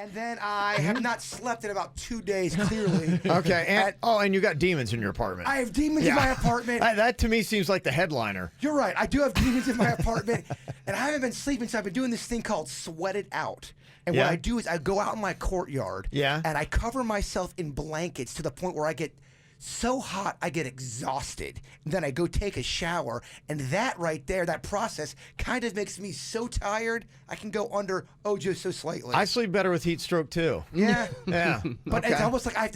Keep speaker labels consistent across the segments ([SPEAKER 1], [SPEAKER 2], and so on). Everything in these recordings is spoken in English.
[SPEAKER 1] And then I have not slept in about 2 days, clearly.
[SPEAKER 2] Okay. And you got demons in your apartment.
[SPEAKER 1] I have demons in my apartment.
[SPEAKER 2] That to me seems like the headliner.
[SPEAKER 1] You're right. I do have demons in my apartment. And I haven't been sleeping, so I've been doing this thing called sweat it out. And what I do is I go out in my courtyard.
[SPEAKER 2] Yeah.
[SPEAKER 1] And I cover myself in blankets to the point where I get so hot I get exhausted. And then I go take a shower, and that right there, that process, kind of makes me so tired I can go under just so slightly.
[SPEAKER 2] I sleep better with heat stroke too.
[SPEAKER 1] Yeah.
[SPEAKER 2] Yeah.
[SPEAKER 1] But it's almost like I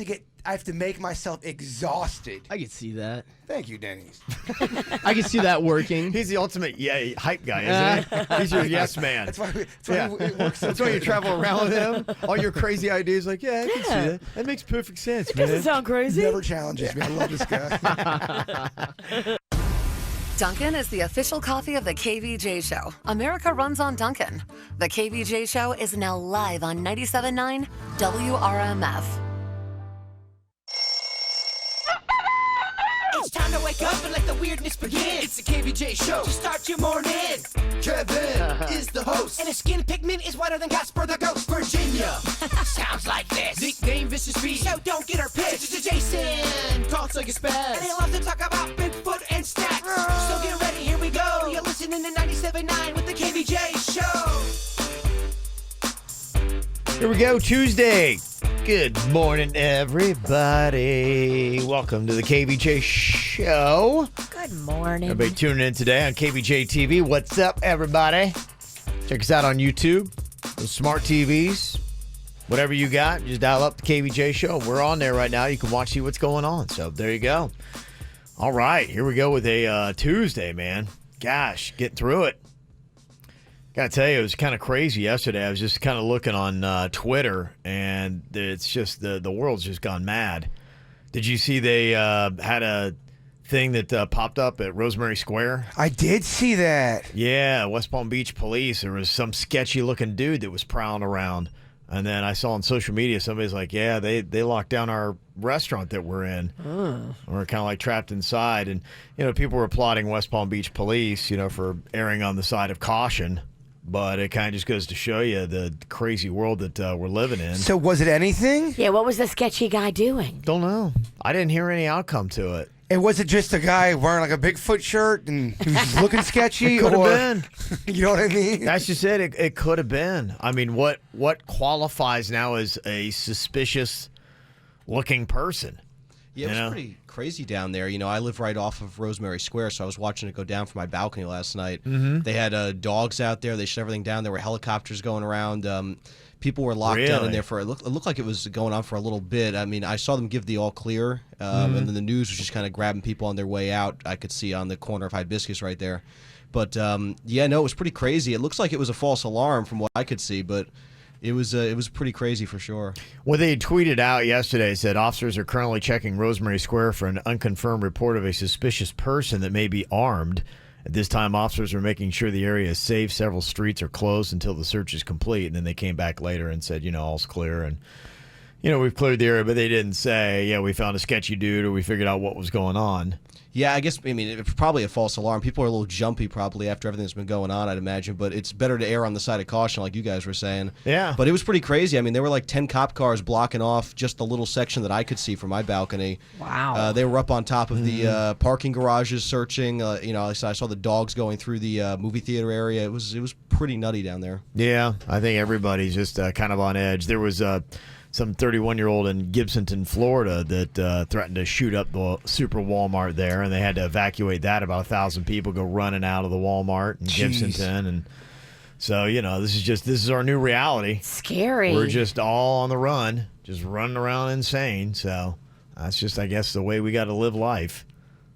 [SPEAKER 1] have to make myself exhausted.
[SPEAKER 3] I can see that.
[SPEAKER 1] Thank you, Denny's.
[SPEAKER 3] I can see that working.
[SPEAKER 2] He's the ultimate hype guy, isn't he? He's your yes man.
[SPEAKER 1] That's why it works so
[SPEAKER 2] That's why you
[SPEAKER 1] good.
[SPEAKER 2] travel around with him. All your crazy ideas, like, I can see that. That makes perfect sense,
[SPEAKER 4] It
[SPEAKER 2] man.
[SPEAKER 4] doesn't sound crazy.
[SPEAKER 1] Never challenges me. I love this guy.
[SPEAKER 5] Dunkin' is the official coffee of the KVJ Show. America runs on Dunkin'. The KVJ Show is now live on 97.9 WRMF.
[SPEAKER 6] It's time to wake up and let the weirdness begin. It's the KVJ Show to start your morning. Kevin is the host, and his skin pigment is whiter than Casper the Ghost. Virginia sounds like this. Nickname Vicious Beast, so don't get her pissed. Jason talks like a spaz, and he loves to talk about Bigfoot and stacks. So get ready, here we go. You're listening to 97.9 with the KVJ Show.
[SPEAKER 2] Here we go, Tuesday. Good morning, everybody. Welcome to the KVJ Show.
[SPEAKER 4] Good morning.
[SPEAKER 2] Everybody tuning in today on KVJ TV. What's up, everybody? Check us out on YouTube, those smart TVs, whatever you got. Just dial up the KVJ Show. We're on there right now. You can watch, see what's going on. So there you go. All right, here we go with a Tuesday, man. Gosh, getting through it. Gotta tell you, it was kind of crazy yesterday. I was just kind of looking on Twitter, and it's just the world's just gone mad. Did you see they had a thing that popped up at Rosemary Square?
[SPEAKER 1] I did see that.
[SPEAKER 2] Yeah, West Palm Beach police. There was some sketchy-looking dude that was prowling around. And then I saw on social media, somebody's like, yeah, they locked down our restaurant that we're in. We're kind of like trapped inside. And, people were applauding West Palm Beach police, for erring on the side of caution. But it kind of just goes to show you the crazy world that we're living in.
[SPEAKER 1] So was it anything?
[SPEAKER 4] Yeah, what was the sketchy guy doing?
[SPEAKER 2] Don't know. I didn't hear any outcome to it.
[SPEAKER 1] And was it just a guy wearing like a Bigfoot shirt and he was looking sketchy?
[SPEAKER 2] It could have been.
[SPEAKER 1] You know what I mean?
[SPEAKER 2] That's just it. It could have been. I mean, what qualifies now as a suspicious-looking person?
[SPEAKER 7] Yeah, it was pretty crazy down there. I live right off of Rosemary Square, so I was watching it go down from my balcony last night. Mm-hmm. They had dogs out there. They shut everything down. There were helicopters going around. People were locked down in there for it looked like it was going on for a little bit. I mean, I saw them give the all clear, and then the news was just kind of grabbing people on their way out. I could see on the corner of Hibiscus right there. But, it was pretty crazy. It looks like it was a false alarm from what I could see, but it was pretty crazy for sure.
[SPEAKER 2] Well, they tweeted out yesterday, said officers are currently checking Rosemary Square for an unconfirmed report of a suspicious person that may be armed. At this time, officers are making sure the area is safe. Several streets are closed until the search is complete. And then they came back later and said, all's clear. And, we've cleared the area, but they didn't say, we found a sketchy dude or we figured out what was going on.
[SPEAKER 7] Yeah, it's probably a false alarm. People are a little jumpy probably after everything that's been going on, I'd imagine. But it's better to err on the side of caution, like you guys were saying.
[SPEAKER 2] Yeah.
[SPEAKER 7] But it was pretty crazy. I mean, there were like 10 cop cars blocking off just the little section that I could see from my balcony.
[SPEAKER 4] Wow.
[SPEAKER 7] They were up on top of the parking garages searching. I saw the dogs going through the movie theater area. It was pretty nutty down there.
[SPEAKER 2] Yeah, I think everybody's just kind of on edge. There was some 31-year-old in Gibsonton, Florida, that threatened to shoot up the Super Walmart there, and they had to evacuate that. About 1,000 people go running out of the Walmart in Gibsonton, and so this is our new reality.
[SPEAKER 4] Scary.
[SPEAKER 2] We're just all on the run, just running around insane. So that's just, I guess, the way we got to live life.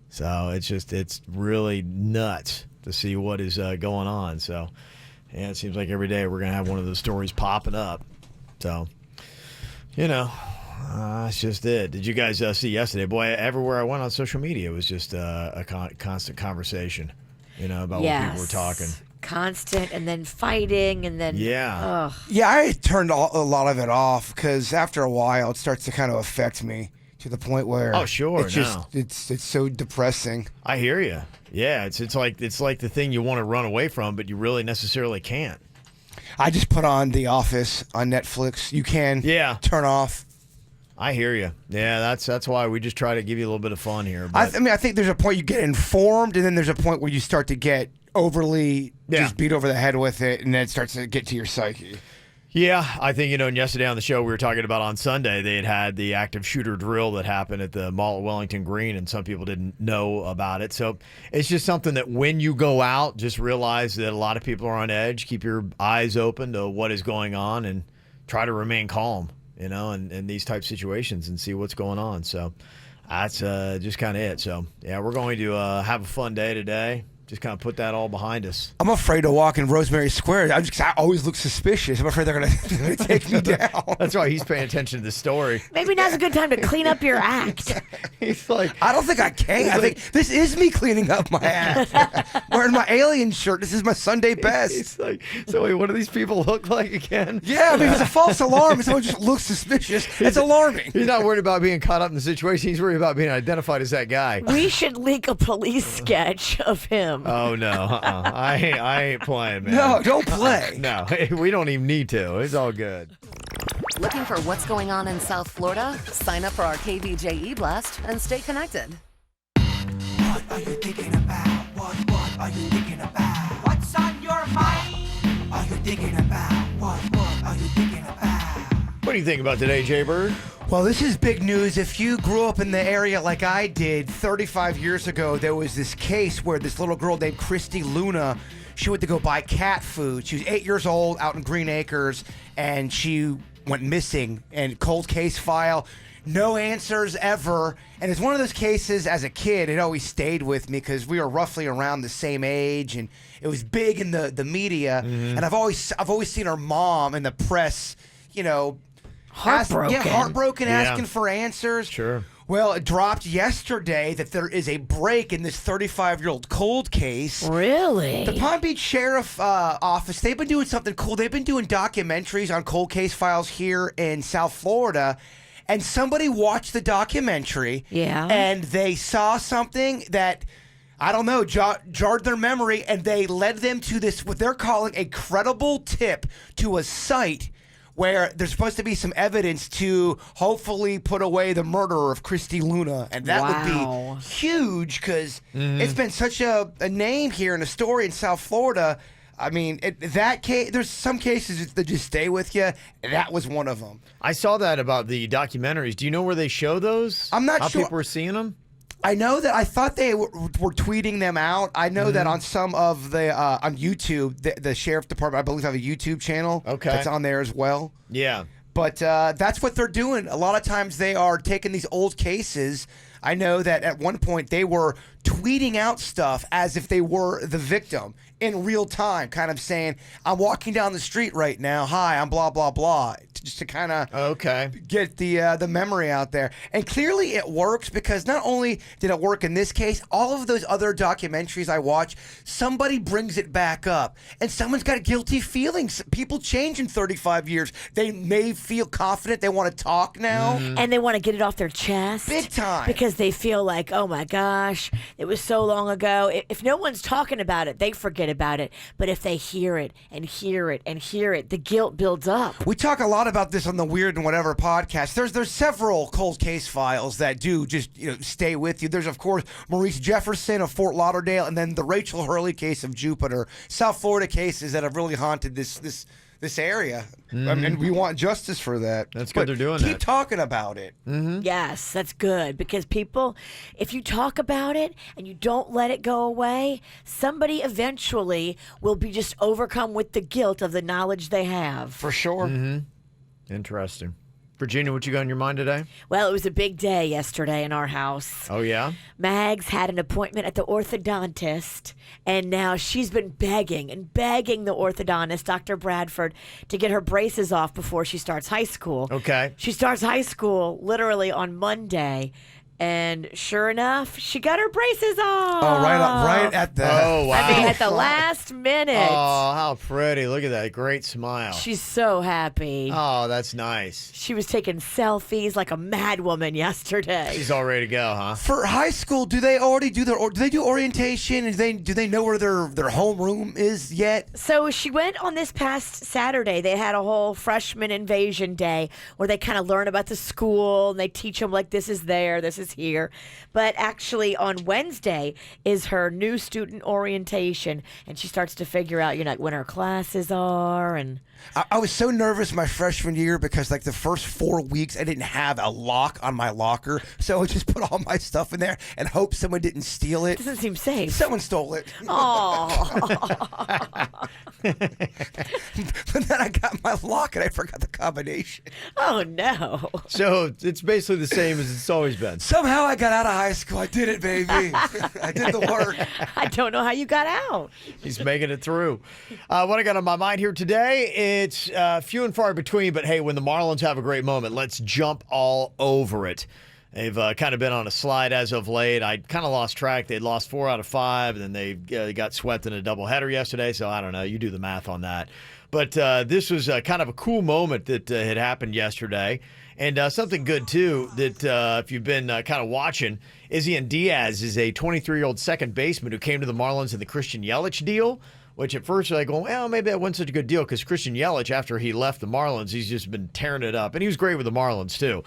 [SPEAKER 2] So it's really nuts to see what is going on. So yeah, it seems like every day we're gonna have one of those stories popping up. So. That's just it. Did you guys see yesterday? Boy, everywhere I went on social media, it was just a constant conversation, about what people were talking.
[SPEAKER 4] Constant, and then fighting, and then...
[SPEAKER 2] Yeah.
[SPEAKER 1] Yeah, I turned a lot of it off because after a while, it starts to kind of affect me to the point where...
[SPEAKER 2] Oh, sure,
[SPEAKER 1] it's so depressing.
[SPEAKER 2] I hear you. Yeah, it's like the thing you want to run away from, but you really necessarily can't.
[SPEAKER 1] I just put on The Office on Netflix. You can turn off.
[SPEAKER 2] I hear you. Yeah, that's why we just try to give you a little bit of fun here.
[SPEAKER 1] I think there's a point you get informed, and then there's a point where you start to get overly just beat over the head with it, and then it starts to get to your psyche.
[SPEAKER 2] Yeah, I think, and yesterday on the show we were talking about on Sunday, they had the active shooter drill that happened at the Mall at Wellington Green, and some people didn't know about it. So it's just something that when you go out, just realize that a lot of people are on edge. Keep your eyes open to what is going on and try to remain calm, in these type situations and see what's going on. So that's just kind of it. So, yeah, we're going to have a fun day today. Just kind of put that all behind us.
[SPEAKER 1] I'm afraid to walk in Rosemary Square. I always look suspicious. I'm afraid they're going to take me down.
[SPEAKER 2] That's why he's paying attention to the story.
[SPEAKER 4] Maybe now's a good time to clean up your act.
[SPEAKER 2] He's like,
[SPEAKER 1] I don't think I can. I think this is me cleaning up my act. Wearing my alien shirt. This is my Sunday best.
[SPEAKER 2] He's like, so wait, what do these people look like again?
[SPEAKER 1] Yeah, I mean, it's a false alarm. If someone just looks suspicious, it's alarming.
[SPEAKER 2] He's not worried about being caught up in the situation. He's worried about being identified as that guy.
[SPEAKER 4] We should leak a police sketch of him.
[SPEAKER 2] Oh, no. I ain't playing, man.
[SPEAKER 1] No, don't play.
[SPEAKER 2] No, we don't even need to. It's all good.
[SPEAKER 5] Looking for what's going on in South Florida? Sign up for our KVJ e-blast and stay connected.
[SPEAKER 6] What are you thinking about? What are you thinking about? What's on your mind? Are you thinking about? What are you thinking about?
[SPEAKER 2] What do you think about today, Jay Bird?
[SPEAKER 1] Well, this is big news. If you grew up in the area like I did 35 years ago, there was this case where this little girl named Christy Luna, she went to go buy cat food. She was 8 years old out in Green Acres, and she went missing. And cold case file, no answers ever. And it's one of those cases as a kid, it always stayed with me because we were roughly around the same age, and it was big in the media. And I've always seen her mom in the press,
[SPEAKER 4] Heartbroken.
[SPEAKER 1] Asking for answers.
[SPEAKER 2] Sure.
[SPEAKER 1] Well, it dropped yesterday that there is a break in this 35-year-old cold case.
[SPEAKER 4] Really?
[SPEAKER 1] The Palm Beach Sheriff Office, they've been doing something cool. They've been doing documentaries on cold case files here in South Florida. And somebody watched the documentary.
[SPEAKER 4] Yeah.
[SPEAKER 1] And they saw something that, I don't know, jarred their memory. And they led them to this, what they're calling a credible tip to a site where there's supposed to be some evidence to hopefully put away the murderer of Christy Luna. And that would be huge because it's been such a name here and a story in South Florida. I mean, that case, there's some cases that just stay with you. That was one of them.
[SPEAKER 2] I saw that about the documentaries. Do you know where they show those?
[SPEAKER 1] I'm not sure.
[SPEAKER 2] How people are seeing them?
[SPEAKER 1] I know that I thought they were tweeting them out. I know that on some of the on YouTube, the sheriff department, I believe, have a YouTube channel.
[SPEAKER 2] Okay,
[SPEAKER 1] that's on there as well.
[SPEAKER 2] Yeah,
[SPEAKER 1] but that's what they're doing. A lot of times they are taking these old cases. I know that at one point they were tweeting out stuff as if they were the victim in real time, kind of saying, "I'm walking down the street right now. Hi, I'm blah blah blah," just to kind of get the memory out there. And clearly it works because not only did it work in this case, all of those other documentaries I watch, somebody brings it back up, and someone's got guilty feelings. People change in 35 years. They may feel confident. They want to talk now,
[SPEAKER 4] and they want to get it off their chest,
[SPEAKER 1] big time,
[SPEAKER 4] because they feel like, oh my gosh, it was so long ago. If no one's talking about it, they forget about it. But if they hear it and hear it and hear it, the guilt builds up.
[SPEAKER 1] We talk a lot about this on the Weird and Whatever podcast. There's several cold case files that do just stay with you. There's, of course, Maurice Jefferson of Fort Lauderdale, and then the Rachel Hurley case of Jupiter. South Florida cases that have really haunted this area. I mean, we want justice for that.
[SPEAKER 2] That's good. They're doing that.
[SPEAKER 1] Keep talking about it.
[SPEAKER 4] Yes, that's good, because people, if you talk about it and you don't let it go away, somebody eventually will be just overcome with the guilt of the knowledge they have.
[SPEAKER 1] For sure.
[SPEAKER 2] Interesting. Virginia, what you got on your mind today?
[SPEAKER 4] Well, it was a big day yesterday in our house.
[SPEAKER 2] Oh, yeah?
[SPEAKER 4] Mags had an appointment at the orthodontist, and now she's been begging the orthodontist, Dr. Bradford, to get her braces off before she starts high school.
[SPEAKER 2] Okay.
[SPEAKER 4] She starts high school literally on Monday, And sure enough, she got her braces on.
[SPEAKER 1] Oh, right at the.
[SPEAKER 2] Oh, wow.
[SPEAKER 4] I mean, at the last minute.
[SPEAKER 2] Oh, how pretty. Look at that. Great smile.
[SPEAKER 4] She's so happy.
[SPEAKER 2] Oh, that's nice.
[SPEAKER 4] She was taking selfies like a mad woman yesterday.
[SPEAKER 2] She's all ready to go, huh?
[SPEAKER 1] For high school, do they already do do they do orientation? And do they know where their homeroom is yet?
[SPEAKER 4] So she went on this past Saturday. They had a whole freshman invasion day where they kind of learn about the school and they teach them like this is there, this is here. But actually on Wednesday is her new student orientation, and she starts to figure out, when her classes are. And
[SPEAKER 1] I was so nervous my freshman year because like the first 4 weeks I didn't have a lock on my locker, so I would just put all my stuff in there and hope someone didn't steal it.
[SPEAKER 4] doesn't seem safe.
[SPEAKER 1] Someone stole it.
[SPEAKER 4] Oh.
[SPEAKER 1] But then I got my lock and I forgot the combination.
[SPEAKER 4] Oh no.
[SPEAKER 2] So it's basically the same as it's always been.
[SPEAKER 1] Somehow I got out of high school. I did it, baby. I did the work.
[SPEAKER 4] I don't know how you got out.
[SPEAKER 2] He's making it through. What I got on my mind here today, it's few and far between, but hey, when the Marlins have a great moment, let's jump all over it. They've kind of been on a slide as of late. I kind of lost track. They'd lost 4 out of 5, and then they got swept in a doubleheader yesterday, so I don't know. You do the math on that. But this was kind of a cool moment that had happened yesterday. And something good, too, that if you've been kind of watching, Izzy Diaz is a 23-year-old second baseman who came to the Marlins in the Christian Yelich deal, which at first I go, well, maybe that wasn't such a good deal because Christian Yelich, after he left the Marlins, he's just been tearing it up. And he was great with the Marlins, too.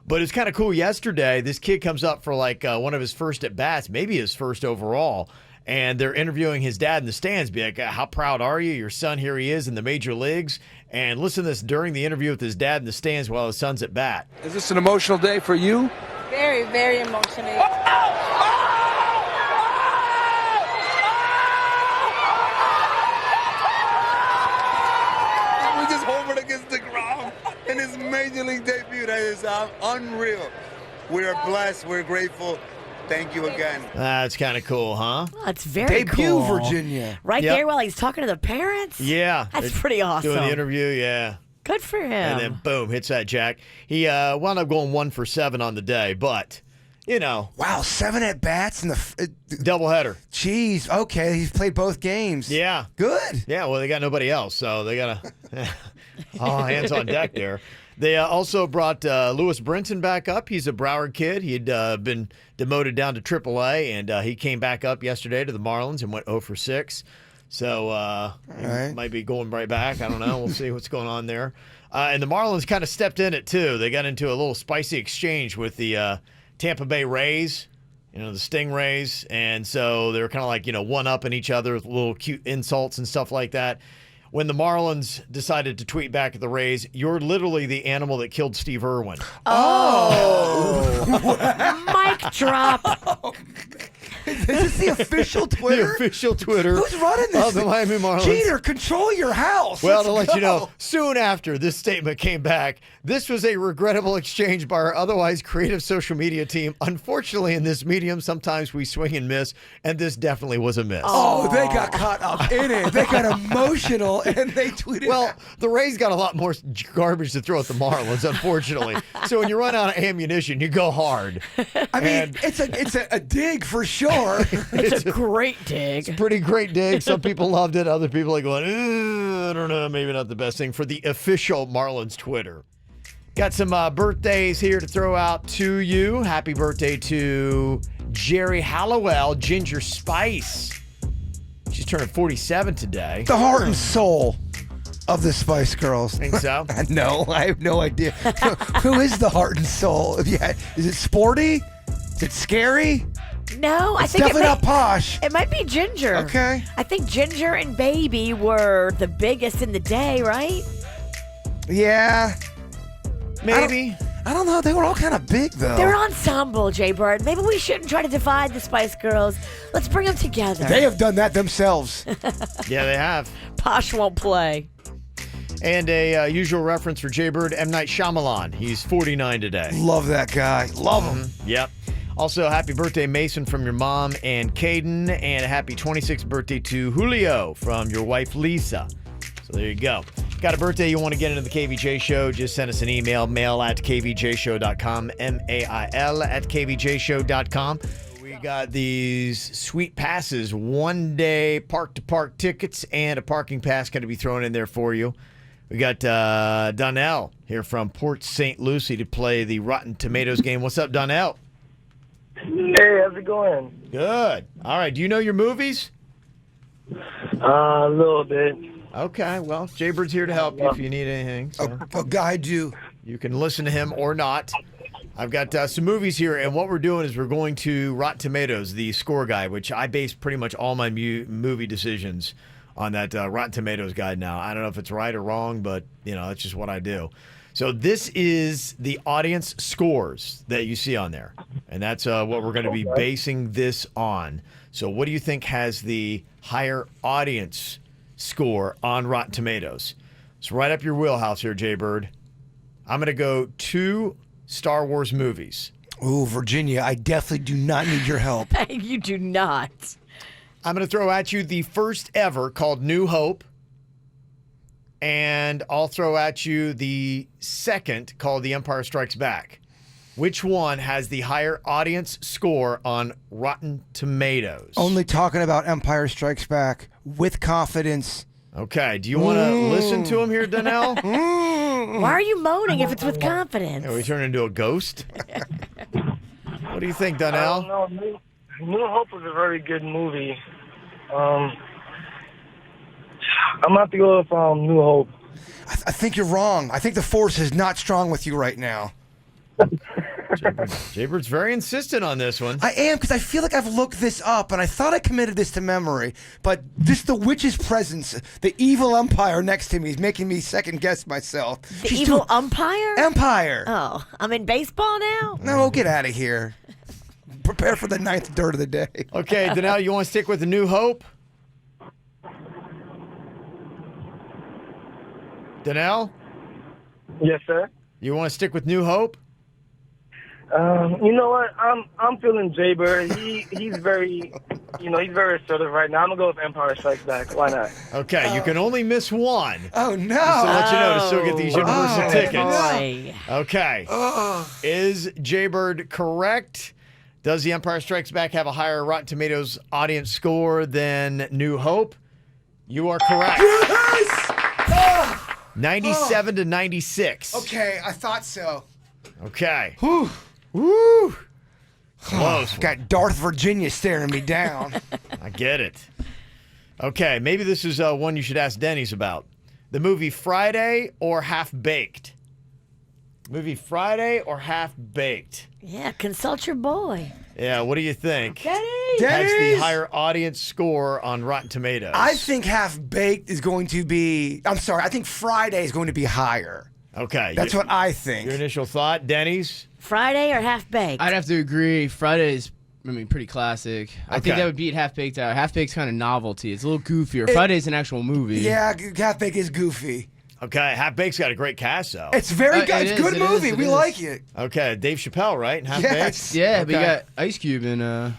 [SPEAKER 2] But it's kind of cool. Yesterday, this kid comes up for like one of his first at-bats, maybe his first overall, and they're interviewing his dad in the stands, be like, how proud are you? Your son, here he is in the major leagues. And listen to this during the interview with his dad in the stands while his son's at bat.
[SPEAKER 8] Is this an emotional day for you?
[SPEAKER 9] Very, very emotional.
[SPEAKER 8] We just homered against the ground in his major league debut. That is unreal. We are blessed. We're grateful. Thank you again.
[SPEAKER 2] That's kind of cool, huh?
[SPEAKER 4] That's very
[SPEAKER 1] Debut
[SPEAKER 4] cool.
[SPEAKER 1] Virginia.
[SPEAKER 4] Right
[SPEAKER 2] Yep.
[SPEAKER 4] there while he's talking to the parents?
[SPEAKER 2] Yeah.
[SPEAKER 4] That's pretty awesome.
[SPEAKER 2] Doing the interview, yeah.
[SPEAKER 4] Good for him.
[SPEAKER 2] And then, boom, hits that jack. He wound up going 1 for 7 on the day, but,
[SPEAKER 1] Wow, 7 at-bats in the...
[SPEAKER 2] doubleheader.
[SPEAKER 1] Jeez, okay, he's played both games.
[SPEAKER 2] Yeah.
[SPEAKER 1] Good.
[SPEAKER 2] Yeah, well, they got nobody else, so they got to all hands on deck there. They also brought Lewis Brinson back up. He's a Broward kid. He'd been demoted down to AAA, and he came back up yesterday to the Marlins and went 0 for 6. So he might be going right back. I don't know. We'll see what's going on there. And the Marlins kind of stepped in it, too. They got into a little spicy exchange with the Tampa Bay Rays, the Stingrays. And so they were kind of like, one-upping each other with little cute insults and stuff like that. When the Marlins decided to tweet back at the Rays, you're literally the animal that killed Steve Irwin.
[SPEAKER 4] Oh. Mic drop.
[SPEAKER 1] Is this the official Twitter?
[SPEAKER 2] The official Twitter.
[SPEAKER 1] Who's running this?
[SPEAKER 2] Of the Miami Marlins.
[SPEAKER 1] Jeter, control your house.
[SPEAKER 2] Well,
[SPEAKER 1] Let's
[SPEAKER 2] to let you
[SPEAKER 1] go.
[SPEAKER 2] know, soon after this statement came back, this was a regrettable exchange by our otherwise creative social media team. Unfortunately, in this medium, sometimes we swing and miss, and this definitely was a miss.
[SPEAKER 1] Oh, they got caught up in it. They got emotional, and they tweeted.
[SPEAKER 2] Well, the Rays got a lot more garbage to throw at the Marlins, unfortunately. So when you run out of ammunition, you go hard.
[SPEAKER 1] I mean, it's a dig for sure.
[SPEAKER 4] It's a great dig.
[SPEAKER 2] It's a pretty great dig. Some people loved it. Other people are going, I don't know, maybe not the best thing for the official Marlins Twitter. Got some birthdays here to throw out to you. Happy birthday to Jerry Hallowell, Ginger Spice. She's turning 47 today.
[SPEAKER 1] The heart and soul of the Spice Girls.
[SPEAKER 2] Think so?
[SPEAKER 1] No, I have no idea. Who is the heart and soul? Yeah, is it sporty? Is it scary?
[SPEAKER 4] No, I
[SPEAKER 1] It's
[SPEAKER 4] think
[SPEAKER 1] definitely not posh.
[SPEAKER 4] it might be Ginger.
[SPEAKER 1] Okay.
[SPEAKER 4] I think Ginger and Baby were the biggest in the day, right?
[SPEAKER 1] Yeah.
[SPEAKER 2] Maybe.
[SPEAKER 1] I don't know. They were all kind of big, though.
[SPEAKER 4] They're ensemble, Jay Bird. Maybe we shouldn't try to divide the Spice Girls. Let's bring them together.
[SPEAKER 1] They have done that themselves.
[SPEAKER 2] Yeah, they have.
[SPEAKER 4] Posh won't play.
[SPEAKER 2] And a usual reference for Jay Bird, M. Night Shyamalan. He's 49 today.
[SPEAKER 1] Love that guy. Love him.
[SPEAKER 2] Yep. Also, happy birthday, Mason, from your mom and Caden. And a happy 26th birthday to Julio from your wife, Lisa. So there you go. Got a birthday you want to get into the KVJ show? Just send us an email, mail@kvjshow.com, mail@kvjshow.com. We got these sweet passes, 1-day park-to-park tickets, and a parking pass going to be thrown in there for you. We got Donnell here from Port St. Lucie to play the Rotten Tomatoes game. What's up, Donnell?
[SPEAKER 10] Hey, how's it going?
[SPEAKER 2] Good. All right. Do you know your movies?
[SPEAKER 10] A little bit.
[SPEAKER 2] Okay. Well, Jaybird's here to help you if you need anything. So
[SPEAKER 1] I'll guide you.
[SPEAKER 2] you can listen to him or not. I've got some movies here, and what we're doing is we're going to Rotten Tomatoes, the score guide, which I base pretty much all my movie decisions on that Rotten Tomatoes guide now. I don't know if it's right or wrong, but, that's just what I do. So this is the audience scores that you see on there, and that's what we're going to be basing this on. So what do you think has the higher audience score on Rotten Tomatoes? It's right up your wheelhouse here, Jaybird. I'm going to go 2 Star Wars movies.
[SPEAKER 1] Ooh, Virginia, I definitely do not need your help.
[SPEAKER 4] You do not.
[SPEAKER 2] I'm going to throw at you the first ever called New Hope. And I'll throw at you the second called The Empire Strikes Back. Which one has the higher audience score on Rotten Tomatoes?
[SPEAKER 1] Only talking about Empire Strikes Back with confidence.
[SPEAKER 2] Okay. Do you want to listen to him here, Donnell?
[SPEAKER 4] Why are you moaning if it's with confidence?
[SPEAKER 2] Are we turning into a ghost? What do you think,
[SPEAKER 10] I
[SPEAKER 2] Donnell?
[SPEAKER 10] don't know. New Hope was a very good movie. I'm going to have to go with New Hope.
[SPEAKER 1] I think you're wrong. I think the force is not strong with you right now.
[SPEAKER 2] Jaybird's very insistent on this one.
[SPEAKER 1] I am, because I feel like I've looked this up, and I thought I committed this to memory, but just the witch's presence, the evil umpire next to me is making me second-guess myself.
[SPEAKER 4] The evil umpire?
[SPEAKER 1] Empire.
[SPEAKER 4] Oh, I'm in baseball now?
[SPEAKER 1] No, get out of here. Prepare for the 9th dirt of the day.
[SPEAKER 2] Okay, Donnell, you want to stick with the New Hope? Donnell?
[SPEAKER 10] Yes, sir.
[SPEAKER 2] You want to stick with New Hope?
[SPEAKER 10] You know what? I'm feeling Jaybird. He's very, he's very assertive right now. I'm gonna go with Empire Strikes Back. Why not?
[SPEAKER 2] Okay, you can only miss one.
[SPEAKER 1] Oh no!
[SPEAKER 2] Just to let you know to still get these universal tickets.
[SPEAKER 4] Boy.
[SPEAKER 2] Okay. Is Jaybird correct? Does The Empire Strikes Back have a higher Rotten Tomatoes audience score than New Hope? You are correct.
[SPEAKER 1] Yes!
[SPEAKER 2] 97 to 96.
[SPEAKER 1] Okay, I thought so.
[SPEAKER 2] Okay.
[SPEAKER 1] Whew.
[SPEAKER 2] Woo! Close.
[SPEAKER 1] Got Darth Virginia staring me down.
[SPEAKER 2] I get it. Okay, maybe this is one you should ask Denny's about. The movie Friday or Half Baked? Movie Friday or Half Baked?
[SPEAKER 4] Yeah, consult your boy.
[SPEAKER 2] Yeah, what do you think?
[SPEAKER 4] Denny!
[SPEAKER 2] Has the higher audience score on Rotten Tomatoes?
[SPEAKER 1] I think Half Baked is going to be. I'm sorry. I think Friday is going to be higher.
[SPEAKER 2] Okay.
[SPEAKER 1] That's what I think.
[SPEAKER 2] Your initial thought, Denny's?
[SPEAKER 4] Friday or half baked?
[SPEAKER 3] I'd have to agree. Friday is, pretty classic. I think that would beat Half Baked out. Half Baked's kind of novelty. It's a little goofier. Friday's an actual movie.
[SPEAKER 1] Yeah, Half Baked is goofy.
[SPEAKER 2] Okay, Half Baked's got a great cast, though.
[SPEAKER 1] It's very good. It's a good movie. We like it.
[SPEAKER 2] Okay, Dave Chappelle, right? In Half
[SPEAKER 1] Yes.
[SPEAKER 2] Baked?
[SPEAKER 3] Yeah,
[SPEAKER 2] okay.
[SPEAKER 3] but you got Ice Cube in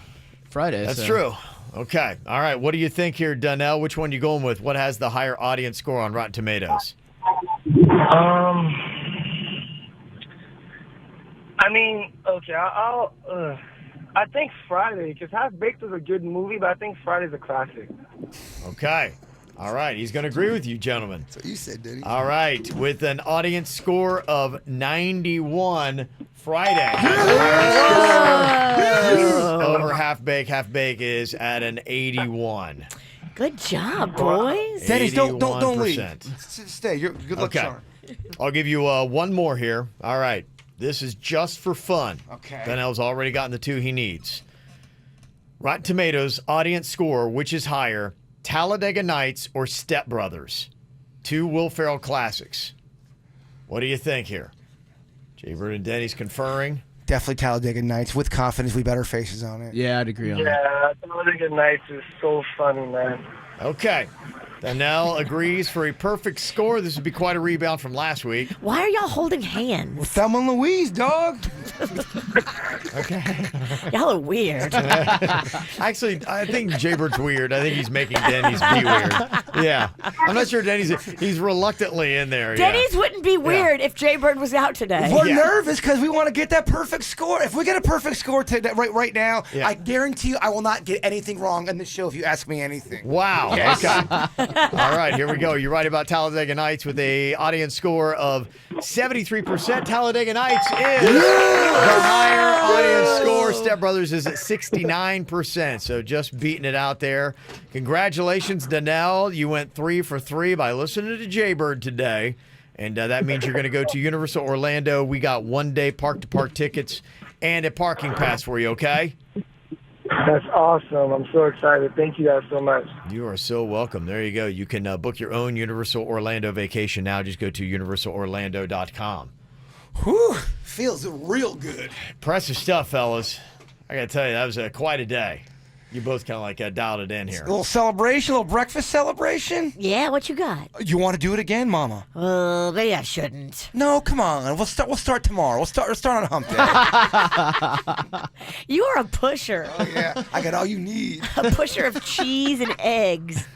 [SPEAKER 3] Friday.
[SPEAKER 2] That's
[SPEAKER 3] so.
[SPEAKER 2] true. Okay. All right. What do you think here, Donnell? Which one you going with? What has the higher audience score on Rotten Tomatoes?
[SPEAKER 10] Okay, I think Friday, because Half Baked is a good movie, but I think Friday's a classic.
[SPEAKER 2] Okay. All right. He's going to agree with you, gentlemen.
[SPEAKER 1] That's what you said, Denny.
[SPEAKER 2] All right. With an audience score of 91, Friday. Over Half Baked. Half Baked is at an 81.
[SPEAKER 4] Good job, boys.
[SPEAKER 1] Denny, don't leave.
[SPEAKER 2] 81%.
[SPEAKER 1] Stay. You're good luck,
[SPEAKER 2] Okay.
[SPEAKER 1] charm.
[SPEAKER 2] I'll give you one more here. All right. This is just for fun.
[SPEAKER 1] Okay.
[SPEAKER 2] Donnell's already gotten the 2 he needs. Rotten Tomatoes audience score, which is higher, Talladega Nights or Step Brothers? 2 Will Ferrell classics. What do you think here? Jaybird and Denny's conferring.
[SPEAKER 1] Definitely Talladega Nights. With confidence, we better faces on it.
[SPEAKER 3] Yeah, I'd agree on that.
[SPEAKER 10] Yeah, Talladega Nights is so funny, man.
[SPEAKER 2] Okay. Donnell agrees for a perfect score. This would be quite a rebound from last week.
[SPEAKER 4] Why are y'all holding hands?
[SPEAKER 1] Thelma and Louise, dog.
[SPEAKER 2] Okay.
[SPEAKER 4] Y'all are weird.
[SPEAKER 2] Actually, I think Jaybird's weird. I think he's making Denny's be weird. Yeah. I'm not sure he's reluctantly in there.
[SPEAKER 4] Denny's wouldn't be weird if Jaybird was out today.
[SPEAKER 1] We're nervous because we want to get that perfect score. If we get a perfect score today, right now, I guarantee you I will not get anything wrong on the show if you ask me anything.
[SPEAKER 2] Wow.
[SPEAKER 1] Yes.
[SPEAKER 2] Okay. All right, here we go. You're right about Talladega Nights with a audience score of 73%. Talladega Nights is the higher audience score. Step Brothers is at 69%, so just beating it out there. Congratulations, Danelle. You went 3 for 3 by listening to Jaybird today, and that means you're going to go to Universal Orlando. We got one-day park-to-park tickets and a parking pass for you, okay?
[SPEAKER 10] That's awesome. I'm so excited. Thank you guys so much.
[SPEAKER 2] You are so welcome. There you go. You can book your own Universal Orlando vacation now. Just go to universalorlando.com.
[SPEAKER 1] Whew, feels real good.
[SPEAKER 2] Impressive stuff, fellas. I got to tell you, that was quite a day. You both kind of like dialed it in here.
[SPEAKER 1] A little celebration, a little breakfast celebration.
[SPEAKER 4] Yeah, what you got?
[SPEAKER 1] You want to do it again, Mama?
[SPEAKER 4] Maybe I shouldn't.
[SPEAKER 1] No, come on. We'll start tomorrow. We'll start on Hump Day.
[SPEAKER 4] You are a pusher.
[SPEAKER 1] Oh yeah, I got all you need.
[SPEAKER 4] A pusher of cheese and eggs.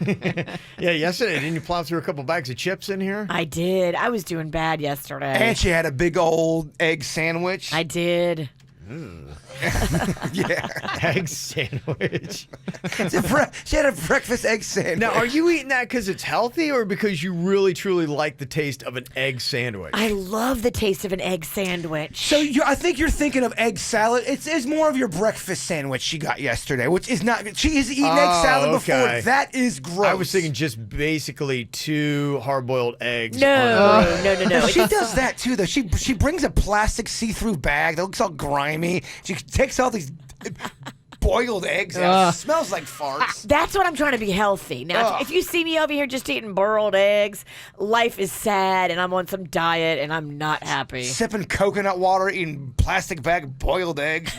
[SPEAKER 2] Yeah, yesterday, didn't you plow through a couple bags of chips in here?
[SPEAKER 4] I did. I was doing bad yesterday.
[SPEAKER 1] And she had a big old egg sandwich.
[SPEAKER 4] I did.
[SPEAKER 1] Yeah.
[SPEAKER 2] Egg sandwich.
[SPEAKER 1] She had a breakfast egg sandwich.
[SPEAKER 2] Now, are you eating that because it's healthy or because you really, truly like the taste of an egg sandwich?
[SPEAKER 4] I love the taste of an egg sandwich.
[SPEAKER 1] So I think you're thinking of egg salad. It's more of your breakfast sandwich she got yesterday, which is not good. She has eaten egg salad before. That is gross.
[SPEAKER 2] I was thinking just basically 2 hard-boiled eggs.
[SPEAKER 4] No.
[SPEAKER 1] She does that too, though. She brings a plastic see-through bag that looks all grimy. She takes all these boiled eggs out. It smells like farts.
[SPEAKER 4] That's what I'm trying to be healthy. Now, if you see me over here just eating boiled eggs, life is sad and I'm on some diet and I'm not happy.
[SPEAKER 1] Sipping coconut water, eating plastic bag boiled eggs.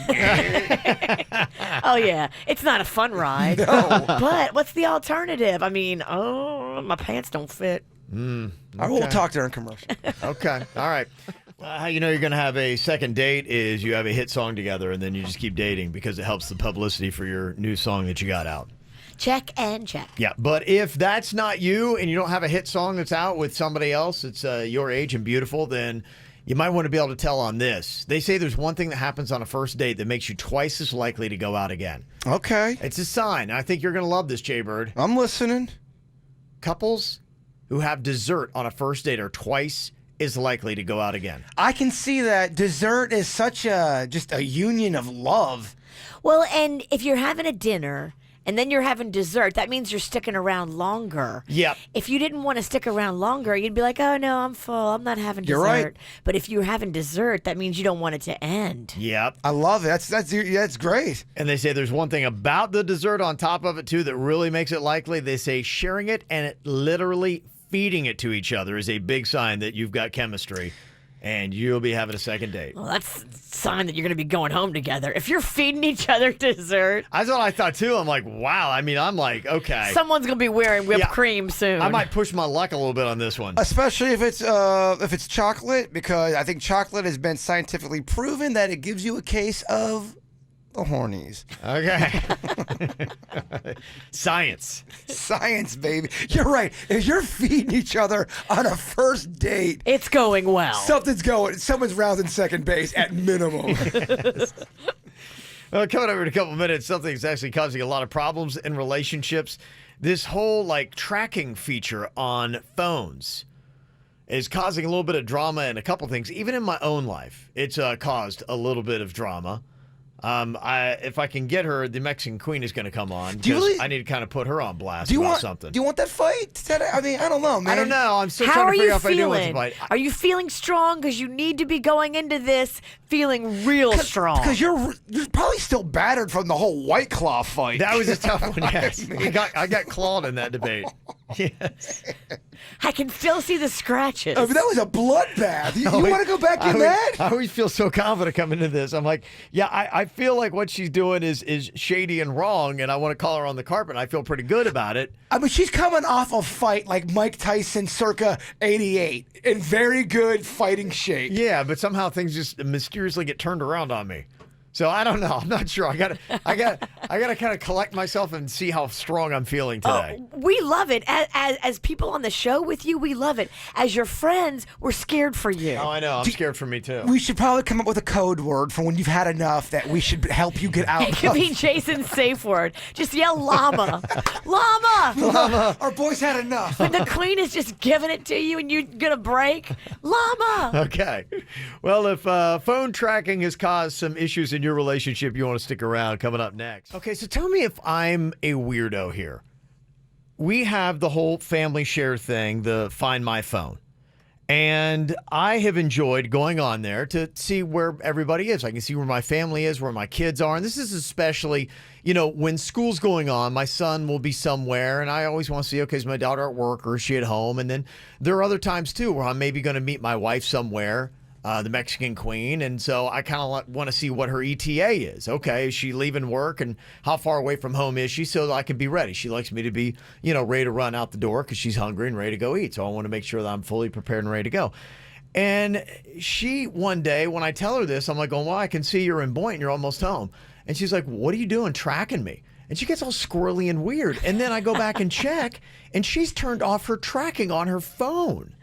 [SPEAKER 4] Oh, yeah. It's not a fun ride.
[SPEAKER 1] No.
[SPEAKER 4] But what's the alternative? I mean, my pants don't fit.
[SPEAKER 1] Okay. We'll talk to her in commercial.
[SPEAKER 2] Okay. All right. How you know you're going to have a second date is you have a hit song together and then you just keep dating because it helps the publicity for your new song that you got out.
[SPEAKER 4] Check and check.
[SPEAKER 2] Yeah, but if that's not you and you don't have a hit song that's out with somebody else that's your age and beautiful, then you might want to be able to tell on this. They say there's one thing that happens on a first date that makes you twice as likely to go out again.
[SPEAKER 1] Okay.
[SPEAKER 2] It's a sign. I think you're going to love this, Jaybird.
[SPEAKER 1] I'm listening.
[SPEAKER 2] Couples who have dessert on a first date are twice is likely to go out again.
[SPEAKER 1] I can see that. Dessert is such just a union of love.
[SPEAKER 4] Well, and if you're having a dinner and then you're having dessert, that means you're sticking around longer.
[SPEAKER 2] Yep.
[SPEAKER 4] If you didn't want to stick around longer, you'd be like, oh, no, I'm full. I'm not having dessert.
[SPEAKER 1] You're right.
[SPEAKER 4] But if you're having dessert, that means you don't want it to end.
[SPEAKER 2] Yep.
[SPEAKER 1] I love it. That's great.
[SPEAKER 2] And they say there's one thing about the dessert on top of it, too, that really makes it likely. They say sharing it and it literally feeding it to each other is a big sign that you've got chemistry and you'll be having a second date.
[SPEAKER 4] Well, that's a sign that you're going to be going home together. If you're feeding each other dessert.
[SPEAKER 2] That's what I thought, too. I'm like, wow. I mean, I'm like, okay.
[SPEAKER 4] Someone's going to be wearing whipped cream soon.
[SPEAKER 2] I might push my luck a little bit on this one.
[SPEAKER 1] Especially if it's chocolate, because I think chocolate has been scientifically proven that it gives you a case of the hornies.
[SPEAKER 2] Okay. Science,
[SPEAKER 1] baby. You're right. If you're feeding each other on a first date,
[SPEAKER 4] it's going well.
[SPEAKER 1] Someone's rounding second base at minimum.
[SPEAKER 2] Well, coming over in a couple minutes, something that's actually causing a lot of problems in relationships. This whole tracking feature on phones is causing a little bit of drama and a couple things. Even in my own life, it's caused a little bit of drama. If I can get her, the Mexican Queen is going to come on. I need to kind of put her on blast about something.
[SPEAKER 1] Do you want that fight? I mean, I don't know, man.
[SPEAKER 2] I don't know. I'm still trying to figure out if I do want the fight.
[SPEAKER 4] Are you feeling strong? Because you need to be going into this feeling real strong.
[SPEAKER 1] Because you're probably still battered from the whole White Claw fight.
[SPEAKER 2] That was a tough one, yes. I got clawed in that debate. Yes.
[SPEAKER 4] I can still see the scratches.
[SPEAKER 1] I mean, that was a bloodbath. You want to go back in that?
[SPEAKER 2] I always feel so confident coming into this. I'm like, yeah, I feel like what she's doing is shady and wrong, and I want to call her on the carpet. I feel pretty good about it.
[SPEAKER 1] I mean, she's coming off a fight like Mike Tyson circa 88 in very good fighting shape.
[SPEAKER 2] Yeah, but somehow things just mysteriously get turned around on me. So I don't know. I'm not sure. I gotta kind of collect myself and see how strong I'm feeling today.
[SPEAKER 4] We love it. As people on the show with you, we love it. As your friends, we're scared for you.
[SPEAKER 2] Oh, I know. I'm scared for me too.
[SPEAKER 1] We should probably come up with a code word for when you've had enough that we should help you get out.
[SPEAKER 4] It could be Jason's safe word. Just yell llama. Llama!
[SPEAKER 1] Llama! Our boys had enough.
[SPEAKER 4] When the queen is just giving it to you and you're going to break, llama!
[SPEAKER 2] Okay. Well, if phone tracking has caused some issues in your relationship, you want to stick around. Coming up next. Okay, so tell me if I'm a weirdo here. We have the whole family share thing, the Find My Phone. And I have enjoyed going on there to see where everybody is. I can see where my family is, where my kids are. And this is especially, when school's going on, my son will be somewhere. And I always want to see, okay, is my daughter at work or is she at home? And then there are other times, too, where I'm maybe going to meet my wife somewhere. The Mexican queen, and so I kind of want to see what her ETA is. Okay, is she leaving work, and how far away from home is she, so that I can be ready? She likes me to be, ready to run out the door because she's hungry and ready to go eat. So I want to make sure that I'm fully prepared and ready to go. And she, one day, when I tell her this, I'm like, well, I can see you're in Boynton, you're almost home. And she's like, what are you doing tracking me? And she gets all squirrely and weird. And then I go back and check, and she's turned off her tracking on her phone.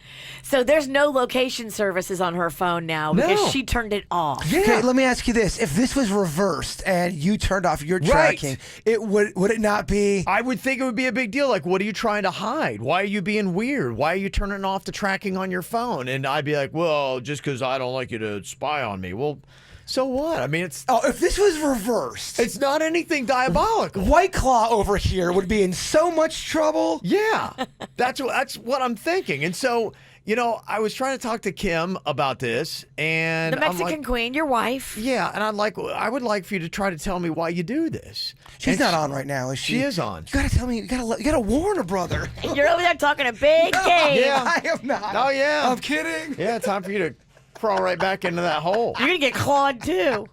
[SPEAKER 4] So there's no location services on her phone now because she turned it off.
[SPEAKER 1] Yeah. Okay, let me ask you this. If this was reversed and you turned off your tracking, would it not be?
[SPEAKER 2] I would think it would be a big deal. Like, what are you trying to hide? Why are you being weird? Why are you turning off the tracking on your phone? And I'd be like, well, just because I don't like you to spy on me. Well, so what? I mean,
[SPEAKER 1] if this was reversed.
[SPEAKER 2] It's not anything diabolical.
[SPEAKER 1] White Claw over here would be in so much trouble.
[SPEAKER 2] Yeah, that's what I'm thinking. And so, I was trying to talk to Kim about this. And
[SPEAKER 4] the Mexican queen, your wife.
[SPEAKER 2] Yeah, and I would like for you to try to tell me why you do this.
[SPEAKER 1] She's not on right now, is she?
[SPEAKER 2] She is on.
[SPEAKER 1] You got to tell me. You got to warn her, brother.
[SPEAKER 4] You're over there talking a big game.
[SPEAKER 2] Yeah,
[SPEAKER 1] I am not.
[SPEAKER 2] Oh, yeah.
[SPEAKER 1] I'm kidding.
[SPEAKER 2] Yeah, time for you to crawl right back into that hole.
[SPEAKER 4] You're going to get clawed, too.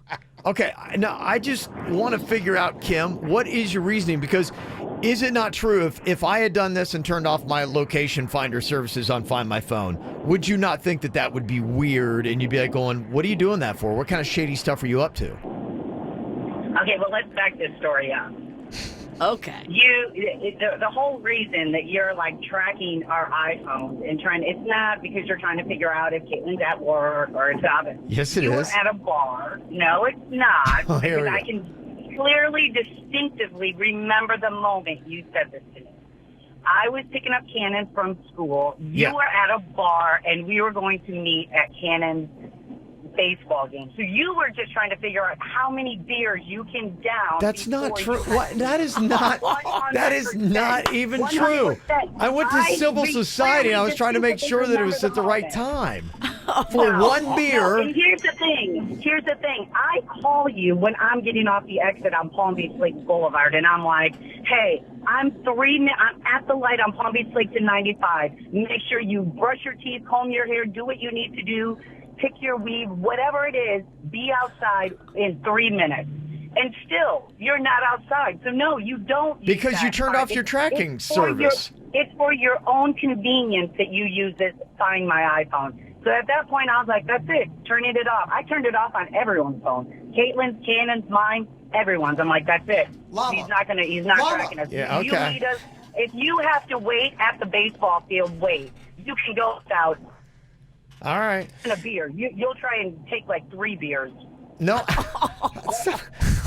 [SPEAKER 2] Okay, now I just want to figure out, Kim, what is your reasoning? Because is it not true if I had done this and turned off my location finder services on Find My Phone, would you not think that would be weird? And you'd be like going, what are you doing that for? What kind of shady stuff are you up to?
[SPEAKER 11] Okay, well, let's back this story up.
[SPEAKER 4] Okay.
[SPEAKER 11] The whole reason that you're like tracking our iPhones and it's not because you're trying to figure out if Caitlin's at work or it's out.
[SPEAKER 2] Yes, it is.
[SPEAKER 11] You were at a bar. No, it's not.
[SPEAKER 2] Oh,
[SPEAKER 11] because I can clearly, distinctively remember the moment you said this to me. I was picking up Cannon from school. You were at a bar, and we were going to meet at Cannon's baseball game. So you were just trying to figure out how many beers you can down.
[SPEAKER 2] That's not true. That is not. That is not even 100%. True. I went to civil society. And I was trying to make sure that it was at the right time for one beer.
[SPEAKER 11] And here's the thing. I call you when I'm getting off the exit on Palm Beach Lakes Boulevard, and I'm like, hey, I'm at the light on Palm Beach Lakes in 95. Make sure you brush your teeth, comb your hair, do what you need to do. Pick your weave, whatever it is, be outside in 3 minutes. And still, you're not outside. So, no, you don't.
[SPEAKER 2] Because you turned off your tracking service.
[SPEAKER 11] It's for your own convenience that you use this Find My iPhone. So at that point, I was like, that's it. Turning it off. I turned it off on everyone's phone. Caitlin's, Cannon's, mine, everyone's. I'm like, that's it.
[SPEAKER 1] Llama.
[SPEAKER 11] He's not tracking us.
[SPEAKER 2] Yeah, okay.
[SPEAKER 11] You need us. If you have to wait at the baseball field, wait. You can go out.
[SPEAKER 2] All right.
[SPEAKER 11] And a beer. You'll try and take like 3 beers.
[SPEAKER 2] No.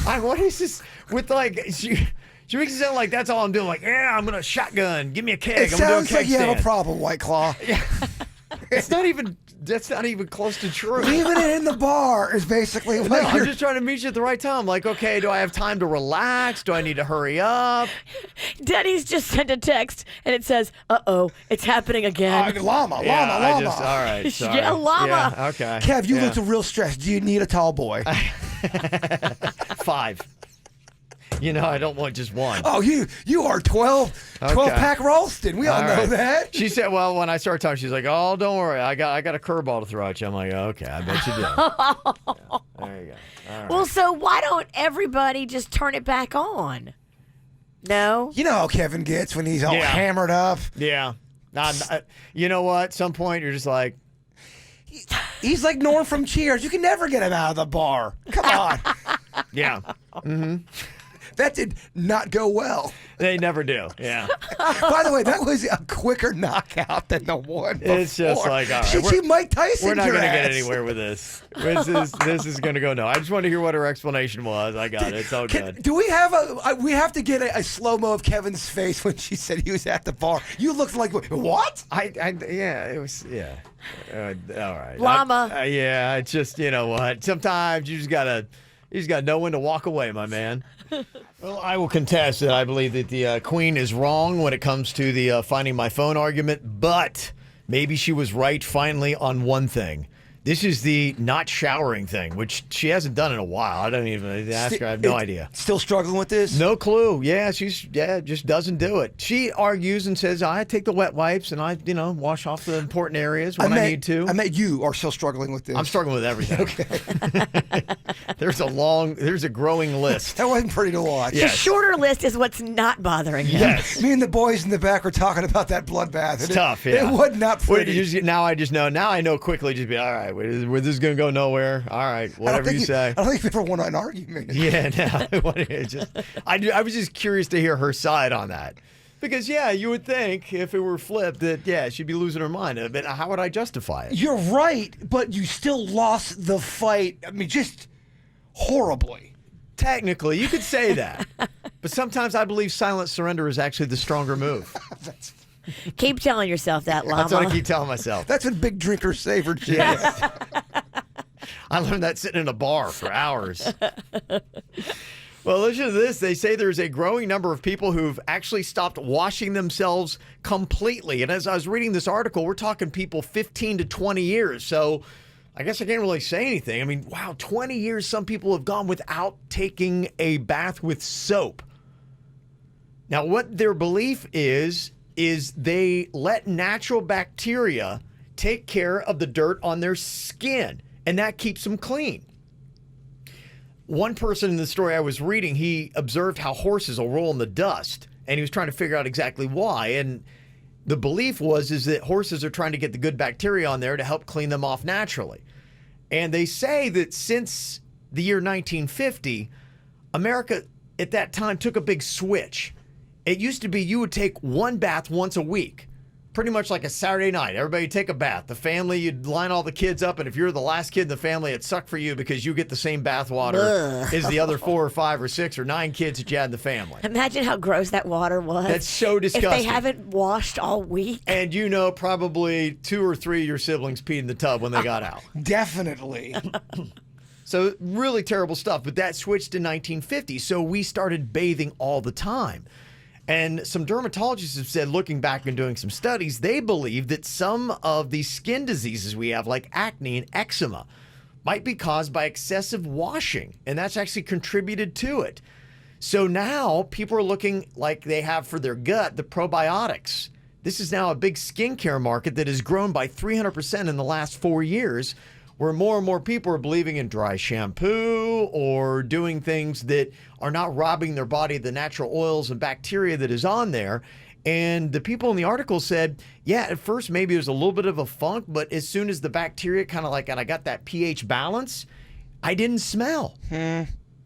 [SPEAKER 2] What is this with like? She makes it sound like that's all I'm doing. Like, yeah, I'm gonna shotgun. Give me a keg.
[SPEAKER 1] It sounds like you have a problem, White Claw.
[SPEAKER 2] Yeah. It's not even. That's not even close to true.
[SPEAKER 1] Leaving it in the bar is basically what
[SPEAKER 2] I'm just trying to meet you at the right time. Like, okay, do I have time to relax? Do I need to hurry up?
[SPEAKER 4] Denny's just sent a text, and it says, uh-oh, it's happening again.
[SPEAKER 1] Llama.
[SPEAKER 2] All right, sorry.
[SPEAKER 4] Yeah, llama.
[SPEAKER 2] Yeah, okay.
[SPEAKER 1] Kev, you look real stressed. Do you need a tall boy?
[SPEAKER 2] 5. I don't want just one.
[SPEAKER 1] Oh, you are 12-pack Ralston. We all know that.
[SPEAKER 2] She said, well, when I started talking, she's like, oh, don't worry. I got a curveball to throw at you. I'm like, okay, I bet you do. Yeah, there you go. All right.
[SPEAKER 4] Well, so why don't everybody just turn it back on? No?
[SPEAKER 1] You know how Kevin gets when he's all hammered up.
[SPEAKER 2] Yeah. You know what? At some point, you're just like...
[SPEAKER 1] He's like Norm from Cheers. You can never get him out of the bar. Come on.
[SPEAKER 2] Yeah. Mm-hmm.
[SPEAKER 1] That did not go well.
[SPEAKER 2] They never do. Yeah.
[SPEAKER 1] By the way, that was a quicker knockout than the one before.
[SPEAKER 2] It's just like, all right.
[SPEAKER 1] She Mike Tyson.
[SPEAKER 2] We're not going to get anywhere with this. This is going to go no. I just want to hear what her explanation was. I got it. It's all good.
[SPEAKER 1] Do we have we have to get a slow-mo of Kevin's face when she said he was at the bar. You looked like, what?
[SPEAKER 2] It was, all right.
[SPEAKER 4] Llama.
[SPEAKER 2] Yeah, it's just, you know what? Sometimes you just got to know when to walk away, my man. Well, I will contest that I believe that the Queen is wrong when it comes to the finding my phone argument, but maybe she was right finally on one thing. This is the not showering thing, which she hasn't done in a while. I don't even ask her. I have no idea.
[SPEAKER 1] Still struggling with this?
[SPEAKER 2] No clue. Yeah, just doesn't do it. She argues and says, I take the wet wipes and I, wash off the important areas when I need to.
[SPEAKER 1] I bet you are still struggling with this.
[SPEAKER 2] I'm struggling with everything.
[SPEAKER 1] Okay.
[SPEAKER 2] There's a growing list.
[SPEAKER 1] That wasn't pretty to watch.
[SPEAKER 4] The shorter list is what's not bothering you.
[SPEAKER 2] Yes.
[SPEAKER 1] Me and the boys in the back were talking about that bloodbath.
[SPEAKER 2] It's tough, yeah.
[SPEAKER 1] It was not pretty.
[SPEAKER 2] Now I just know. Now I know quickly. Just be all right. This is going to go nowhere. All right, whatever you say.
[SPEAKER 1] I don't think you've ever won an argument.
[SPEAKER 2] Yeah, no. I was just curious to hear her side on that. Because, you would think if it were flipped that, she'd be losing her mind. But how would I justify it?
[SPEAKER 1] You're right, but you still lost the fight. I mean, just horribly.
[SPEAKER 2] Technically, you could say that. But sometimes I believe silent surrender is actually the stronger move.
[SPEAKER 4] Keep telling yourself that, Llama.
[SPEAKER 2] That's what I keep telling myself.
[SPEAKER 1] That's what big drinker saver shit.
[SPEAKER 2] Yes. I learned that sitting in a bar for hours. Well, listen to this. They say there's a growing number of people who've actually stopped washing themselves completely. And as I was reading this article, we're talking people 15 to 20 years. So I guess I can't really say anything. I mean, wow, 20 years some people have gone without taking a bath with soap. Now, what their belief is they let natural bacteria take care of the dirt on their skin, and that keeps them clean. One person in the story I was reading, he observed how horses will roll in the dust, and he was trying to figure out exactly why. And the belief is that horses are trying to get the good bacteria on there to help clean them off naturally. And they say that since the year 1950, America at that time took a big switch. It used to be you would take one bath once a week, pretty much like a Saturday night. Everybody would take a bath. The family, you'd line all the kids up, and if you're the last kid in the family, it sucked for you because you get the same bath water as the other 4 or 5 or 6 or 9 kids that you had in the family.
[SPEAKER 4] Imagine how gross that water was.
[SPEAKER 2] That's so disgusting.
[SPEAKER 4] If they haven't washed all week.
[SPEAKER 2] And probably 2 or 3 of your siblings peed in the tub when they got out.
[SPEAKER 1] Definitely.
[SPEAKER 2] So really terrible stuff. But that switched in 1950, so we started bathing all the time. And some dermatologists have said, looking back and doing some studies, they believe that some of these skin diseases we have, like acne and eczema, might be caused by excessive washing. And that's actually contributed to it. So now people are looking like they have for their gut the probiotics. This is now a big skincare market that has grown by 300% in the last 4 years, where more and more people are believing in dry shampoo or doing things that are not robbing their body of the natural oils and bacteria that is on there. And the people in the article said, at first maybe it was a little bit of a funk, but as soon as the bacteria and I got that pH balance, I didn't smell.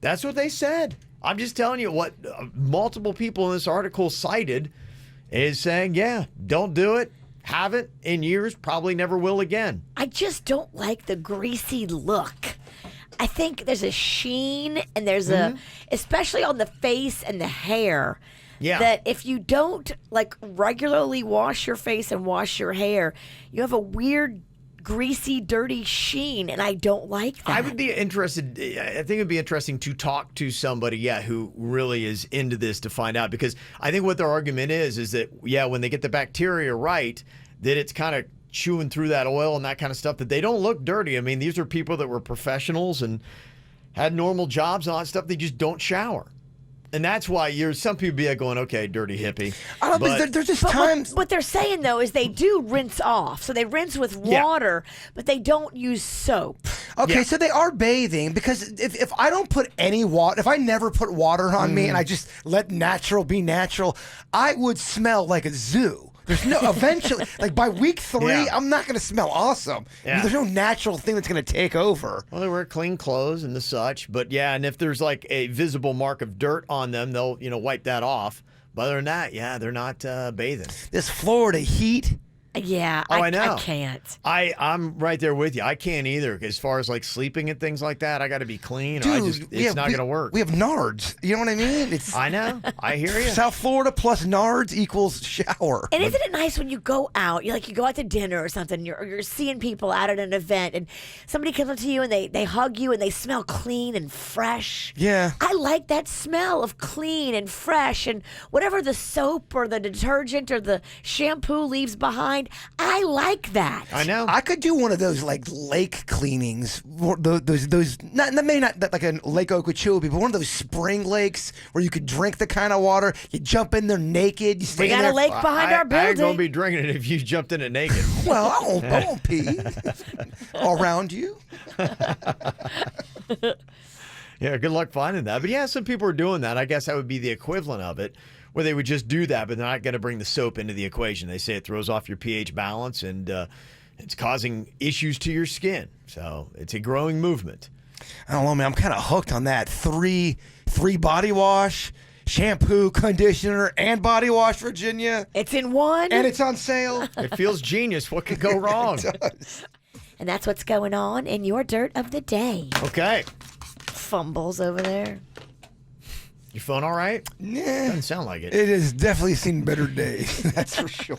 [SPEAKER 2] That's what they said. I'm just telling you what multiple people in this article cited is saying, don't do it. Haven't in years, probably never will again.
[SPEAKER 4] I just don't like the greasy look. I think there's a sheen and there's especially on the face and the hair, that if you don't regularly wash your face and wash your hair, you have a weird greasy, dirty sheen, and I don't like that.
[SPEAKER 2] I would be interested. I think it'd be interesting to talk to somebody, who really is into this to find out, because I think what their argument is that, when they get the bacteria right, that it's kind of chewing through that oil and that kind of stuff, that they don't look dirty. I mean, these are people that were professionals and had normal jobs and all that stuff. They just don't shower. And that's why some people be going, okay, dirty hippie.
[SPEAKER 1] But there's just times.
[SPEAKER 4] What they're saying, though, is they do rinse off. So they rinse with water, but they don't use soap.
[SPEAKER 1] Okay, so they are bathing because if I don't put any water, if I never put water on me and I just let natural be natural, I would smell like a zoo. There's no eventually, like by week 3, I'm not going to smell awesome.
[SPEAKER 2] Yeah.
[SPEAKER 1] There's no natural thing that's going to take over.
[SPEAKER 2] Well, they wear clean clothes and the such, but and if there's like a visible mark of dirt on them, they'll wipe that off. But other than that, they're not bathing.
[SPEAKER 1] This Florida heat.
[SPEAKER 4] Yeah,
[SPEAKER 2] I know.
[SPEAKER 4] I can't.
[SPEAKER 2] I'm right there with you. I can't either. As far as like sleeping and things like that, I got to be clean.
[SPEAKER 1] Dude,
[SPEAKER 2] it's not going to work.
[SPEAKER 1] We have nards. You know what I mean?
[SPEAKER 2] I know. I hear you.
[SPEAKER 1] South Florida plus nards equals shower.
[SPEAKER 4] And isn't it nice when you go out? You go out to dinner or something. You're seeing people out at an event, and somebody comes up to you and they hug you and they smell clean and fresh.
[SPEAKER 1] Yeah.
[SPEAKER 4] I like that smell of clean and fresh, and whatever the soap or the detergent or the shampoo leaves behind. I like that.
[SPEAKER 2] I know.
[SPEAKER 1] I could do one of those like lake cleanings. Those not like a Lake Okeechobee, but one of those spring lakes where you could drink the kind of water. You jump in there naked. You stay
[SPEAKER 4] We got
[SPEAKER 1] there.
[SPEAKER 4] a lake behind our building.
[SPEAKER 2] I ain't gonna be drinking it if you jumped in it naked.
[SPEAKER 1] Well, I won't pee around you.
[SPEAKER 2] Yeah, good luck finding that. But some people are doing that. I guess that would be the equivalent of it, where they would just do that, but they're not going to bring the soap into the equation. They say it throws off your pH balance, and it's causing issues to your skin. So it's a growing movement.
[SPEAKER 1] I don't know, man. I'm kind of hooked on that. Three body wash, shampoo, conditioner, and body wash, Virginia.
[SPEAKER 4] It's in one.
[SPEAKER 1] And it's on sale.
[SPEAKER 2] It feels genius. What could go wrong?
[SPEAKER 1] It does.
[SPEAKER 4] And that's what's going on in your dirt of the day.
[SPEAKER 2] Okay.
[SPEAKER 4] Fumbles over there.
[SPEAKER 2] Your phone all right?
[SPEAKER 1] Nah.
[SPEAKER 2] Doesn't sound like it.
[SPEAKER 1] It has definitely seen better days. That's for sure.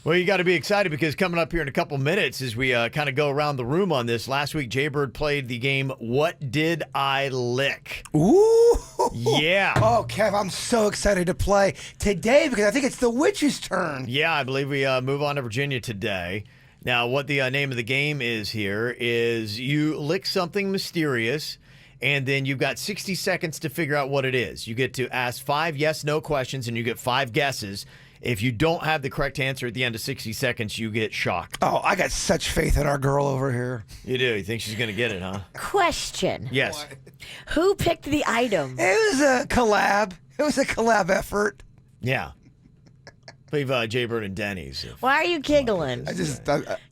[SPEAKER 2] Well, you got to be excited because coming up here in a couple minutes as we kind of go around the room on this. Last week, Jaybird played the game, What Did I Lick?
[SPEAKER 1] Ooh.
[SPEAKER 2] Yeah.
[SPEAKER 1] Oh, Kev, I'm so excited to play today because I think it's the witch's turn.
[SPEAKER 2] Yeah, I believe we move on to Virginia today. Now, what the name of the game is here is you lick something mysterious, and then you've got 60 seconds to figure out what it is. You get to ask 5 yes-no questions, and you get 5 guesses. If you don't have the correct answer at the end of 60 seconds, you get shocked.
[SPEAKER 1] Oh, I got such faith in our girl over here.
[SPEAKER 2] You do? You think she's going to get it, huh?
[SPEAKER 4] Question.
[SPEAKER 2] Yes.
[SPEAKER 4] Who picked the item?
[SPEAKER 1] It was a collab. It was a collab effort.
[SPEAKER 2] Yeah. I believe Jaybird and Denny's.
[SPEAKER 4] Why are you giggling?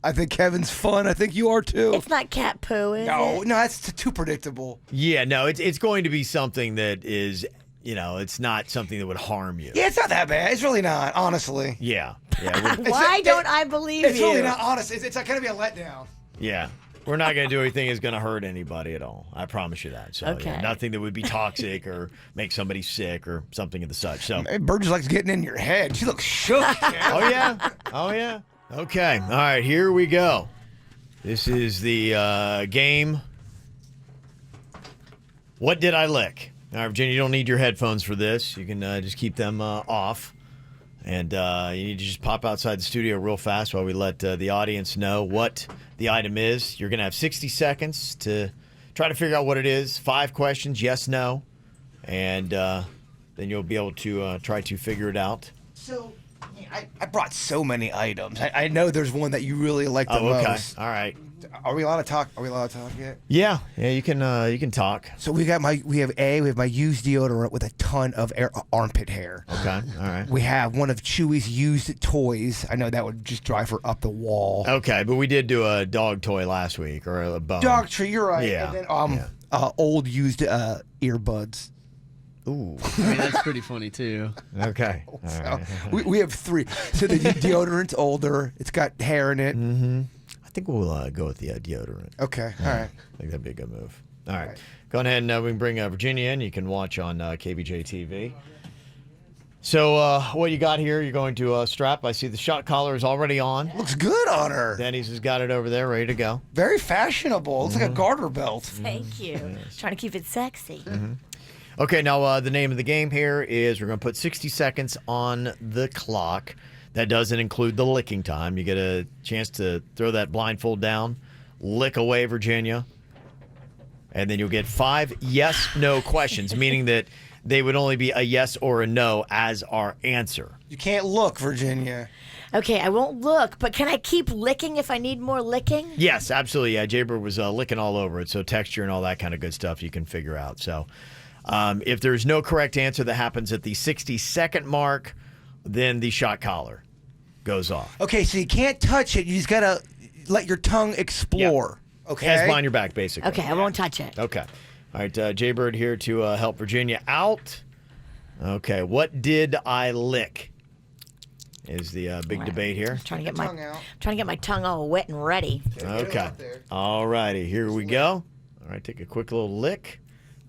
[SPEAKER 1] I think Kevin's fun. I think you are too.
[SPEAKER 4] It's not cat poo, is
[SPEAKER 1] No,
[SPEAKER 4] it?
[SPEAKER 1] that's too predictable.
[SPEAKER 2] Yeah, no, it's going to be something that is, it's not something that would harm you.
[SPEAKER 1] Yeah, it's not that bad. It's really not, honestly.
[SPEAKER 2] Yeah.
[SPEAKER 4] Why don't I believe
[SPEAKER 1] it's
[SPEAKER 4] you?
[SPEAKER 1] really not honest. It's going to be a letdown.
[SPEAKER 2] Yeah. We're not going to do anything that's going to hurt anybody at all. I promise you that. So
[SPEAKER 4] Okay.
[SPEAKER 2] nothing that would be toxic or make somebody sick or something of the such. So.
[SPEAKER 1] Bird just likes getting in your head. She looks shook.
[SPEAKER 2] Oh, yeah. Oh, yeah. Okay. All right. Here we go. This is the game. What did I lick? All right, Virginia, you don't need your headphones for this. You can just keep them off. And you need to just pop outside the studio real fast while we let the audience know what the item is. You're going to have 60 seconds to try to figure out what it is. 5 questions, yes, no. And then you'll be able to try to figure it out.
[SPEAKER 1] So, I brought so many items. I know there's one that you really like the
[SPEAKER 2] okay.
[SPEAKER 1] most.
[SPEAKER 2] All right.
[SPEAKER 1] Are we allowed to talk? Yet?
[SPEAKER 2] Yeah, you can talk.
[SPEAKER 1] So we have my used deodorant with a ton of armpit hair.
[SPEAKER 2] Okay, all right.
[SPEAKER 1] We have one of Chewy's used toys. I know that would just drive her up the wall.
[SPEAKER 2] Okay, but we did do a dog toy last week or a bone.
[SPEAKER 1] Dog tree, you're right.
[SPEAKER 2] Yeah.
[SPEAKER 1] And then old used earbuds.
[SPEAKER 2] Ooh.
[SPEAKER 3] I mean, that's pretty funny, too.
[SPEAKER 2] Okay. All
[SPEAKER 1] So
[SPEAKER 2] right.
[SPEAKER 1] we have 3. So the deodorant's older. It's got hair in it.
[SPEAKER 2] Mm-hmm. I think we'll go with the deodorant.
[SPEAKER 1] Okay. All right.
[SPEAKER 2] I think that'd be a good move. All right. Go ahead and we can bring Virginia in. You can watch on KVJ TV. So what you got here, you're going to strap. I see the shot collar is already on.
[SPEAKER 1] Looks good on her.
[SPEAKER 2] Denny's has got it over there, ready to go.
[SPEAKER 1] Very fashionable. Looks like a garter belt.
[SPEAKER 4] Thank you. Trying to keep it sexy.
[SPEAKER 2] Mm-hmm. Okay, now the name of the game here is we're going to put 60 seconds on the clock. That doesn't include the licking time. You get a chance to throw that blindfold down, lick away, Virginia. And then you'll get 5 yes/no questions, meaning that they would only be a yes or a no as our answer.
[SPEAKER 1] You can't look, Virginia.
[SPEAKER 4] Okay, I won't look, but can I keep licking if I need more licking?
[SPEAKER 2] Yes, absolutely. Yeah, Jaybird was licking all over it, so texture and all that kind of good stuff you can figure out. So if there's no correct answer that happens at the 60-second mark, then the shot collar goes off.
[SPEAKER 1] Okay, so you can't touch it. You just got to let your tongue explore.
[SPEAKER 2] Yep.
[SPEAKER 1] Okay?
[SPEAKER 2] Hands behind your back, basically.
[SPEAKER 4] Okay, I won't touch it.
[SPEAKER 2] Okay. All right, Jaybird here to help Virginia out. Okay, what did I lick? Is the big debate here.
[SPEAKER 4] I'm trying to get my tongue all wet and ready.
[SPEAKER 2] Okay. All righty, here we go. All right, take a quick little lick.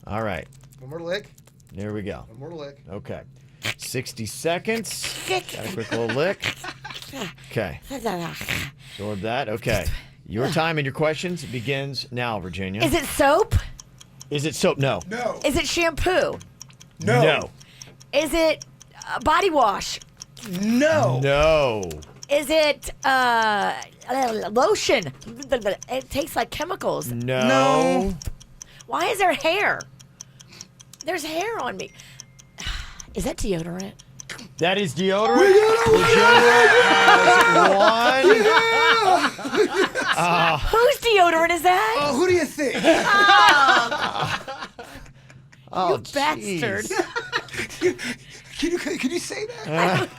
[SPEAKER 2] All right.
[SPEAKER 1] One more lick.
[SPEAKER 2] There we go.
[SPEAKER 1] One more lick.
[SPEAKER 2] Okay. 60 seconds. Got a quick little lick. Okay. Absorb that. Okay. Your time and your questions begins now, Virginia.
[SPEAKER 4] Is it soap?
[SPEAKER 2] Is it soap? No.
[SPEAKER 1] No.
[SPEAKER 4] Is it shampoo?
[SPEAKER 2] No.
[SPEAKER 4] Is it body wash?
[SPEAKER 1] No.
[SPEAKER 2] No.
[SPEAKER 4] Is it lotion? It tastes like chemicals.
[SPEAKER 2] No.
[SPEAKER 4] Why is there hair? There's hair on me. Is that deodorant?
[SPEAKER 2] That is deodorant. One.
[SPEAKER 4] Whose deodorant is that?
[SPEAKER 1] Oh, who do you think?
[SPEAKER 2] Oh,
[SPEAKER 4] You bastard.
[SPEAKER 1] Can you say that?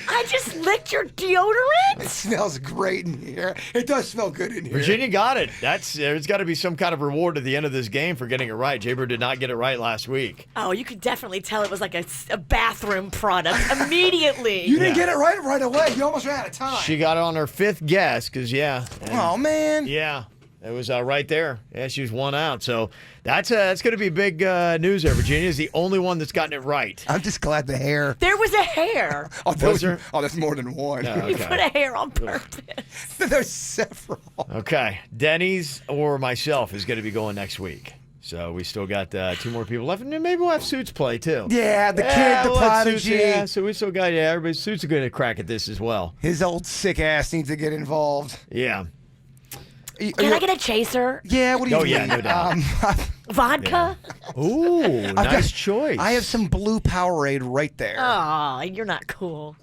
[SPEAKER 4] I just licked your deodorant?
[SPEAKER 1] It smells great in here. It does smell good in here.
[SPEAKER 2] Virginia got it. There's got to be some kind of reward at the end of this game for getting it right. Jaybird did not get it right last week.
[SPEAKER 4] Oh, you could definitely tell it was like a bathroom product immediately.
[SPEAKER 1] You didn't get it right away. You almost ran out of time.
[SPEAKER 2] She got it on her 5th guess because,
[SPEAKER 1] Oh, man.
[SPEAKER 2] Yeah. It was right there. Yeah, she was 1 out. So that's going to be big news there. Virginia is the only one that's gotten it right.
[SPEAKER 1] I'm just glad the hair.
[SPEAKER 4] There was a hair.
[SPEAKER 1] That's more than one.
[SPEAKER 2] No,
[SPEAKER 4] You
[SPEAKER 2] okay.
[SPEAKER 4] put a hair on purpose.
[SPEAKER 1] There's several.
[SPEAKER 2] Okay. Denny's or myself is going to be going next week. So we still got 2 more people left. And then maybe we'll have Suits play, too.
[SPEAKER 1] Yeah, the kid, the
[SPEAKER 2] we'll let
[SPEAKER 1] prodigy.
[SPEAKER 2] Suits, yeah, so we still got, everybody. Suits are going to crack at this as well.
[SPEAKER 1] His old sick ass needs to get involved.
[SPEAKER 2] Yeah.
[SPEAKER 4] Can I get a chaser?
[SPEAKER 1] Yeah, what do you
[SPEAKER 2] Oh,
[SPEAKER 1] need?
[SPEAKER 2] yeah, no doubt.
[SPEAKER 4] Vodka?
[SPEAKER 2] Ooh, nice choice.
[SPEAKER 1] I have some blue Powerade right there.
[SPEAKER 4] Oh, you're not cool.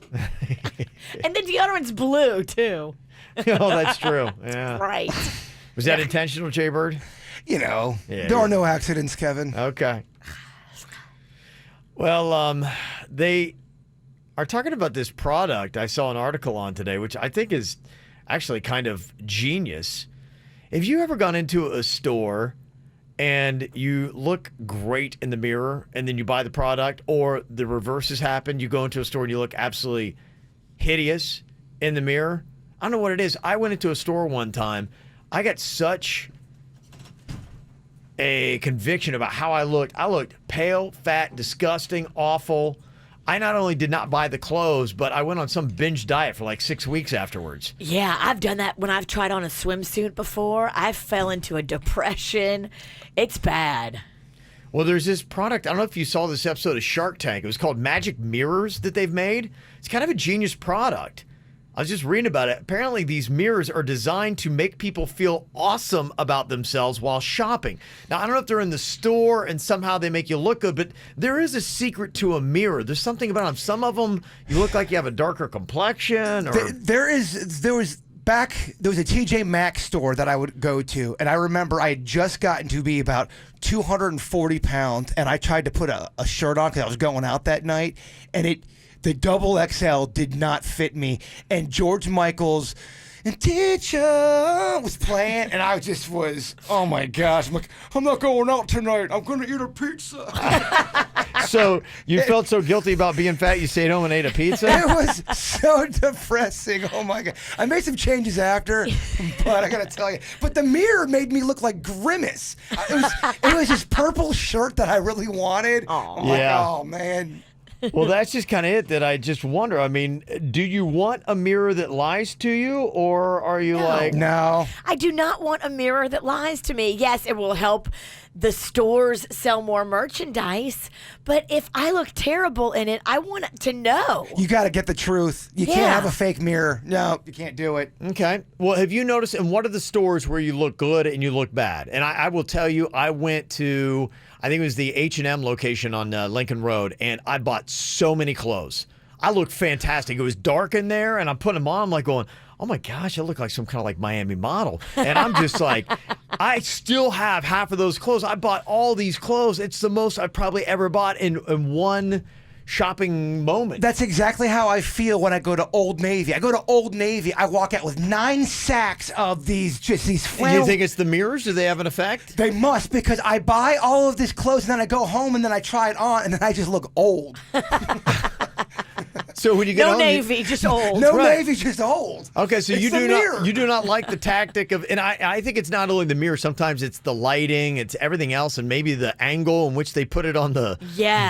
[SPEAKER 4] And the deodorant's blue, too.
[SPEAKER 2] Oh, that's true. Yeah.
[SPEAKER 4] Right.
[SPEAKER 2] Was that intentional, Jaybird?
[SPEAKER 1] You know,
[SPEAKER 2] Yeah,
[SPEAKER 1] there are no accidents, Kevin.
[SPEAKER 2] Okay. Well, they are talking about this product I saw an article on today, which I think is actually kind of genius. Have you ever gone into a store and you look great in the mirror and then you buy the product, or the reverse has happened? You go into a store and you look absolutely hideous in the mirror? I don't know what it is. I went into a store one time. I got such a conviction about how I looked. I looked pale, fat, disgusting, awful. I not only did not buy the clothes, but I went on some binge diet for like 6 weeks afterwards.
[SPEAKER 4] Yeah, I've done that when I've tried on a swimsuit before. I fell into a depression. It's bad.
[SPEAKER 2] Well, there's this product. I don't know if you saw this episode of Shark Tank. It was called Magic Mirrors that they've made. It's kind of a genius product. I was just reading about it. Apparently, these mirrors are designed to make people feel awesome about themselves while shopping. Now, I don't know if they're in the store and somehow they make you look good, but there is a secret to a mirror. There's something about them. Some of them, you look like you have a darker complexion. Or
[SPEAKER 1] There was a TJ Maxx store that I would go to, and I remember I had just gotten to be about 240 pounds, and I tried to put a shirt on because I was going out that night, and the double XL did not fit me, and George Michael's "Teacher" was playing, and I just was, oh my gosh, I'm like, I'm not going out tonight. I'm going to eat a pizza.
[SPEAKER 2] So you felt so guilty about being fat, you stayed home and ate a pizza?
[SPEAKER 1] It was so depressing. Oh my God. I made some changes after, but I got to tell you. But the mirror made me look like Grimace. It was this purple shirt that I really wanted. I'm like, oh man.
[SPEAKER 2] Well, that's just kind of it that I just wonder. I mean, do you want a mirror that lies to you, or are you like...
[SPEAKER 1] No.
[SPEAKER 4] I do not want a mirror that lies to me. Yes, it will help the stores sell more merchandise, but if I look terrible in it, I want to know.
[SPEAKER 1] You got to get the truth. You can't have a fake mirror. No, you can't do it.
[SPEAKER 2] Okay. Well, have you noticed in one of the stores where you look good and you look bad? And I will tell you, I went to, I think it was the H&M location on Lincoln Road, and I bought so many clothes. I looked fantastic. It was dark in there, and I'm putting them on. I'm like going, oh my gosh, I look like some kind of like Miami model. And I'm just like, I still have half of those clothes. I bought all these clothes. It's the most I've probably ever bought in one shopping moment.
[SPEAKER 1] That's exactly how I feel when I go to Old Navy. I go to Old Navy, I walk out with 9 sacks of these flannel.
[SPEAKER 2] You think it's the mirrors? Do they have an effect?
[SPEAKER 1] They must, because I buy all of this clothes and then I go home and then I try it on and then I just look old.
[SPEAKER 2] So when you get
[SPEAKER 4] no
[SPEAKER 2] home,
[SPEAKER 4] Navy, just old.
[SPEAKER 1] No Navy, just old.
[SPEAKER 2] Okay, so
[SPEAKER 1] It's
[SPEAKER 2] you
[SPEAKER 1] the mirror.
[SPEAKER 2] do not like the tactic of, and I think it's not only the mirror. Sometimes it's the lighting, it's everything else, and maybe the angle in which they put it on the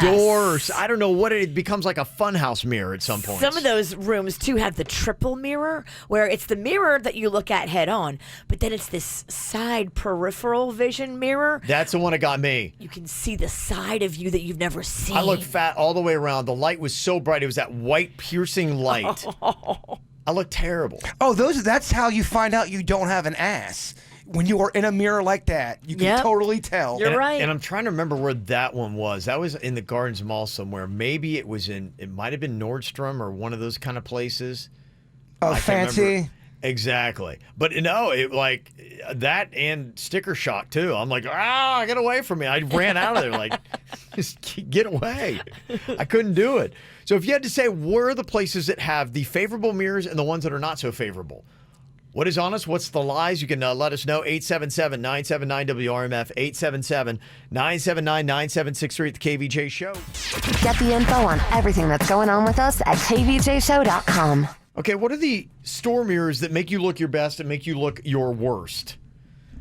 [SPEAKER 2] door. Or, I don't know what it becomes like a funhouse mirror at some point.
[SPEAKER 4] Some of those rooms too have the triple mirror, where it's the mirror that you look at head on, but then it's this side peripheral vision mirror.
[SPEAKER 2] That's the one that got me.
[SPEAKER 4] You can see the side of you that you've never seen.
[SPEAKER 2] I looked fat all the way around. The light was so bright; it was that white piercing light. I look terrible.
[SPEAKER 1] Oh, that's how you find out you don't have an ass. When you are in a mirror like that, you can totally tell.
[SPEAKER 4] You're right.
[SPEAKER 2] And I'm trying to remember where that one was. That was in the Gardens Mall somewhere. Maybe it might have been Nordstrom or one of those kind of places.
[SPEAKER 1] Oh, fancy.
[SPEAKER 2] Exactly. But no, it like that and sticker shock too. I'm like, get away from me. I ran out of there like, just get away. I couldn't do it. So if you had to say, where are the places that have the favorable mirrors and the ones that are not so favorable? What is honest? What's the lies? You can let us know. 877-979-WRMF, 877-979-9763 at the KVJ Show.
[SPEAKER 5] Get the info on everything that's going on with us at kvjshow.com.
[SPEAKER 2] Okay, what are the store mirrors that make you look your best and make you look your worst?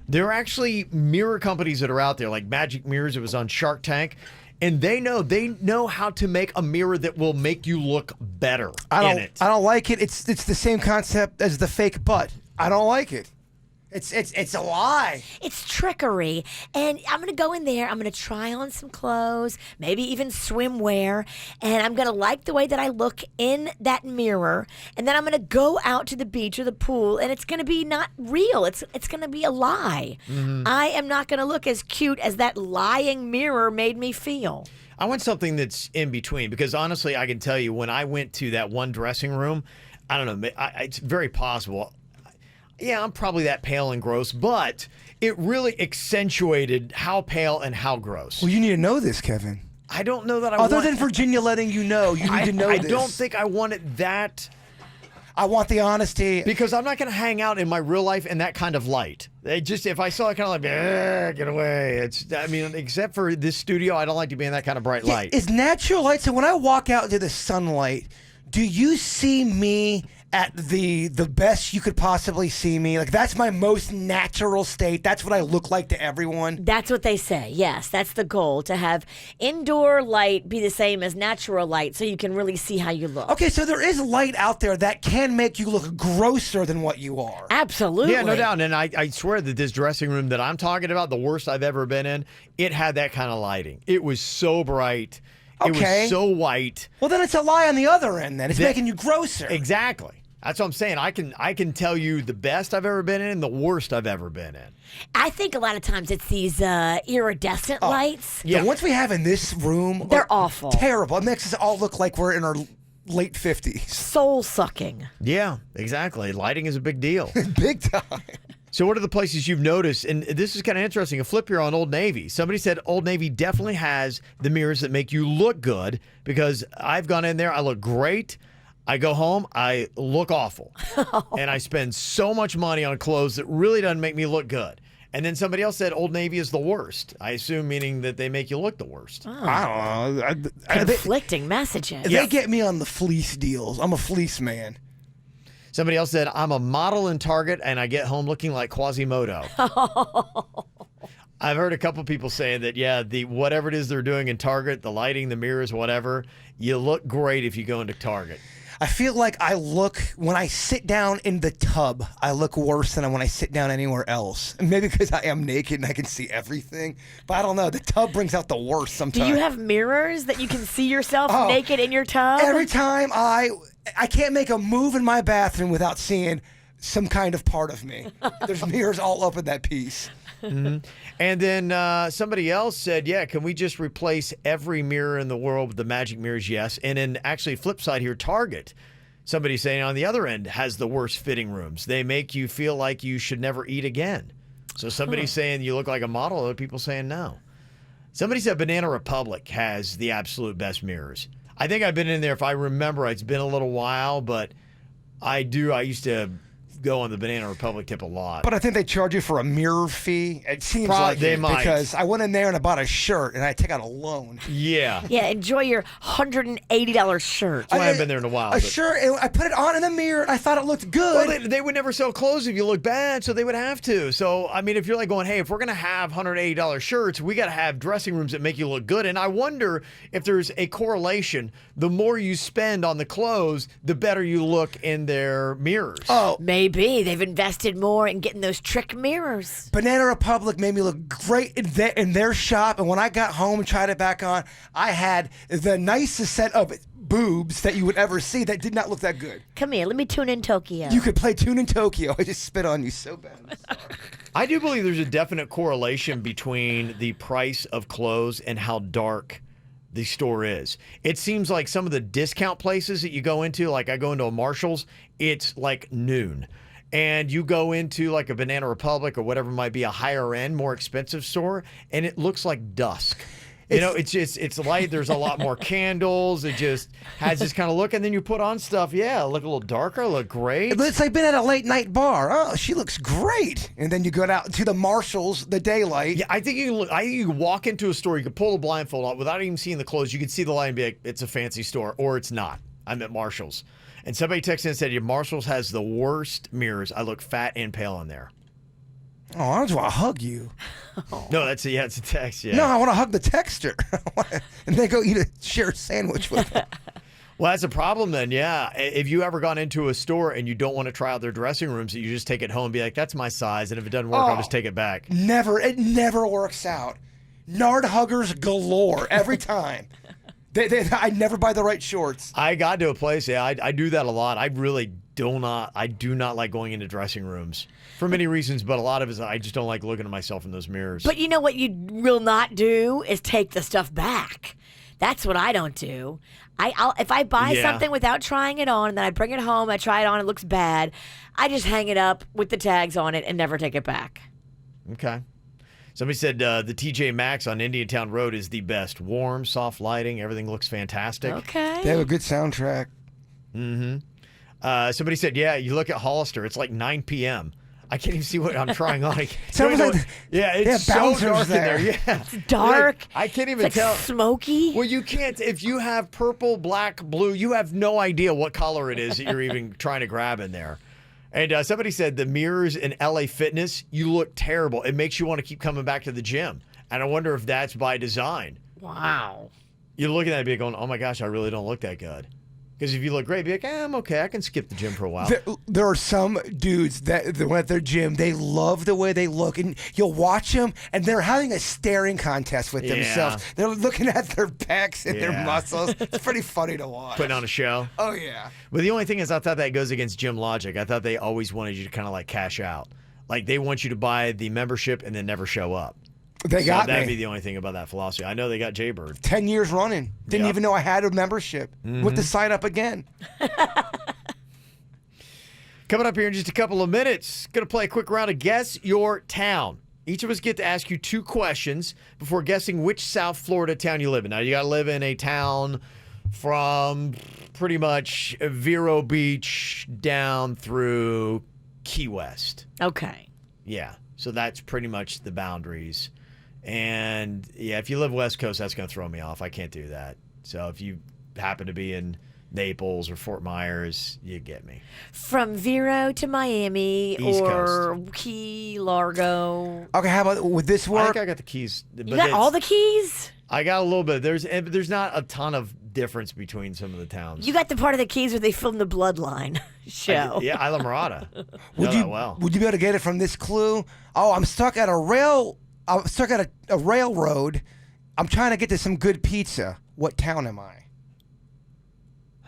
[SPEAKER 2] There are actually mirror companies that are out there, like Magic Mirrors. It was on Shark Tank. And they know how to make a mirror that will make you look better in it.
[SPEAKER 1] I don't like it. It's the same concept as the fake butt. I don't like it. It's a lie.
[SPEAKER 4] It's trickery. And I'm going to go in there. I'm going to try on some clothes, maybe even swimwear. And I'm going to like the way that I look in that mirror. And then I'm going to go out to the beach or the pool. And it's going to be not real. It's going to be a lie. Mm-hmm. I am not going to look as cute as that lying mirror made me feel.
[SPEAKER 2] I want something that's in between. Because honestly, I can tell you, when I went to that one dressing room, I don't know, it's very possible. Yeah, I'm probably that pale and gross, but it really accentuated how pale and how gross.
[SPEAKER 1] Well, you need to know this, Kevin.
[SPEAKER 2] I don't know that I
[SPEAKER 1] Other than Virginia letting you know, you need to know this.
[SPEAKER 2] I don't think I want it that.
[SPEAKER 1] I want the honesty.
[SPEAKER 2] Because I'm not going to hang out in my real life in that kind of light. If I saw it kind of like, get away. Except for this studio, I don't like to be in that kind of bright light.
[SPEAKER 1] It's natural light. So when I walk out into the sunlight, do you see me at the best you could possibly see me? Like, that's my most natural state. That's what I look like to everyone.
[SPEAKER 4] That's what they say. Yes, that's the goal, to have indoor light be the same as natural light so you can really see how you look.
[SPEAKER 1] Okay, so there is light out there that can make you look grosser than what you are.
[SPEAKER 4] Absolutely.
[SPEAKER 2] Yeah, no doubt. And I swear that this dressing room that I'm talking about, the worst I've ever been in, it had that kind of lighting. It was so bright.
[SPEAKER 1] Okay.
[SPEAKER 2] It was so white.
[SPEAKER 1] Well, then it's a lie on the other end then. It's making you grosser.
[SPEAKER 2] Exactly. That's what I'm saying. I can tell you the best I've ever been in and the worst I've ever been in.
[SPEAKER 4] I think a lot of times it's these iridescent lights.
[SPEAKER 1] Yeah. The ones we have in this room,
[SPEAKER 4] they're awful.
[SPEAKER 1] Terrible. It makes us all look like we're in our late 50s.
[SPEAKER 4] Soul sucking.
[SPEAKER 2] Yeah, exactly. Lighting is a big deal.
[SPEAKER 1] Big time.
[SPEAKER 2] So what are the places you've noticed? And this is kind of interesting. A flip here on Old Navy. Somebody said Old Navy definitely has the mirrors that make you look good, because I've gone in there. I look great. I go home, I look awful. And I spend so much money on clothes that really doesn't make me look good. And then somebody else said Old Navy is the worst. I assume meaning that they make you look the worst.
[SPEAKER 4] Oh.
[SPEAKER 1] I don't know.
[SPEAKER 4] Conflicting messages.
[SPEAKER 1] They get me on the fleece deals. I'm a fleece man.
[SPEAKER 2] Somebody else said, I'm a model in Target and I get home looking like Quasimodo. I've heard a couple people saying that, yeah, whatever it is they're doing in Target, the lighting, the mirrors, whatever, you look great if you go into Target.
[SPEAKER 1] I feel like I look, when I sit down in the tub, I look worse than when I sit down anywhere else. Maybe because I am naked and I can see everything. But I don't know. The tub brings out the worst sometimes.
[SPEAKER 4] Do you have mirrors that you can see yourself naked in your tub?
[SPEAKER 1] Every time I can't make a move in my bathroom without seeing some kind of part of me. There's mirrors all up in that piece.
[SPEAKER 2] Mm-hmm. And then somebody else said, yeah, can we just replace every mirror in the world with the magic mirrors? Yes. And then actually flip side here, Target. Somebody saying on the other end has the worst fitting rooms. They make you feel like you should never eat again. So somebody's saying you look like a model. Other people saying no. Somebody said Banana Republic has the absolute best mirrors. I think I've been in there, if I remember, it's been a little while, but I used to go on the Banana Republic tip a lot.
[SPEAKER 1] But I think they charge you for a mirror fee. It seems
[SPEAKER 2] Probably
[SPEAKER 1] like
[SPEAKER 2] they
[SPEAKER 1] it,
[SPEAKER 2] might.
[SPEAKER 1] because I went in there and I bought a shirt and I take out a loan.
[SPEAKER 2] Yeah.
[SPEAKER 4] Yeah, enjoy your $180 shirt.
[SPEAKER 2] I haven't been there in a while.
[SPEAKER 1] A shirt, and I put it on in the mirror and I thought it looked good.
[SPEAKER 2] Well, they would never sell clothes if you look bad, so they would have to. So, I mean, if you're like going, hey, if we're going to have $180 shirts, we got to have dressing rooms that make you look good. And I wonder if there's a correlation. The more you spend on the clothes, the better you look in their mirrors.
[SPEAKER 1] Oh,
[SPEAKER 4] maybe. They've invested more in getting those trick mirrors.
[SPEAKER 1] Banana Republic made me look great in their shop, and when I got home and tried it back on, I had the nicest set of boobs that you would ever see that did not look that good.
[SPEAKER 4] Come here, let me tune in Tokyo.
[SPEAKER 1] You could play Tune in Tokyo. I just spit on you so bad.
[SPEAKER 2] I do believe there's a definite correlation between the price of clothes and how dark the store is. It seems like some of the discount places that you go into, like I go into a Marshall's, it's like noon. And you go into like a Banana Republic or whatever might be a higher end, more expensive store, and it looks like dusk. It's light. There's a lot more candles. It just has this kind of look. And then you put on stuff. Yeah, look a little darker. Look great.
[SPEAKER 1] It's like being at a late night bar. Oh, she looks great. And then you go out to the Marshalls, the daylight.
[SPEAKER 2] Yeah, I think you can walk into a store. You can pull the blindfold off without even seeing the clothes. You can see the light and be like, it's a fancy store, or it's not. I'm at Marshall's. And somebody texted and said, yeah, Marshall's has the worst mirrors. I look fat and pale in there.
[SPEAKER 1] Oh, I just want to hug you.
[SPEAKER 2] No, it's a text, yeah.
[SPEAKER 1] No, I want to hug the texter. And then go share a sandwich with them.
[SPEAKER 2] Well, that's a problem then, yeah. If you ever gone into a store and you don't want to try out their dressing rooms, you just take it home and be like, that's my size, and if it doesn't work, I'll just take it back.
[SPEAKER 1] Never. It never works out. Nard huggers galore every time. I never buy the right shorts.
[SPEAKER 2] I got to a place, yeah, I do that a lot. I really do not like going into dressing rooms for many reasons, but a lot of it is I just don't like looking at myself in those mirrors.
[SPEAKER 4] But you know what you will not do is take the stuff back. That's what I don't do. If I buy something without trying it on and then I bring it home, I try it on, it looks bad, I just hang it up with the tags on it and never take it back.
[SPEAKER 2] Okay. Somebody said the TJ Maxx on Indiantown Road is the best. Warm, soft lighting. Everything looks fantastic.
[SPEAKER 4] Okay.
[SPEAKER 1] They have a good soundtrack.
[SPEAKER 2] Mm-hmm. Somebody said, yeah, you look at Hollister. It's like 9 p.m. I can't even see what I'm trying on. It's so dark in there. Yeah.
[SPEAKER 4] It's dark.
[SPEAKER 2] Like, I can't even tell.
[SPEAKER 4] Smoky.
[SPEAKER 2] Well, you can't. If you have purple, black, blue, you have no idea what color it is that you're even trying to grab in there. And somebody said the mirrors in LA Fitness, you look terrible. It makes you want to keep coming back to the gym. And I wonder if that's by design.
[SPEAKER 4] Wow.
[SPEAKER 2] You look at that and be going, oh my gosh, I really don't look that good. Because if you look great, be like, I'm okay. I can skip the gym for a while.
[SPEAKER 1] There are some dudes that when at their gym, they love the way they look. And you'll watch them, and they're having a staring contest with themselves. They're looking at their pecs and their muscles. It's pretty funny to watch.
[SPEAKER 2] Putting on a show.
[SPEAKER 1] Oh, yeah.
[SPEAKER 2] But the only thing is, I thought that goes against gym logic. I thought they always wanted you to kind of like cash out. Like they want you to buy the membership and then never show up. That'd be the only thing about that philosophy. I know they got Jaybird.
[SPEAKER 1] 10 years running. Didn't even know I had a membership. Went to sign up again.
[SPEAKER 2] Coming up here in just a couple of minutes, going to play a quick round of Guess Your Town. Each of us get to ask you 2 questions before guessing which South Florida town you live in. Now, you got to live in a town from pretty much Vero Beach down through Key West.
[SPEAKER 4] Okay.
[SPEAKER 2] Yeah. So that's pretty much the boundaries. And yeah, if you live West Coast, that's going to throw me off. I can't do that. So if you happen to be in Naples or Fort Myers, you get me.
[SPEAKER 4] From Vero to Miami
[SPEAKER 2] East
[SPEAKER 4] or
[SPEAKER 2] Coast.
[SPEAKER 4] Key Largo.
[SPEAKER 1] Okay, how about, would this work?
[SPEAKER 2] I think I got the keys.
[SPEAKER 4] You got all the keys?
[SPEAKER 2] I got a little bit. There's not a ton of difference between some of the towns.
[SPEAKER 4] You got the part of the Keys where they filmed the Bloodline show.
[SPEAKER 2] Yeah, Isla Morada.
[SPEAKER 1] Would you be able to get it from this clue? Oh, I'm stuck at a railroad. I'm trying to get to some good pizza. What town am I?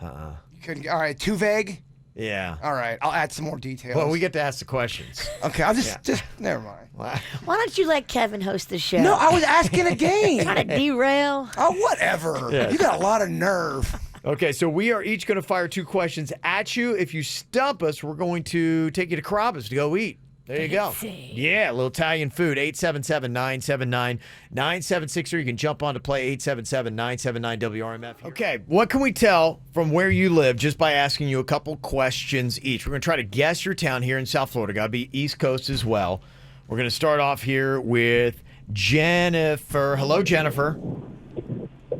[SPEAKER 1] You couldn't. All right, too vague.
[SPEAKER 2] Yeah.
[SPEAKER 1] All right, I'll add some more details.
[SPEAKER 2] Well, we get to ask the questions.
[SPEAKER 1] Okay, I'll just never mind.
[SPEAKER 4] Why don't you let Kevin host the show?
[SPEAKER 1] No, I was asking a game.
[SPEAKER 4] Trying to derail.
[SPEAKER 1] Oh, whatever.
[SPEAKER 2] Yeah.
[SPEAKER 1] You got a lot of nerve.
[SPEAKER 2] Okay, so we are each going to fire 2 questions at you. If you stump us, we're going to take you to Carrabba's to go eat. There you go. Yeah, a little Italian food. 877-979-9763. You can jump on to play 877-979-WRMF. Okay, what can we tell from where you live just by asking you a couple questions each? We're going to try to guess your town here in South Florida. Got to be East Coast as well. We're going to start off here with Jennifer. Hello, Jennifer.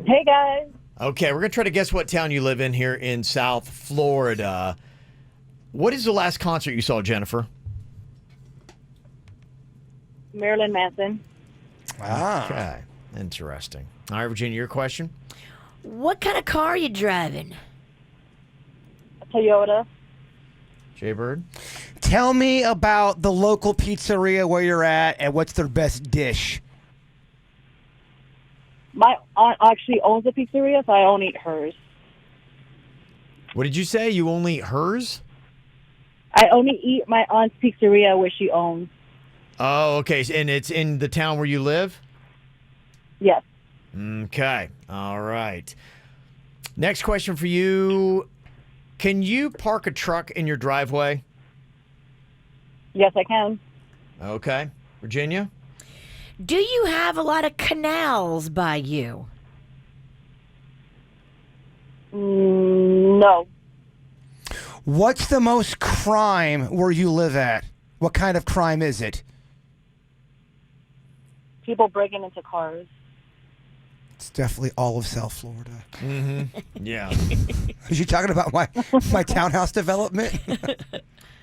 [SPEAKER 9] Hey, guys.
[SPEAKER 2] Okay, we're going to try to guess what town you live in here in South Florida. What is the last concert you saw, Jennifer?
[SPEAKER 9] Marilyn Manson.
[SPEAKER 2] Okay, interesting. All right, Virginia, your question?
[SPEAKER 4] What kind of car are you driving?
[SPEAKER 9] A Toyota.
[SPEAKER 2] Jay Bird?
[SPEAKER 1] Tell me about the local pizzeria where you're at and what's their best dish.
[SPEAKER 9] My aunt actually owns a pizzeria, so I only eat hers.
[SPEAKER 2] What did you say? You only eat hers?
[SPEAKER 9] I only eat my aunt's pizzeria where she owns.
[SPEAKER 2] Oh, okay. And it's in the town where you live?
[SPEAKER 9] Yes.
[SPEAKER 2] Okay. All right. Next question for you. Can you park a truck in your driveway?
[SPEAKER 9] Yes, I can.
[SPEAKER 2] Okay. Virginia?
[SPEAKER 4] Do you have a lot of canals by you?
[SPEAKER 9] No.
[SPEAKER 1] What's the most crime where you live at? What kind of crime is it?
[SPEAKER 9] People breaking into cars.
[SPEAKER 1] It's definitely all of South Florida.
[SPEAKER 2] Mm-hmm. Yeah.
[SPEAKER 1] Are you talking about my townhouse development?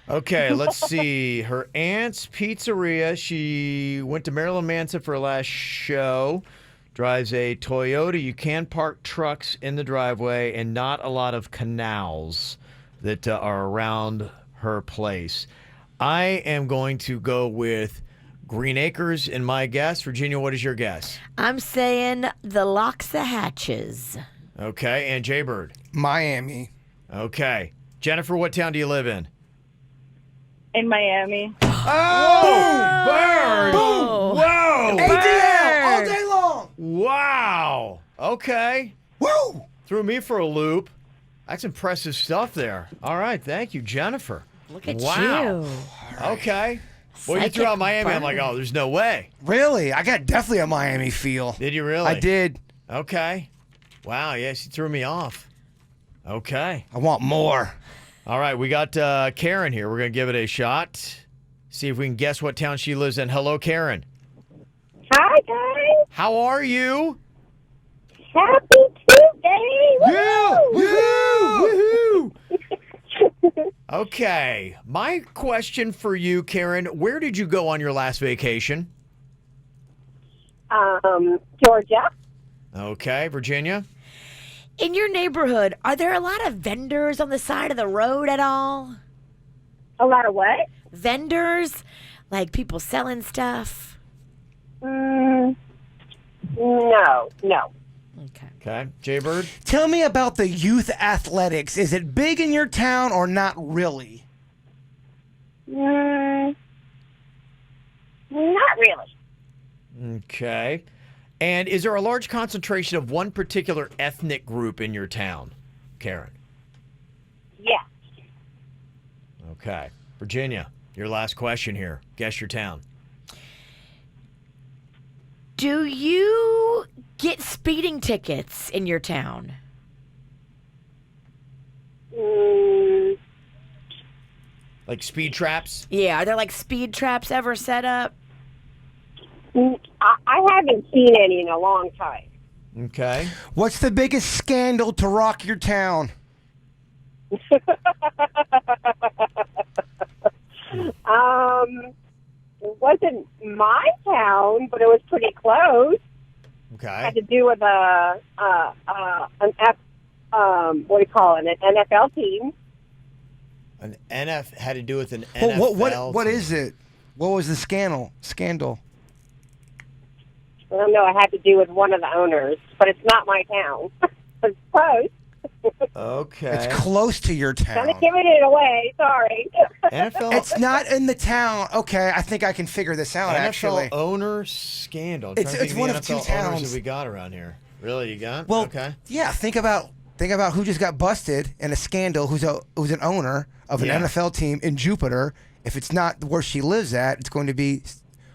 [SPEAKER 2] Okay, let's see. Her aunt's pizzeria. She went to Marilyn Manson for her last show. Drives a Toyota. You can park trucks in the driveway and not a lot of canals that are around her place. I am going to go with Green Acres in my guess. Virginia, what is your guess?
[SPEAKER 4] I'm saying the Loxahatchees.
[SPEAKER 2] Okay, and Jay Bird?
[SPEAKER 1] Miami.
[SPEAKER 2] Okay. Jennifer, what town do you live in?
[SPEAKER 9] In Miami.
[SPEAKER 2] Oh! Bird!
[SPEAKER 4] Boom!
[SPEAKER 2] Whoa!
[SPEAKER 1] ADL all day long.
[SPEAKER 2] Wow. Okay.
[SPEAKER 1] Woo!
[SPEAKER 2] Threw me for a loop. That's impressive stuff there. All right, thank you, Jennifer.
[SPEAKER 4] Look at
[SPEAKER 2] wow.
[SPEAKER 4] you.
[SPEAKER 2] Okay. Well, you threw out Miami. I'm like, oh, there's no way.
[SPEAKER 1] Really? I got definitely a Miami feel.
[SPEAKER 2] Did you really?
[SPEAKER 1] I did.
[SPEAKER 2] Okay. Wow, yes, you threw me off. Okay.
[SPEAKER 1] I want more.
[SPEAKER 2] All right, we got Karen here. We're going to give it a shot. See if we can guess what town she lives in. Hello, Karen.
[SPEAKER 12] Hi, guys.
[SPEAKER 2] How are you?
[SPEAKER 12] Happy Tuesday.
[SPEAKER 2] Yeah!
[SPEAKER 12] Woohoo!
[SPEAKER 2] Woohoo! Okay, my question for you, Karen, where did you go on your last vacation?
[SPEAKER 12] Georgia.
[SPEAKER 2] Okay, Virginia?
[SPEAKER 4] In your neighborhood, are there a lot of vendors on the side of the road at all?
[SPEAKER 12] A lot of what?
[SPEAKER 4] Vendors? Like people selling stuff?
[SPEAKER 12] No.
[SPEAKER 4] Okay.
[SPEAKER 2] Okay, Jay Bird?
[SPEAKER 1] Tell me about the youth athletics. Is it big in your town or not really?
[SPEAKER 12] Not really.
[SPEAKER 2] Okay. And is there a large concentration of one particular ethnic group in your town, Karen?
[SPEAKER 12] Yes.
[SPEAKER 2] Okay. Virginia, your last question here. Guess your town.
[SPEAKER 4] Do you get speeding tickets in your town?
[SPEAKER 2] Like speed traps?
[SPEAKER 4] Yeah, are there like speed traps ever set up?
[SPEAKER 12] I haven't seen any in a long time.
[SPEAKER 2] Okay.
[SPEAKER 1] What's the biggest scandal to rock your town?
[SPEAKER 12] It wasn't my town, but it was pretty close.
[SPEAKER 2] Okay.
[SPEAKER 12] Had to do with an NFL team.
[SPEAKER 2] An NF had to do with an
[SPEAKER 1] Well,
[SPEAKER 2] NFL.
[SPEAKER 1] what
[SPEAKER 2] team.
[SPEAKER 1] is it? What was the scandal?
[SPEAKER 12] I don't know. It had to do with one of the owners, but it's not my town. It's close.
[SPEAKER 2] Okay.
[SPEAKER 1] It's close to your town.
[SPEAKER 12] Kind of giving it away. Sorry.
[SPEAKER 2] NFL.
[SPEAKER 1] It's not in the town. Okay, I think I can figure this out.
[SPEAKER 2] NFL
[SPEAKER 1] Actually,
[SPEAKER 2] owner scandal. I'm
[SPEAKER 1] It's-
[SPEAKER 2] trying to
[SPEAKER 1] it's
[SPEAKER 2] think
[SPEAKER 1] one
[SPEAKER 2] the
[SPEAKER 1] of two
[SPEAKER 2] NFL owners
[SPEAKER 1] towns.
[SPEAKER 2] that we got around here. Really, you got?
[SPEAKER 1] well,
[SPEAKER 2] Okay.
[SPEAKER 1] yeah. Think about who just got busted in a scandal. Who's an owner of an
[SPEAKER 2] Yeah.
[SPEAKER 1] NFL team in Jupiter. If it's not where she lives at, it's going to be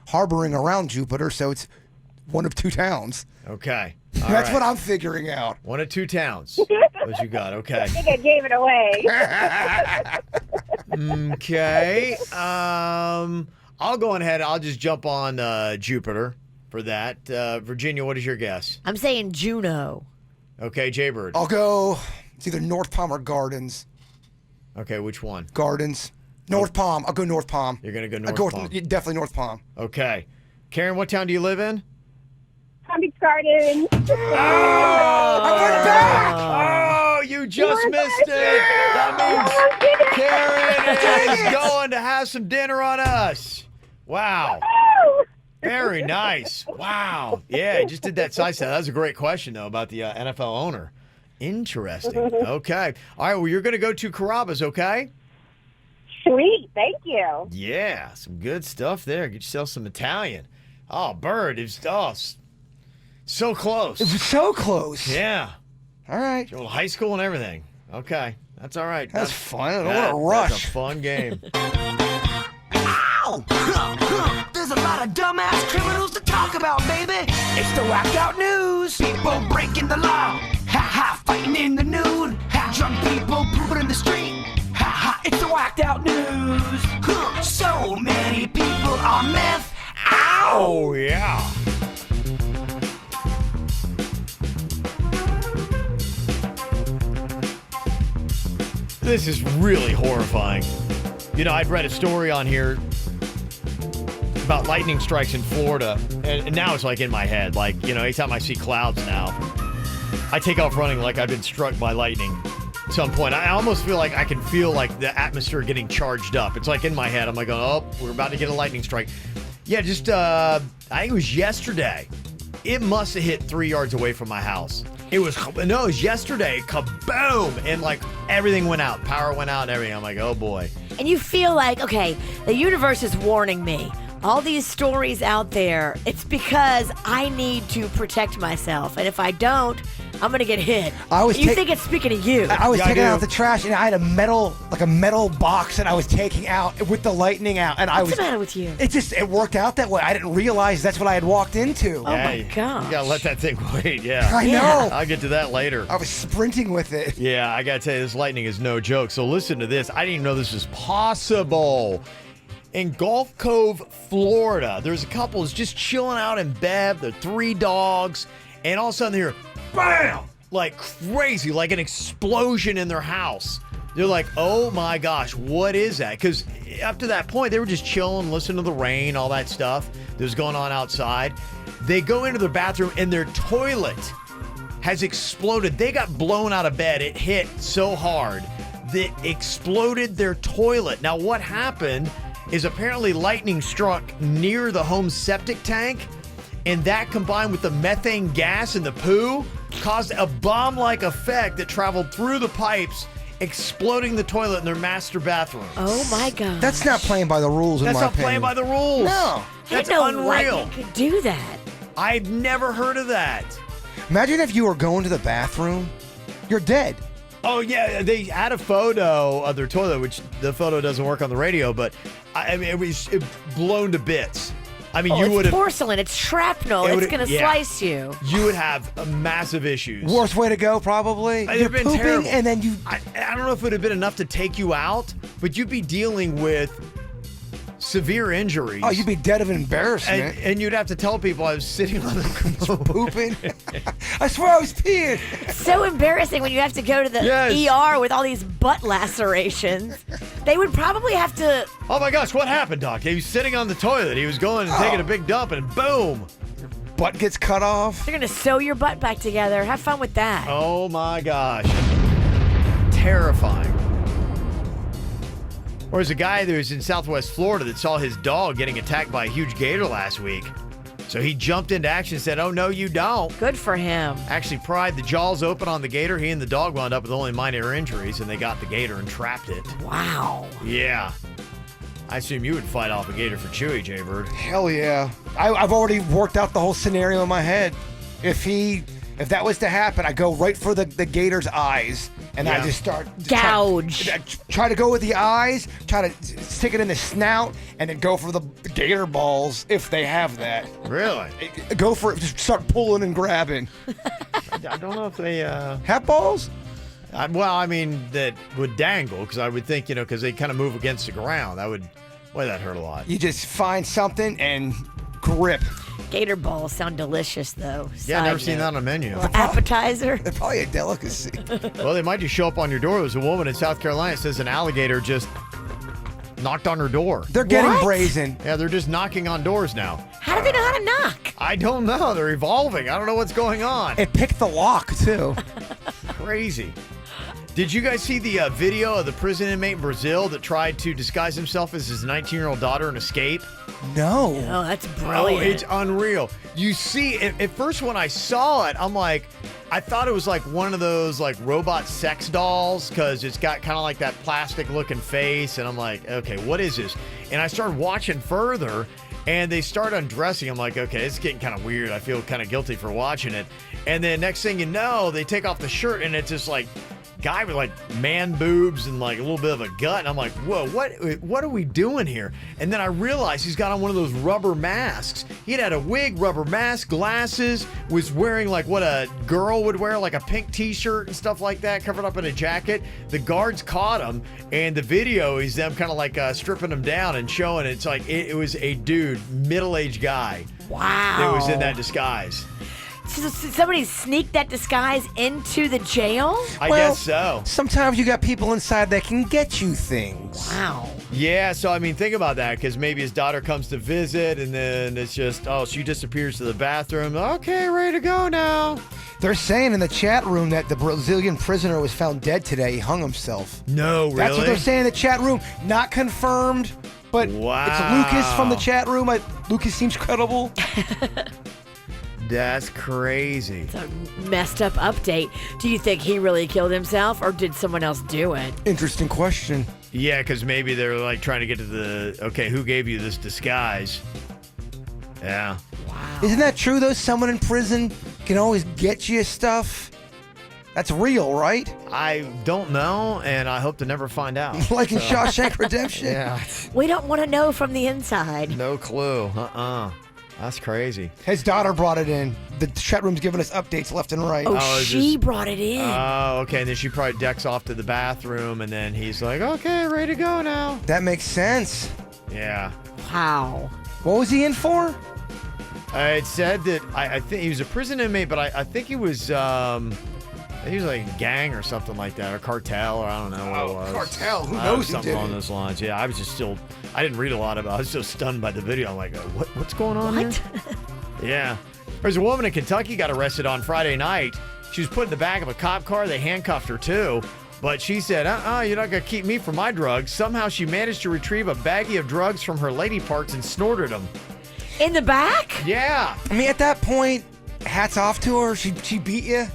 [SPEAKER 1] harboring around Jupiter. So it's one of two towns.
[SPEAKER 2] Okay. All
[SPEAKER 1] That's
[SPEAKER 2] right.
[SPEAKER 1] what I'm figuring out.
[SPEAKER 2] One of two towns. What you got? Okay.
[SPEAKER 12] I think I gave it away.
[SPEAKER 2] Okay. I'll go ahead. I'll just jump on Jupiter for that. Virginia, what is your guess?
[SPEAKER 4] I'm saying Juno.
[SPEAKER 2] Okay, Jaybird.
[SPEAKER 1] I'll go. It's either North Palm or Gardens.
[SPEAKER 2] Okay, which one?
[SPEAKER 1] Gardens. North Palm. I'll go North Palm.
[SPEAKER 2] You're going to go
[SPEAKER 1] I'll
[SPEAKER 2] North
[SPEAKER 1] go
[SPEAKER 2] Palm.
[SPEAKER 1] definitely North Palm.
[SPEAKER 2] Okay. Karen, what town do you live in?
[SPEAKER 12] Palm Beach Gardens.
[SPEAKER 2] Oh, you just missed it. That means Karen is going to have some dinner on us. Wow. Very nice. Wow. Yeah, I just did that side set. That was a great question, though, about the NFL owner. Interesting. Okay. All right, well, you're going to go to Carrabba's, okay?
[SPEAKER 12] Sweet. Thank you.
[SPEAKER 2] Yeah, some good stuff there. Get yourself some Italian. Oh, Bird, it's so close.
[SPEAKER 1] It was so close.
[SPEAKER 2] Yeah.
[SPEAKER 1] All right.
[SPEAKER 2] Your old high school and everything. Okay. That's all right.
[SPEAKER 1] That's fun. I don't want to
[SPEAKER 2] That's
[SPEAKER 1] rush.
[SPEAKER 2] a fun game.
[SPEAKER 6] Ow! There's a lot of dumbass criminals to talk about, baby. It's the whacked out news. People breaking the law. Ha ha, fighting in the nude. Ha, drunk people pooping in the street. Ha ha, it's the whacked out news. So many people on meth. Ow!
[SPEAKER 2] Oh, yeah. This is really horrifying. You know, I'd read a story on here about lightning strikes in Florida, and now it's like in my head. Like, you know, anytime I see clouds now, I take off running like I've been struck by lightning at some point. I almost feel like I can feel like the atmosphere getting charged up. It's like in my head. I'm like, oh, we're about to get a lightning strike. Yeah, just, I think it was yesterday. It must have hit 3 yards away from my house. It was yesterday. Kaboom! And like everything went out. Power went out and everything. I'm like, oh boy.
[SPEAKER 4] And you feel like, okay, the universe is warning me. All these stories out there, it's because I need to protect myself. And if I don't, I'm going to get hit. You think it's speaking to you.
[SPEAKER 1] I was taking out the trash, and I had a metal box that I was taking out with the lightning out. And
[SPEAKER 4] What's the matter with you?
[SPEAKER 1] It worked out that way. I didn't realize that's what I had walked into.
[SPEAKER 4] Oh, my gosh.
[SPEAKER 2] You gotta let that thing wait, yeah.
[SPEAKER 1] I know.
[SPEAKER 2] I'll get to that later.
[SPEAKER 1] I was sprinting with it.
[SPEAKER 2] Yeah, I gotta tell you, this lightning is no joke. So listen to this. I didn't even know this was possible. In Gulf Cove, Florida, there's a couple who's just chilling out in bed. They're 3 dogs. And all of a sudden they hear, BAM! Like crazy, like an explosion in their house. They're like, oh my gosh, what is that? Because up to that point, they were just chilling, listening to the rain, all that stuff that was going on outside. They go into their bathroom and their toilet has exploded. They got blown out of bed. It hit so hard that exploded their toilet. Now, what happened is apparently lightning struck near the home septic tank, and that combined with the methane gas in the poo caused a bomb-like effect that traveled through the pipes, exploding the toilet in their master bathroom.
[SPEAKER 4] Oh my God.
[SPEAKER 1] That's not playing by the rules, in
[SPEAKER 2] That's
[SPEAKER 1] my
[SPEAKER 2] not
[SPEAKER 1] opinion.
[SPEAKER 2] playing by the rules.
[SPEAKER 1] No.
[SPEAKER 2] That's
[SPEAKER 4] I didn't know
[SPEAKER 2] unreal.
[SPEAKER 4] lightning could do that.
[SPEAKER 2] I've never heard of that.
[SPEAKER 1] Imagine if you were going to the bathroom. You're dead.
[SPEAKER 2] Oh, yeah, they had a photo of their toilet, which the photo doesn't work on the radio, but I mean, it was blown to bits. I mean, you
[SPEAKER 4] it's
[SPEAKER 2] would have.
[SPEAKER 4] porcelain. It's shrapnel.
[SPEAKER 2] It
[SPEAKER 4] It's
[SPEAKER 2] would've-
[SPEAKER 4] going to
[SPEAKER 2] yeah.
[SPEAKER 4] slice you.
[SPEAKER 2] You would have massive issues.
[SPEAKER 1] Worst way to go, probably.
[SPEAKER 2] It'd
[SPEAKER 1] You're
[SPEAKER 2] have been
[SPEAKER 1] pooping,
[SPEAKER 2] terrible.
[SPEAKER 1] and then you.
[SPEAKER 2] I don't know if it would have been enough to take you out, but you'd be dealing with severe injuries.
[SPEAKER 1] Oh, you'd be dead of embarrassment.
[SPEAKER 2] And you'd have to tell people I was sitting on the
[SPEAKER 1] pooping. I swear I was peeing.
[SPEAKER 4] It's so embarrassing when you have to go to the ER with all these butt lacerations. They would probably have to.
[SPEAKER 2] Oh my gosh, what happened, Doc? He was sitting on the toilet. He was going and taking a big dump, and boom.
[SPEAKER 1] butt gets cut off.
[SPEAKER 4] They're going to sew your butt back together. Have fun with that.
[SPEAKER 2] Oh my gosh. Terrifying. Or there's a guy that was in Southwest Florida that saw his dog getting attacked by a huge gator last week. So he jumped into action and said, "Oh, no, you don't."
[SPEAKER 4] Good for him.
[SPEAKER 2] Actually pried the jaws open on the gator. He and the dog wound up with only minor injuries, and they got the gator and trapped it.
[SPEAKER 4] Wow.
[SPEAKER 2] Yeah. I assume you would fight off a gator for Chewy, Jaybird.
[SPEAKER 1] Hell yeah. I've already worked out the whole scenario in my head. If that was to happen, I go right for the gator's eyes, and I just start
[SPEAKER 4] gouge.
[SPEAKER 1] Try to go with the eyes, try to stick it in the snout, and then go for the gator balls if they have that.
[SPEAKER 2] Really?
[SPEAKER 1] Go for it. Just start pulling and grabbing.
[SPEAKER 2] I don't know if they
[SPEAKER 1] have balls.
[SPEAKER 2] Well, I mean, that would dangle, because I would think, because they kind of move against the ground. That hurt a lot.
[SPEAKER 1] You just find something and grip.
[SPEAKER 4] Gator balls sound delicious, though.
[SPEAKER 2] Yeah, I've never seen that on a menu.
[SPEAKER 4] Appetizer.
[SPEAKER 1] They're probably a delicacy.
[SPEAKER 2] Well, they might just show up on your door. There's a woman in South Carolina that says an alligator just knocked on her door.
[SPEAKER 1] They're getting brazen.
[SPEAKER 2] Yeah, they're just knocking on doors now.
[SPEAKER 4] How do they know how to knock?
[SPEAKER 2] I don't know. They're evolving. I don't know what's going on.
[SPEAKER 1] It picked the lock, too.
[SPEAKER 2] Crazy. Did you guys see the video of the prison inmate in Brazil that tried to disguise himself as his 19-year-old daughter and escape?
[SPEAKER 1] No.
[SPEAKER 4] Oh, that's brilliant.
[SPEAKER 2] Oh, it's unreal. You see, at first when I saw it, I'm like, I thought it was like one of those like robot sex dolls, because it's got kind of like that plastic looking face, and I'm like, okay, what is this? And I started watching further, and they start undressing. I'm like, okay, it's getting kind of weird. I feel kind of guilty for watching it. And then next thing you know, they take off the shirt, and it's just like guy with like man boobs and like a little bit of a gut, and I'm like, whoa, what are we doing here? And then I realized he's got on one of those rubber masks. He had a wig, rubber mask, glasses, was wearing like what a girl would wear, like a pink t-shirt and stuff like that, covered up in a jacket. The guards caught him, and the video is them kind of like stripping him down and showing it's like it was a dude, middle-aged guy.
[SPEAKER 4] Wow.
[SPEAKER 2] That was in that disguise.
[SPEAKER 4] So somebody sneaked that disguise into the jail?
[SPEAKER 2] I guess so.
[SPEAKER 1] Sometimes you got people inside that can get you things.
[SPEAKER 4] Wow.
[SPEAKER 2] Yeah, so I mean, think about that, because maybe his daughter comes to visit, and then it's just, she disappears to the bathroom. Okay, ready to go now.
[SPEAKER 1] They're saying in the chat room that the Brazilian prisoner was found dead today. He hung himself.
[SPEAKER 2] No, really?
[SPEAKER 1] That's what they're saying in the chat room. Not confirmed, but
[SPEAKER 2] wow.
[SPEAKER 1] It's Lucas from the chat room. Lucas seems credible.
[SPEAKER 2] That's crazy.
[SPEAKER 4] It's a messed up update. Do you think he really killed himself, or did someone else do it?
[SPEAKER 1] Interesting question.
[SPEAKER 2] Yeah, because maybe they're like trying to get to who gave you this disguise? Yeah.
[SPEAKER 4] Wow.
[SPEAKER 1] Isn't that true, though? Someone in prison can always get you stuff? That's real, right?
[SPEAKER 2] I don't know, and I hope to never find out.
[SPEAKER 1] Like in Shawshank Redemption?
[SPEAKER 2] Yeah.
[SPEAKER 4] We don't want to know from the inside.
[SPEAKER 2] No clue. That's crazy.
[SPEAKER 1] His daughter brought it in. The chat room's giving us updates left and right.
[SPEAKER 4] Oh, she brought it in.
[SPEAKER 2] Oh, okay. And then she probably decks off to the bathroom, and then he's like, okay, ready to go now.
[SPEAKER 1] That makes sense.
[SPEAKER 2] Yeah.
[SPEAKER 4] Wow.
[SPEAKER 1] What was he in for?
[SPEAKER 2] It said that I think he was a prison inmate, but I think he was he was like a gang or something like that, or cartel, or I don't know what it was.
[SPEAKER 1] Cartel. Who knows who
[SPEAKER 2] something
[SPEAKER 1] did
[SPEAKER 2] along
[SPEAKER 1] it?
[SPEAKER 2] those lines. Yeah, I didn't read a lot about it. I was so stunned by the video. I'm like, what's going on here? Yeah. There's a woman in Kentucky got arrested on Friday night. She was put in the back of a cop car. They handcuffed her too. But she said, you're not going to keep me from my drugs. Somehow she managed to retrieve a baggie of drugs from her lady parts and snorted them.
[SPEAKER 4] In the back?
[SPEAKER 2] Yeah.
[SPEAKER 1] I mean, at that point, hats off to her. She beat you.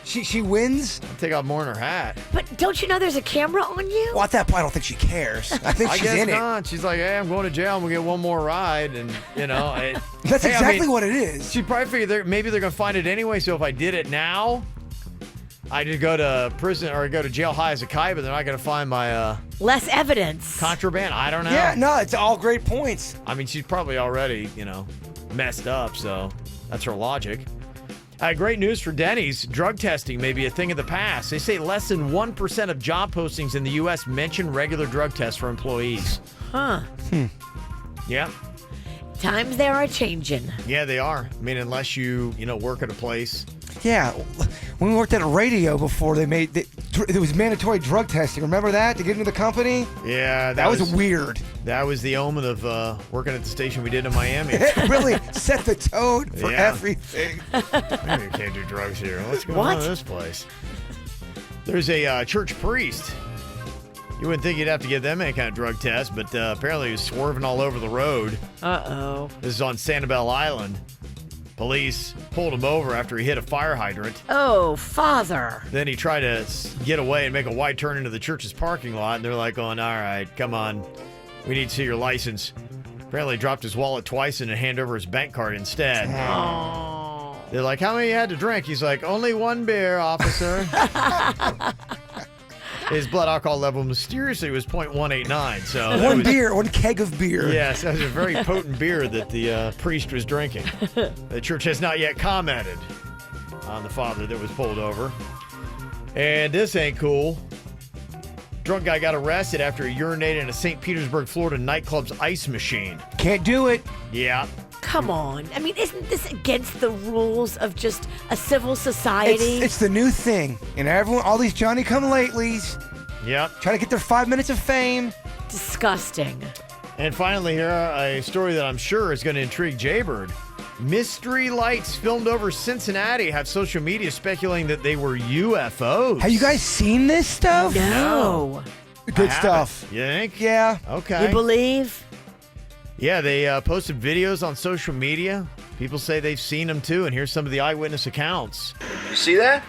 [SPEAKER 1] She wins.
[SPEAKER 2] I'll take off more in her hat.
[SPEAKER 4] But don't you know there's a camera on you?
[SPEAKER 1] Well, at that point, I don't think she cares. I think she's in
[SPEAKER 2] it. She's like, hey, I'm going to jail. I'm going to get one more ride. And,
[SPEAKER 1] That's exactly what it is.
[SPEAKER 2] She probably figured maybe they're going to find it anyway. So if I did it now, I just go to prison or go to jail high as a kite, but they're not going to find my
[SPEAKER 4] less evidence.
[SPEAKER 2] Contraband. I don't know.
[SPEAKER 1] Yeah, no, it's all great points.
[SPEAKER 2] I mean, she's probably already, messed up. So that's her logic. Great news for Denny's. Drug testing may be a thing of the past. They say less than 1% of job postings in the U.S. mention regular drug tests for employees.
[SPEAKER 4] Huh.
[SPEAKER 2] Yeah.
[SPEAKER 4] Times they are changing.
[SPEAKER 2] Yeah, they are. I mean, unless you work at a place
[SPEAKER 1] Yeah, when we worked at a radio before, there was mandatory drug testing. Remember that to get into the company?
[SPEAKER 2] Yeah,
[SPEAKER 1] that was weird.
[SPEAKER 2] That was the omen of working at the station we did in Miami.
[SPEAKER 1] It really set the tone for
[SPEAKER 2] Yeah.
[SPEAKER 1] everything.
[SPEAKER 2] Maybe you can't do drugs here. What's going on in this place? There's a church priest. You wouldn't think you'd have to give them any kind of drug test, but apparently he was swerving all over the road.
[SPEAKER 4] Uh-oh.
[SPEAKER 2] This is on Sanibel Island. Police pulled him over after he hit a fire hydrant.
[SPEAKER 4] Oh, Father.
[SPEAKER 2] Then he tried to get away and make a wide turn into the church's parking lot, and they're like going, all right, come on. We need to see your license. Apparently he dropped his wallet twice and hand over his bank card instead.
[SPEAKER 4] Oh.
[SPEAKER 2] They're like, how many you had to drink? He's like, only one beer, officer. His blood alcohol level mysteriously was 0.189. So
[SPEAKER 1] one keg of beer.
[SPEAKER 2] Yes, that was a very potent beer that the priest was drinking. The church has not yet commented on the father that was pulled over. And this ain't cool. Drunk guy got arrested after he urinated in a St. Petersburg, Florida nightclub's ice machine.
[SPEAKER 1] Can't do it.
[SPEAKER 2] Yeah.
[SPEAKER 4] Come on. I mean, isn't this against the rules of just a civil society?
[SPEAKER 1] It's the new thing. And all these Johnny-come-latelys.
[SPEAKER 2] Yep.
[SPEAKER 1] Try to get their 5 minutes of fame.
[SPEAKER 4] Disgusting.
[SPEAKER 2] And finally here, a story that I'm sure is going to intrigue Jaybird. Mystery lights filmed over Cincinnati have social media speculating that they were UFOs.
[SPEAKER 1] Have you guys seen this stuff?
[SPEAKER 4] No.
[SPEAKER 1] Good stuff.
[SPEAKER 2] You think?
[SPEAKER 1] Yeah.
[SPEAKER 2] Okay.
[SPEAKER 4] You believe?
[SPEAKER 2] Yeah, they posted videos on social media. People say they've seen them too, and here's some of the eyewitness accounts.
[SPEAKER 13] You see that?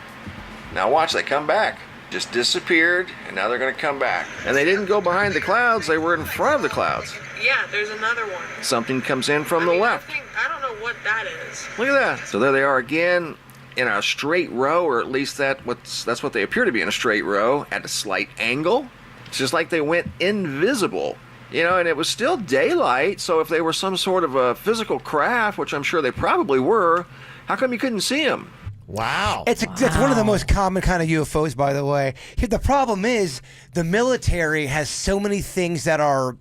[SPEAKER 13] Now watch, they come back. Just disappeared, and now they're going to come back. And they didn't go behind the clouds, they were in front of the clouds.
[SPEAKER 14] Yeah, there's another one.
[SPEAKER 13] Something comes in from the left.
[SPEAKER 14] I don't know what that is.
[SPEAKER 13] Look at that. So there they are again in a straight row, or at least that's what they appear to be, in a straight row at a slight angle. It's just like they went invisible. You know, and it was still daylight, so if they were some sort of a physical craft, which I'm sure they probably were, how come you couldn't see them?
[SPEAKER 2] Wow.
[SPEAKER 1] It's one of the most common kind of UFOs, by the way. Here, the problem is the military has so many things that are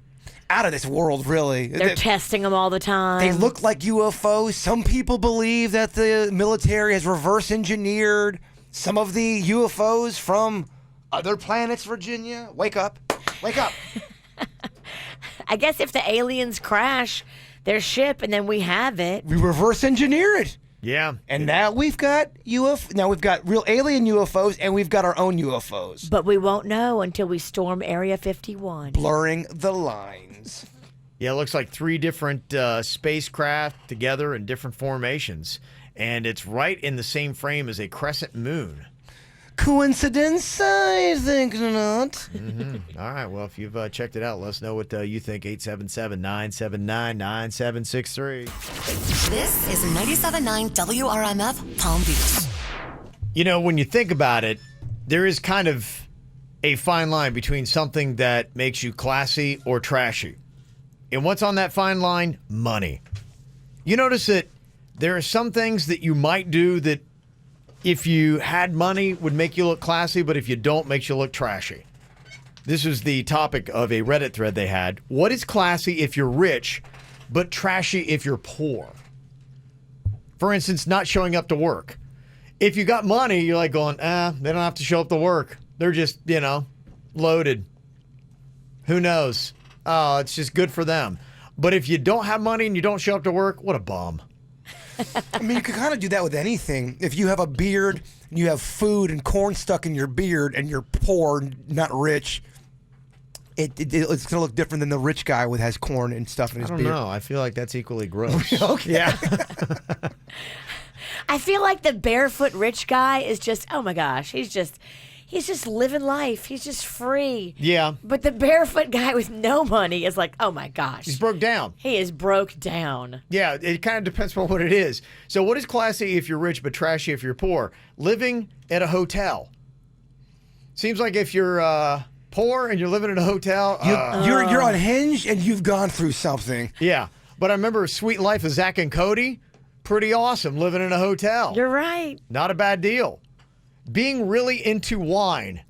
[SPEAKER 1] out of this world, really.
[SPEAKER 4] They're testing them all the time.
[SPEAKER 1] They look like UFOs. Some people believe that the military has reverse engineered some of the UFOs from other planets, Virginia. Wake up. Wake up.
[SPEAKER 4] I guess if the aliens crash their ship and then we have it.
[SPEAKER 1] We reverse engineer it.
[SPEAKER 2] Yeah.
[SPEAKER 1] And now we've got now we've got real alien UFOs and we've got our own UFOs.
[SPEAKER 4] But we won't know until we storm Area 51.
[SPEAKER 1] Blurring the lines.
[SPEAKER 2] Yeah, it looks like 3 different spacecraft together in different formations. And it's right in the same frame as a crescent moon.
[SPEAKER 1] Coincidence? I think not.
[SPEAKER 2] Mm-hmm. All right, well, if you've checked it out, let us know what you think. 877-979-9763.
[SPEAKER 5] This is 97.9 WRMF Palm Beach.
[SPEAKER 2] You know, when you think about it, there is kind of a fine line between something that makes you classy or trashy. And what's on that fine line? Money. You notice that there are some things that you might do that if you had money would make you look classy, but if you don't, makes you look trashy. This is the topic of a Reddit thread they had. What is classy if you're rich, but trashy if you're poor? For instance, not showing up to work. If you got money, you're like going, they don't have to show up to work. They're just, loaded. Who knows? Oh, it's just good for them. But if you don't have money and you don't show up to work, what a bum.
[SPEAKER 1] I mean, you could kind of do that with anything. If you have a beard and you have food and corn stuck in your beard and you're poor, not rich, it's going to look different than the rich guy with has corn and stuff in his beard.
[SPEAKER 2] I don't know. I feel like that's equally gross.
[SPEAKER 1] Okay.
[SPEAKER 2] Yeah.
[SPEAKER 4] I feel like the barefoot rich guy is just, oh my gosh, he's just living life. He's just free.
[SPEAKER 2] Yeah.
[SPEAKER 4] But the barefoot guy with no money is like, oh my gosh.
[SPEAKER 2] He's broke down.
[SPEAKER 4] He is broke down.
[SPEAKER 2] Yeah, it kind of depends on what it is. So what is classy if you're rich but trashy if you're poor? Living at a hotel. Seems like if you're poor and you're living in a hotel.
[SPEAKER 1] You're unhinged and you've gone through something.
[SPEAKER 2] Yeah. But I remember Sweet Life of Zach and Cody. Pretty awesome living in a hotel.
[SPEAKER 4] You're right.
[SPEAKER 2] Not a bad deal. Being really into wine.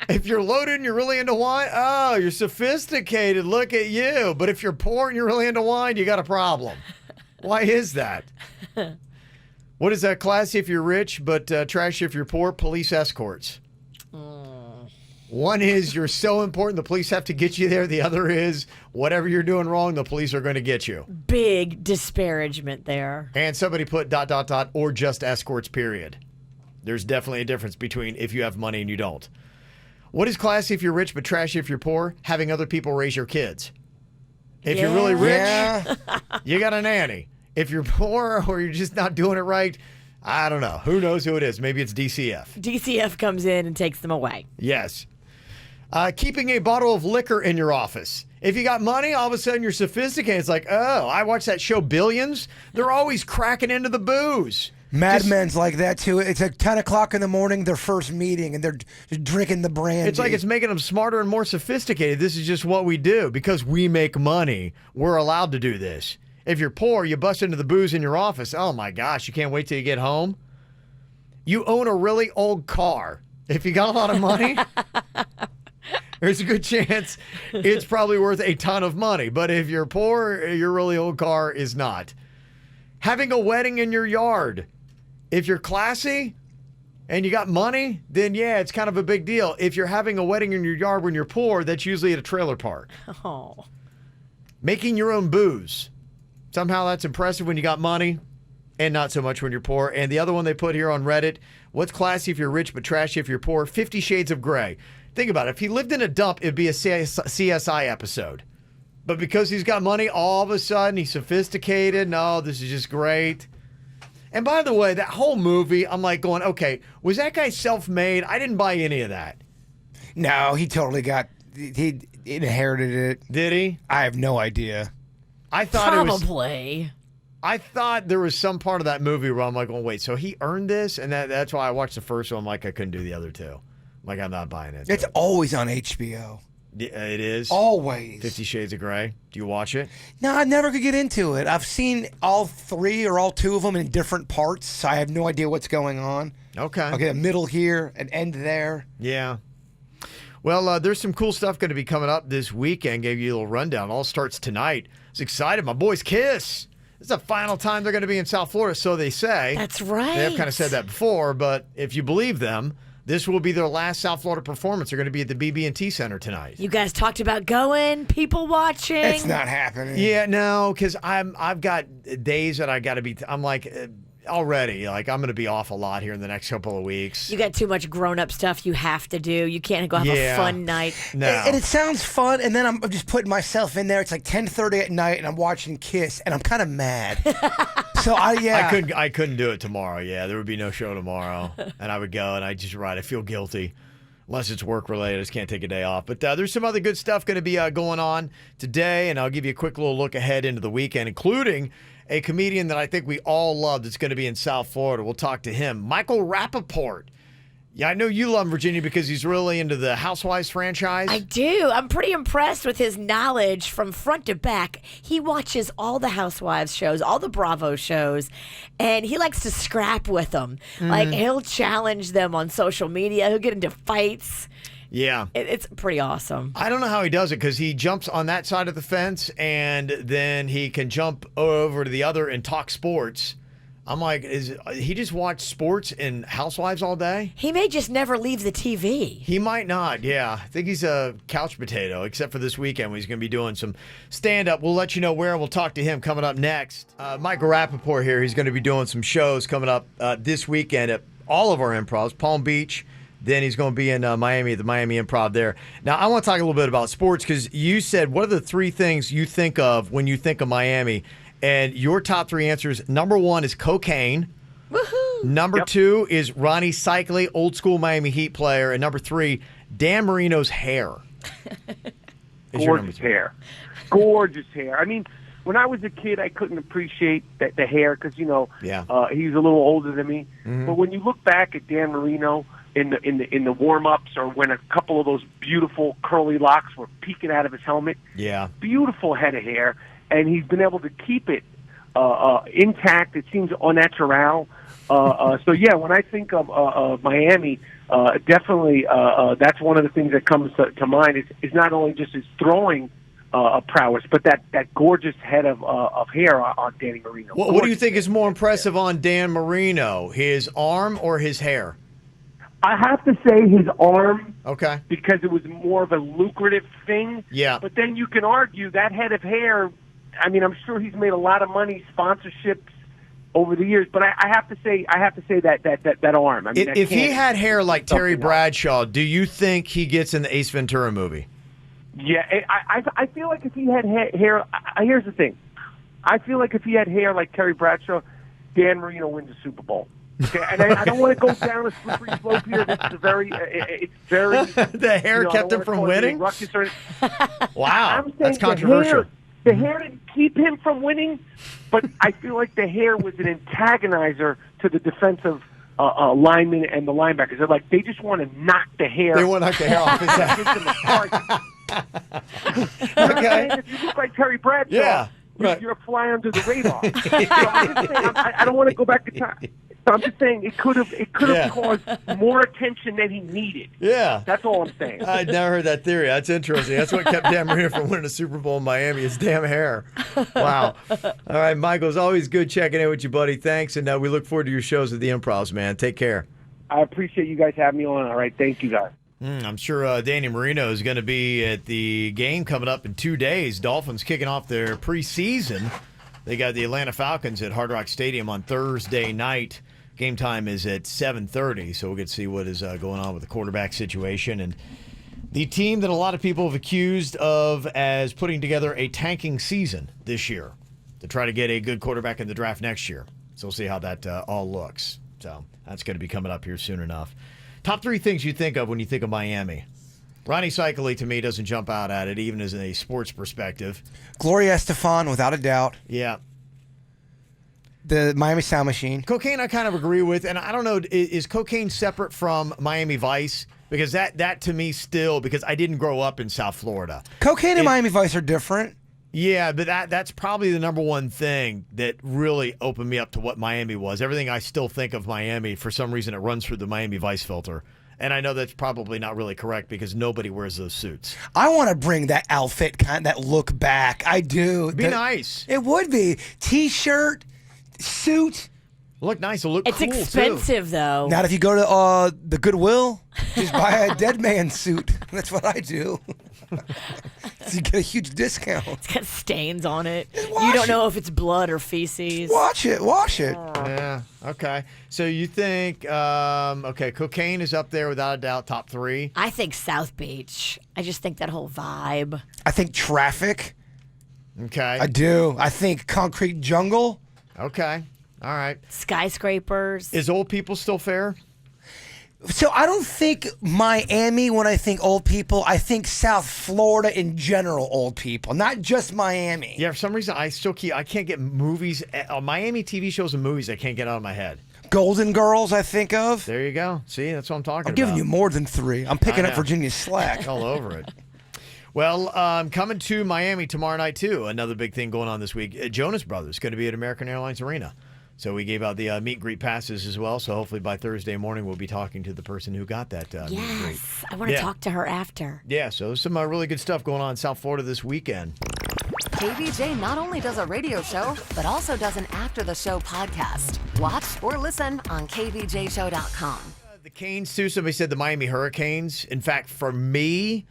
[SPEAKER 2] If you're loaded and you're really into wine, oh, you're sophisticated. Look at you. But if you're poor and you're really into wine, you got a problem. Why is that? What is that? Classy if you're rich, but trashy if you're poor? Police escorts. One is you're so important the police have to get you there. The other is whatever you're doing wrong, the police are going to get you.
[SPEAKER 4] Big disparagement there.
[SPEAKER 2] And somebody put ... or just escorts, period. There's definitely a difference between if you have money and you don't. What is classy if you're rich but trashy if you're poor? Having other people raise your kids. If you're really rich, you got a nanny. If you're poor or you're just not doing it right, I don't know. Who knows who it is? Maybe it's DCF.
[SPEAKER 4] DCF comes in and takes them away.
[SPEAKER 2] Yes. Keeping a bottle of liquor in your office. If you got money, all of a sudden you're sophisticated. It's like, oh, I watch that show Billions. They're always cracking into the booze.
[SPEAKER 1] Mad Men's like that, too. It's like 10 o'clock in the morning, their first meeting, and they're drinking the brandy.
[SPEAKER 2] It's like it's making them smarter and more sophisticated. This is just what we do. Because we make money, we're allowed to do this. If you're poor, you bust into the booze in your office. Oh, my gosh, you can't wait till you get home. You own a really old car. If you got a lot of money, there's a good chance it's probably worth a ton of money. But if you're poor, your really old car is not. Having a wedding in your yard. If you're classy and you got money, then yeah, it's kind of a big deal. If you're having a wedding in your yard when you're poor, that's usually at a trailer park.
[SPEAKER 4] Oh.
[SPEAKER 2] Making your own booze. Somehow that's impressive when you got money and not so much when you're poor. And the other one they put here on Reddit, what's classy if you're rich but trashy if you're poor? 50 Shades of Grey. Think about it. If he lived in a dump, it'd be a CSI episode. But because he's got money, all of a sudden he's sophisticated. No, this is just great. And by the way, that whole movie, I'm like going, okay, was that guy self-made? I didn't buy any of that.
[SPEAKER 1] No, he totally he inherited it.
[SPEAKER 2] Did he?
[SPEAKER 1] I have no idea.
[SPEAKER 2] I thought
[SPEAKER 4] Probably.
[SPEAKER 2] I thought there was some part of that movie where I'm like, oh, wait, so he earned this? And that's why I watched the first one. I'm like, I couldn't do the other two. I'm like, I'm not buying it.
[SPEAKER 1] It's always on HBO.
[SPEAKER 2] It is?
[SPEAKER 1] Always.
[SPEAKER 2] 50 Shades of Grey. Do you watch it?
[SPEAKER 1] No, I never could get into it. I've seen all three or all two of them in different parts, so I have no idea what's going on.
[SPEAKER 2] Okay.
[SPEAKER 1] Okay, a middle here, an end there.
[SPEAKER 2] Yeah. Well, there's some cool stuff going to be coming up this weekend. Gave you a little rundown. All starts tonight. I was excited. My boys Kiss. This is the final time they're going to be in South Florida, so they say.
[SPEAKER 4] That's right.
[SPEAKER 2] They have kind of said that before, but if you believe them, this will be their last South Florida performance. They're going to be at the BB&T Center tonight.
[SPEAKER 4] You guys talked about going, people watching.
[SPEAKER 1] It's not happening.
[SPEAKER 2] Yeah, no, because I've got days that I got to be. I'm like already like I'm going to be off a lot here in the next couple of weeks.
[SPEAKER 4] You got too much grown-up stuff you have to do. You can't go have a fun night.
[SPEAKER 2] No.
[SPEAKER 1] And it sounds fun, and then I'm just putting myself in there. It's like 10:30 at night, and I'm watching Kiss, and I'm kind of mad. So I
[SPEAKER 2] couldn't do it tomorrow. Yeah, there would be no show tomorrow, and I would go, and I feel guilty. Unless it's work related, I just can't take a day off. But there's some other good stuff going to be going on today, and I'll give you a quick little look ahead into the weekend, including a comedian that I think we all love that's going to be in South Florida. We'll talk to him. Michael Rapaport. Yeah, I know you love him, Virginia, because he's really into the Housewives franchise.
[SPEAKER 4] I do. I'm pretty impressed with his knowledge from front to back. He watches all the Housewives shows, all the Bravo shows, and he likes to scrap with them.
[SPEAKER 2] Mm-hmm.
[SPEAKER 4] Like, he'll challenge them on social media. He'll get into fights.
[SPEAKER 2] Yeah.
[SPEAKER 4] It's pretty awesome.
[SPEAKER 2] I don't know how he does it because he jumps on that side of the fence and then he can jump over to the other and talk sports. I'm like, he just watch sports and Housewives all day?
[SPEAKER 4] He may just never leave the TV.
[SPEAKER 2] He might not, yeah. I think he's a couch potato, except for this weekend when he's going to be doing some stand-up. We'll let you know where, and we'll talk to him coming up next. Michael Rapaport here. He's going to be doing some shows coming up this weekend at all of our improvs, Palm Beach. Then he's going to be in Miami, the Miami Improv there. Now, I want to talk a little bit about sports because you said, what are the three things you think of when you think of Miami? And your top three answers, number one is cocaine.
[SPEAKER 4] Woohoo!
[SPEAKER 2] Number two is Ronnie Cycli, old school Miami Heat player. And number three, Dan Marino's hair.
[SPEAKER 15] Gorgeous hair. Gorgeous hair. I mean, when I was a kid, I couldn't appreciate the hair because, he's a little older than me. Mm-hmm. But when you look back at Dan Marino in the warm-ups or when a couple of those beautiful curly locks were peeking out of his helmet, beautiful head of hair. And he's been able to keep it intact. It seems au naturel. When I think of Miami, definitely that's one of the things that comes to mind. Is not only just his throwing prowess, but that gorgeous head of hair on Danny Marino.
[SPEAKER 2] What do you think is more impressive on Dan Marino, his arm or his hair?
[SPEAKER 15] I have to say his arm.
[SPEAKER 2] Okay.
[SPEAKER 15] Because it was more of a lucrative thing.
[SPEAKER 2] Yeah.
[SPEAKER 15] But then you can argue that head of hair, I mean, I'm sure he's made a lot of money, sponsorships over the years, but I have to say that arm. I mean,
[SPEAKER 2] If he had hair like Terry Bradshaw, do you think he gets in the Ace Ventura movie?
[SPEAKER 15] Yeah, I feel like if he had hair, here's the thing. I feel like if he had hair like Terry Bradshaw, Dan Marino wins the Super Bowl. Okay, and I don't want to go down a slippery slope here. This is it's very.
[SPEAKER 2] The hair kept him from winning? Wow, that's controversial.
[SPEAKER 15] The hair didn't keep him from winning, but I feel like the hair was an antagonizer to the defensive linemen and the linebackers. They're like, they just want to knock the hair.
[SPEAKER 2] They want to knock the hair off his head.
[SPEAKER 15] Okay. If you look like Terry Bradshaw,
[SPEAKER 2] yeah, right.
[SPEAKER 15] You're a fly under the radar. So I'm just saying, I don't want to go back in time. So I'm just saying it could have caused more attention than he needed.
[SPEAKER 2] Yeah.
[SPEAKER 15] That's all I'm saying.
[SPEAKER 2] I'd never heard that theory. That's interesting. That's what kept Dan Marino from winning a Super Bowl in Miami, his damn hair. Wow. All right, Michael, it's always good checking in with you, buddy. Thanks, and we look forward to your shows at the Improvs, man. Take care.
[SPEAKER 15] I appreciate you guys having me on. All right, thank you, guys.
[SPEAKER 2] I'm sure Danny Marino is going to be at the game coming up in 2 days. Dolphins kicking off their preseason. They got the Atlanta Falcons at Hard Rock Stadium on Thursday night. Game time is at 7:30, so we'll get to see what is going on with the quarterback situation. And the team that a lot of people have accused of as putting together a tanking season this year to try to get a good quarterback in the draft next year. So we'll see how that all looks. So that's going to be coming up here soon enough. Top 3 things you think of when you think of Miami. Ronnie Cycli, to me, doesn't jump out at it, even as a sports perspective.
[SPEAKER 1] Gloria Estefan, without a doubt.
[SPEAKER 2] Yeah.
[SPEAKER 1] The Miami Sound Machine.
[SPEAKER 2] Cocaine I kind of agree with, and I don't know, is cocaine separate from Miami Vice? Because that to me still, because I didn't grow up in South Florida.
[SPEAKER 1] Cocaine and Miami Vice are different.
[SPEAKER 2] Yeah, but that's probably the number one thing that really opened me up to what Miami was. Everything I still think of Miami, for some reason, it runs through the Miami Vice filter. And I know that's probably not really correct because nobody wears those suits.
[SPEAKER 1] I want to bring that outfit, that look back. I do.
[SPEAKER 2] Be nice.
[SPEAKER 1] It would be. T-shirt, suit.
[SPEAKER 2] Look nice. It'll look
[SPEAKER 4] it's
[SPEAKER 2] cool,
[SPEAKER 4] expensive, though.
[SPEAKER 1] Not if you go to the Goodwill, just buy a dead man suit. That's what I do. So you get a huge discount.
[SPEAKER 4] It's got stains on it. You don't know if it's blood or feces.
[SPEAKER 1] Wash it.
[SPEAKER 2] Yeah, okay. So you think, cocaine is up there without a doubt, top 3.
[SPEAKER 4] I think South Beach. I just think that whole vibe.
[SPEAKER 1] I think Traffic.
[SPEAKER 2] Okay.
[SPEAKER 1] I do. I think Concrete Jungle.
[SPEAKER 2] Okay. All right.
[SPEAKER 4] Skyscrapers.
[SPEAKER 2] Is old people still fair?
[SPEAKER 1] So I don't think Miami when I think old people. I think South Florida in general old people, not just Miami.
[SPEAKER 2] Yeah, for some reason I can't get movies, Miami TV shows and movies I can't get out of my head.
[SPEAKER 1] Golden Girls I think of.
[SPEAKER 2] There you go. See, that's what I'm talking about.
[SPEAKER 1] I'm giving you more than 3. I'm picking up Virginia's slack.
[SPEAKER 2] All over it. Well, coming to Miami tomorrow night, too. Another big thing going on this week. Jonas Brothers going to be at American Airlines Arena. So we gave out the meet and greet passes as well. So hopefully by Thursday morning, we'll be talking to the person who got that meet and greet.
[SPEAKER 4] Yes, I want to talk to her after.
[SPEAKER 2] Yeah, so there's some really good stuff going on in South Florida this weekend.
[SPEAKER 5] KVJ not only does a radio show, but also does an after-the-show podcast. Watch or listen on kvjshow.com.
[SPEAKER 2] The Canes, too. Somebody said the Miami Hurricanes. In fact, for me,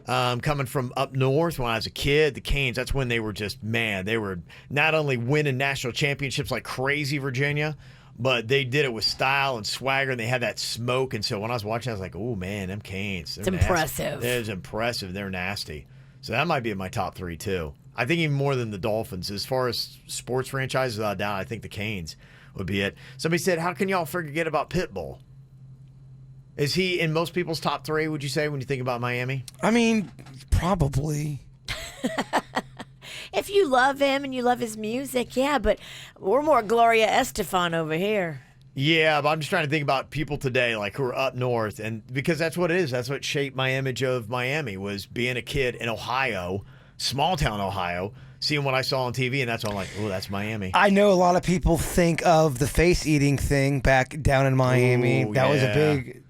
[SPEAKER 2] coming from up north when I was a kid, the Canes, that's when they were just, man, they were not only winning national championships like crazy, Virginia, but they did it with style and swagger, and they had that smoke. And so when I was watching, I was like, oh, man, them Canes.
[SPEAKER 4] It's impressive.
[SPEAKER 2] It was impressive. They're nasty. So that might be in my top 3, too. I think even more than the Dolphins. As far as sports franchises, without a doubt, I think the Canes would be it. Somebody said, how can y'all forget about Pitbull? Is he in most people's top 3, would you say, when you think about Miami?
[SPEAKER 1] I mean, probably.
[SPEAKER 4] If you love him and you love his music, yeah, but we're more Gloria Estefan over here.
[SPEAKER 2] Yeah, but I'm just trying to think about people today, like who are up north, and because that's what it is. That's what shaped my image of Miami, was being a kid in Ohio, small town Ohio, seeing what I saw on TV, and that's why I'm like, oh, that's Miami.
[SPEAKER 1] I know a lot of people think of the face eating thing back down in Miami.
[SPEAKER 2] Ooh,
[SPEAKER 1] that was a
[SPEAKER 2] yeah.
[SPEAKER 1] big.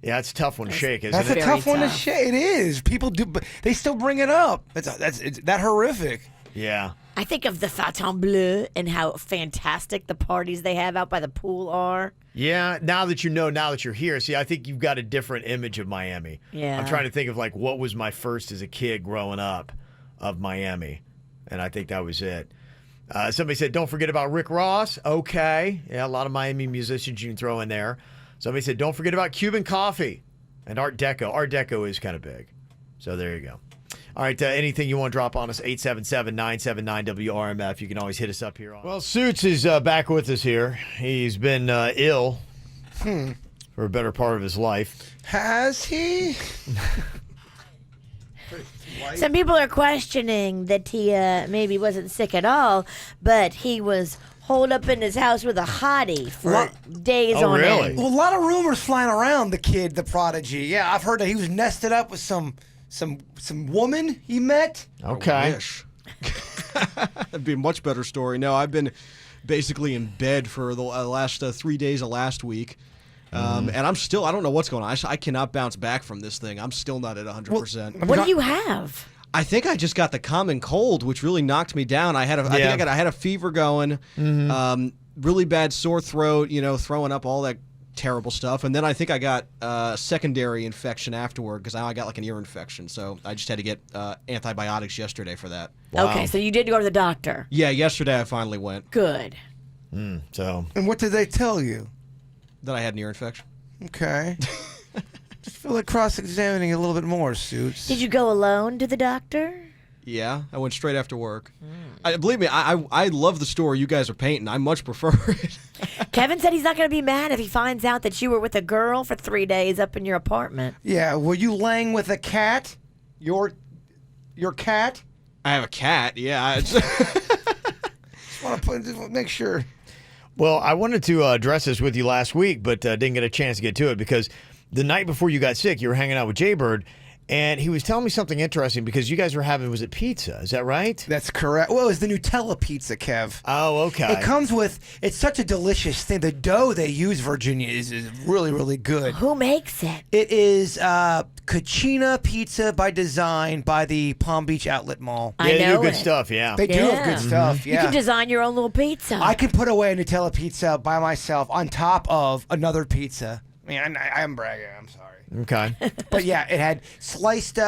[SPEAKER 2] Yeah, it's a tough one to shake, isn't
[SPEAKER 1] That's
[SPEAKER 2] it?
[SPEAKER 1] a tough one to shake. It is. People do, but they still bring it up. It's that horrific.
[SPEAKER 2] Yeah.
[SPEAKER 4] I think of the Fontainebleau and how fantastic the parties they have out by the pool are.
[SPEAKER 2] Yeah, now that you're here, see, I think you've got a different image of Miami.
[SPEAKER 4] Yeah.
[SPEAKER 2] I'm trying to think of like what was my first as a kid growing up of Miami, and I think that was it. Somebody said, don't forget about Rick Ross. Okay. Yeah, a lot of Miami musicians you can throw in there. Somebody said, don't forget about Cuban coffee and Art Deco. Art Deco is kind of big. So there you go. All right, anything you want to drop on us, 877-979-WRMF. You can always hit us up here. Well, Suits is back with us here. He's been ill for a better part of his life.
[SPEAKER 1] Has he?
[SPEAKER 4] Some people are questioning that he maybe wasn't sick at all, but he was holed up in his house with a hottie for days on end.
[SPEAKER 1] Well, a lot of rumors flying around the kid, the prodigy. Yeah, I've heard that he was nested up with some woman he met.
[SPEAKER 2] Okay.
[SPEAKER 7] I wish. That'd be a much better story. No, I've been basically in bed for the last 3 days of last week. And I'm still, I don't know what's going on. I cannot bounce back from this thing. I'm still not at 100%.
[SPEAKER 4] What do you have?
[SPEAKER 7] I think I just got the common cold, which really knocked me down. I had a fever going, really bad sore throat, throwing up, all that terrible stuff. And then I think I got a secondary infection afterward because I got like an ear infection. So I just had to get antibiotics yesterday for that.
[SPEAKER 4] Wow. Okay, so you did go to the doctor.
[SPEAKER 7] Yeah, yesterday I finally went.
[SPEAKER 4] Good.
[SPEAKER 2] So.
[SPEAKER 1] And what did they tell you?
[SPEAKER 7] That I had an ear infection.
[SPEAKER 1] Okay. Just feel like cross-examining a little bit more, Suits.
[SPEAKER 4] Did you go alone to the doctor?
[SPEAKER 7] Yeah, I went straight after work. Believe me, I love the story you guys are painting. I much prefer it.
[SPEAKER 4] Kevin said he's not going to be mad if he finds out that you were with a girl for 3 days up in your apartment.
[SPEAKER 1] Yeah, were you laying with a cat? Your cat?
[SPEAKER 7] I have a cat, yeah. I just
[SPEAKER 1] want to make sure.
[SPEAKER 2] Well, I wanted to address this with you last week, but didn't get a chance to get to it because the night before you got sick, you were hanging out with Jaybird, and he was telling me something interesting because you guys were having, was it pizza? Is that right?
[SPEAKER 1] That's correct. Well, it's the Nutella pizza, Kev.
[SPEAKER 2] Oh, okay.
[SPEAKER 1] It comes with, it's such a delicious thing. The dough they use, Virginia, is really, really good.
[SPEAKER 4] Who makes it?
[SPEAKER 1] It is Cucina Pizza by Design by the Palm Beach Outlet Mall.
[SPEAKER 2] Yeah, they do good stuff, yeah.
[SPEAKER 1] They do have good stuff, yeah.
[SPEAKER 4] You can design your own little pizza.
[SPEAKER 1] I can put away a Nutella pizza by myself on top of another pizza. I mean, I'm bragging. I'm sorry.
[SPEAKER 2] Okay.
[SPEAKER 1] But yeah, it had sliced